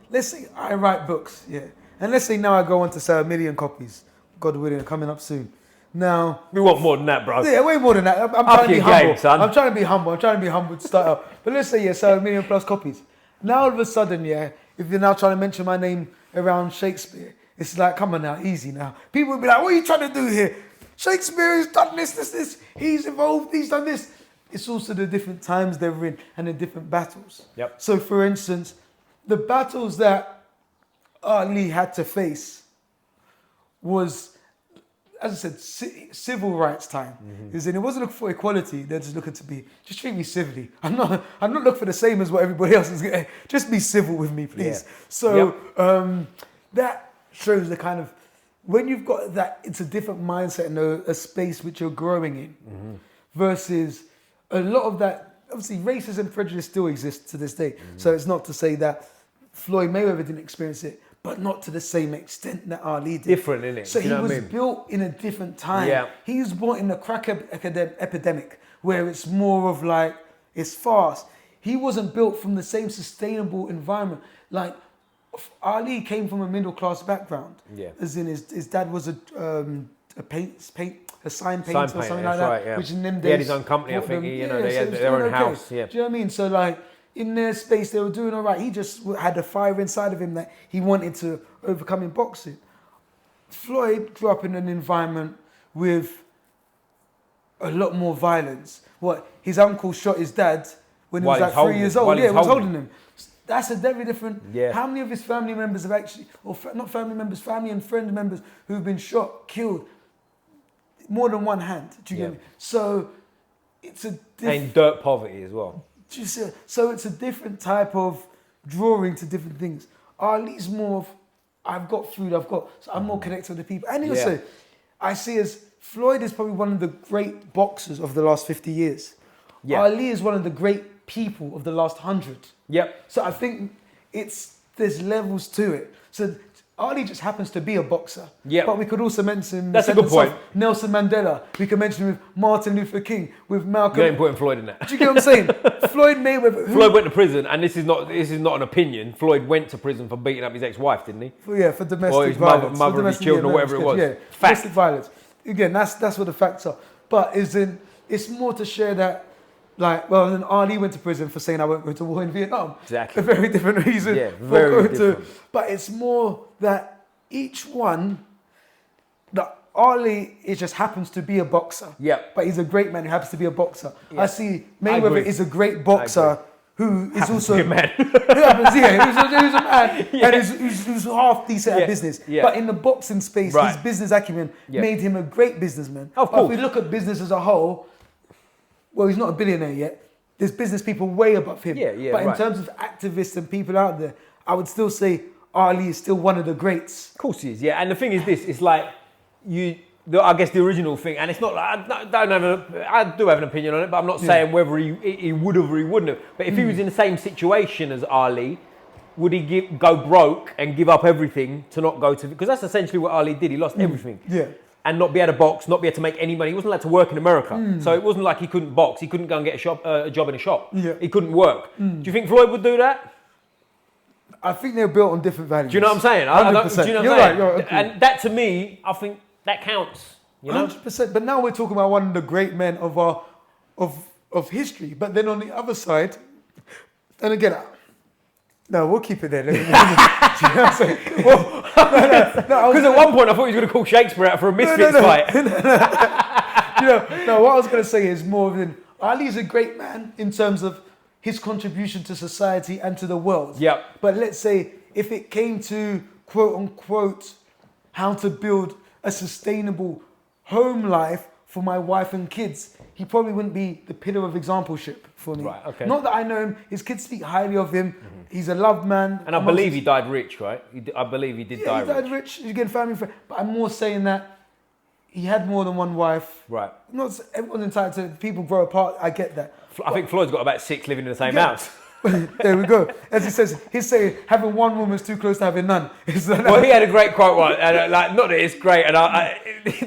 let's say I write books, and let's say now I go on to sell 1 million copies, God willing, coming up soon. Now... We want more than that, bro. Yeah, way more than that. I'm trying to be humble. Son. I'm trying to be humble to start out. But let's say, sell 1 million plus copies. Now all of a sudden, if you're now trying to mention my name around Shakespeare, it's like, come on now, easy now. People will be like, what are you trying to do here? Shakespeare has done this. He's evolved, he's done this. It's also the different times they're in and the different battles. Yep. So for instance, the battles that Ali had to face was, as I said, civil rights time. Mm-hmm. It wasn't looking for equality, they're just looking to just treat me civilly. I'm not looking for the same as what everybody else is getting. Just be civil with me, please. Yeah. So that shows the kind of, when you've got that, it's a different mindset and a space which you're growing in versus a lot of that. Obviously, racism and prejudice still exists to this day. Mm-hmm. So it's not to say that Floyd Mayweather didn't experience it, but not to the same extent that Ali did. Different, innit? So he was built in a different time. Yeah. He was born in the crack epidemic, where it's more of like, it's fast. He wasn't built from the same sustainable environment. Like, Ali came from a middle class background. Yeah. As in his dad was a sign painter or something like that. Right, yeah. Which in them days, he had his own company, I think. They had their own house. Yeah. Do you know what I mean? So like, in their space, they were doing all right. He just had a fire inside of him that he wanted to overcome in boxing. Floyd grew up in an environment with a lot more violence. His uncle shot his dad when he was like 3 years old. Yeah, he was holding him. That's a very different... Yeah. How many of his family members have actually... Or not family members, family and friend members who've been shot, killed. More than one hand. Do you get me? So it's a... And dirt poverty as well. So it's a different type of drawing to different things. Ali's more of, I've got food, so I'm more connected with the people. And also, I see as Floyd is probably one of the great boxers of the last 50 years. Yeah. Ali is one of the great people of the last 100. Yep. So I think it's there's levels to it. So Ali just happens to be a boxer. Yeah. But we could also mention That's a good point. Nelson Mandela. We could mention with Martin Luther King, with Malcolm. You ain't putting Floyd in that. Do you get what I'm saying? Floyd Mayweather. Floyd went to prison, and this is not an opinion. Floyd went to prison for beating up his ex-wife, didn't he? Yeah, for domestic or his violence. mother of his children, or whatever it was. Yeah, domestic violence. Again, that's what the facts are. But it's more to share that, like, well, then Ali went to prison for saying I won't go to war in Vietnam. Exactly. A very different reason. Yeah, very different. But it's more that each one, that Ali just happens to be a boxer. Yeah. But he's a great man who happens to be a boxer. Yeah. I see Mayweather is a great boxer who is also a man. who's a man and who's half decent at business. Yeah. But in the boxing space, his business acumen made him a great businessman. Of But course. if we look at business as a whole, well, he's not a billionaire yet. There's business people way above him. But in terms of activists and people out there, I would still say Ali is still one of the greats. Of course he is, yeah. And the thing is this, it's like, I guess the original thing, and it's not like, I do have an opinion on it, but I'm not saying whether he would have or he wouldn't have. But if he was in the same situation as Ali, would he go broke and give up everything to not go to, because that's essentially what Ali did. He lost everything. Yeah. And not be able to box, not be able to make any money. He wasn't allowed to work in America. So it wasn't like he couldn't box. He couldn't go and get a job in a shop. Yeah. He couldn't work. Do you think Floyd would do that? I think they're built on different values. Do you know what I'm saying? 100%. Do you know what You're I'm saying? right. You're And that, to me, I think that counts. You know? 100%. But now we're talking about one of the great men of history. But then on the other side, and again, no, we'll keep it there. Do you know what I'm saying? Because at one point I thought he was going to call Shakespeare out for a Misfits fight. No, what I was going to say is more than Ali is a great man in terms of his contribution to society and to the world. Yep. But let's say if it came to quote unquote how to build a sustainable home life for my wife and kids, he probably wouldn't be the pillar of exampleship for me. Right, okay. Not that I know him. His kids speak highly of him. He's a loved man. And I believe he died rich, right? I believe he did die rich. He died rich. He's getting family friend. But I'm more saying that he had more than one wife. Right. Not everyone's entitled to. People grow apart. I get that. I think Floyd's got about 6 living in the same house. There we go. As he says, he's saying having one woman's too close to having none. Well, he had a great quote once, and not that it's great, and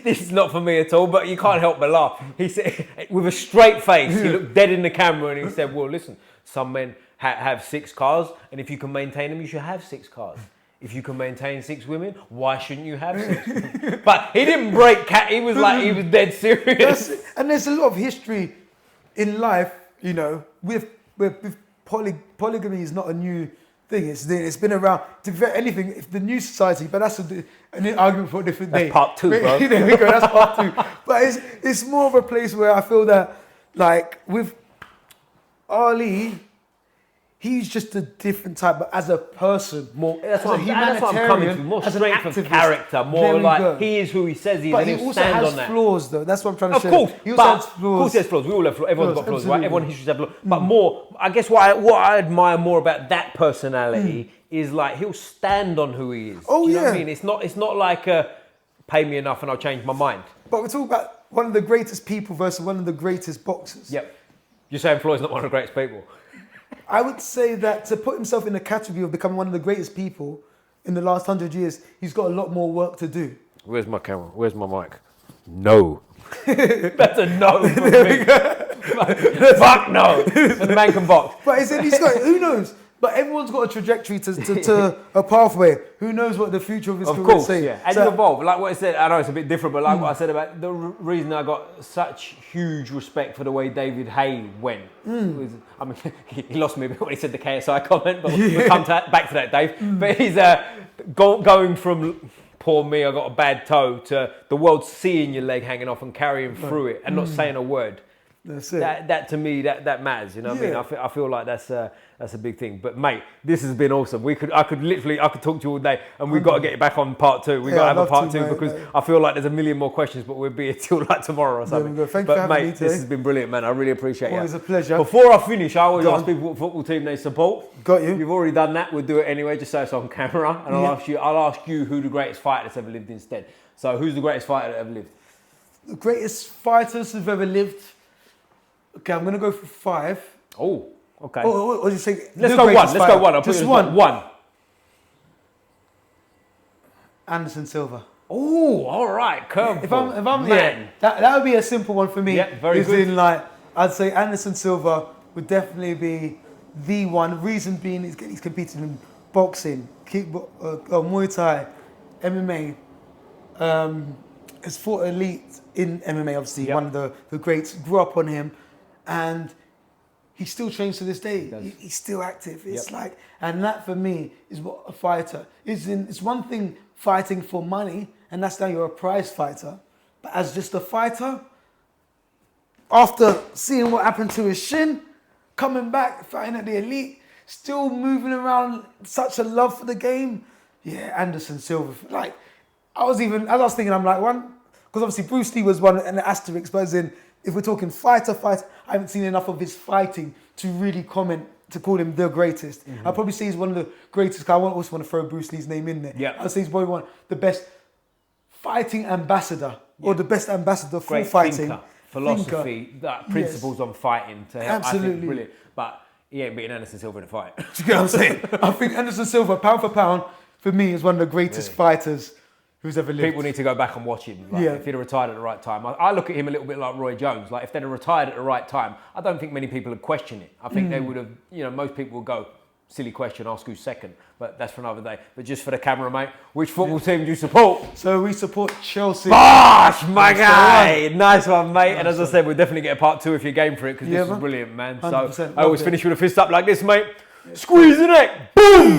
this is not for me at all, but you can't help but laugh. He said, with a straight face, he looked dead in the camera, and he said, well, listen, some men have 6 cars, and if you can maintain them, you should have 6 cars. If you can maintain 6 women, why shouldn't you have 6? But he didn't break cat. He was dead serious. And there's a lot of history in life, you know, with polygamy is not a new thing. It's been around. To be fair, anything, if the new society, but that's an argument for a different day. That's part 2, bro. There we go. That's part 2. But it's more of a place where I feel that, like with Ali, he's just a different type, but as a person, more. That's what I'm coming to. More strength of character, more like he is who he says he is, and he'll stand on that. But he also has flaws, though. That's what I'm trying to say. Of course, he also has flaws. Of course, he has flaws. We all have flaws. Everyone's got flaws, right? Everyone history has flaws. But more, I guess what I admire more about that personality is like he'll stand on who he is. Oh, Do you know what I mean? It's not like pay me enough and I'll change my mind. But we're talking about one of the greatest people versus one of the greatest boxers. Yep. You're saying Floyd's not one of the greatest people? I would say that to put himself in the category of becoming one of the greatest people in the last 100 years, he's got a lot more work to do. Where's my camera? Where's my mic? No. That's a no for me. Fuck no. The man can box. But he's got, who knows? But everyone's got a trajectory to a pathway. Who knows what the future of his career will say? Yeah. And you evolve. Like what I said, I know it's a bit different, but like what I said about the reason I got such huge respect for the way David Hay went. Was, I mean, he lost me a bit when he said the KSI comment, but we'll come back to that, Dave. But he's going from poor me, I got a bad toe, to the world seeing your leg hanging off and carrying through it and not saying a word. That's it. That to me, that matters. You know what I mean? I feel like that's a big thing. But mate, this has been awesome. I could talk to you all day, and we've got to get it back on part 2. We've got to have a part 2 because I feel like there's a million more questions, but we'll be here till like tomorrow or something. Thank you for having me today. This has been brilliant, man. I really appreciate it. Always a pleasure. Before I finish, I always ask people what football team they support. Got you. You've already done that. We'll do it anyway, just so it's on camera. And I'll ask you who the greatest fighter that's ever lived instead. So who's the greatest fighter that ever lived? The greatest fighters who've ever lived. Okay, I'm gonna go for 5. Oh, okay. Or you say Let's go 1. Let's go 1. Just one. Anderson Silva. Oh, all right, curveball. If I'm man, that would be a simple one for me. Yeah, very good. In like, I'd say Anderson Silva would definitely be the one. Reason being, he's competing in boxing, Muay Thai, MMA. Has fought elite in MMA, obviously, one of the greats. Grew up on him, and he still trains to this day. He's still active. It's like, and that for me is what a fighter is. It's one thing fighting for money, and that's now you're a prize fighter. But as just a fighter, after seeing what happened to his shin, coming back, fighting at the elite, still moving around, such a love for the game. Yeah, Anderson Silva. Like, as I was thinking, I'm like, one, because obviously Bruce Lee was one, and the asterisk, but as in, if we're talking fighter, I haven't seen enough of his fighting to really comment, to call him the greatest. I'd probably say he's one of the greatest, because I also want to throw Bruce Lee's name in there. Yeah. I'd say he's probably one of the best fighting ambassador, or the best ambassador for Great fighting. Thinker, philosophy, principles on fighting to help. Absolutely. I think brilliant. But he ain't beating Anderson Silva in a fight. Do you get what I'm saying? I think Anderson Silva, pound for pound, for me, is one of the greatest fighters who's ever lived. People need to go back and watch him. Like, if he'd have retired at the right time. I look at him a little bit like Roy Jones. Like, if they'd have retired at the right time, I don't think many people would question it. I think they would have, most people would go, silly question, ask who's second. But that's for another day. But just for the camera, mate, which football team do you support? So we support Chelsea. Bosh, my guy! Nice one, mate. And as I said, we'll definitely get a part 2 if you're game for it, because this is brilliant, man. So I always finish with a fist up like this, mate. Squeeze the neck. Boom!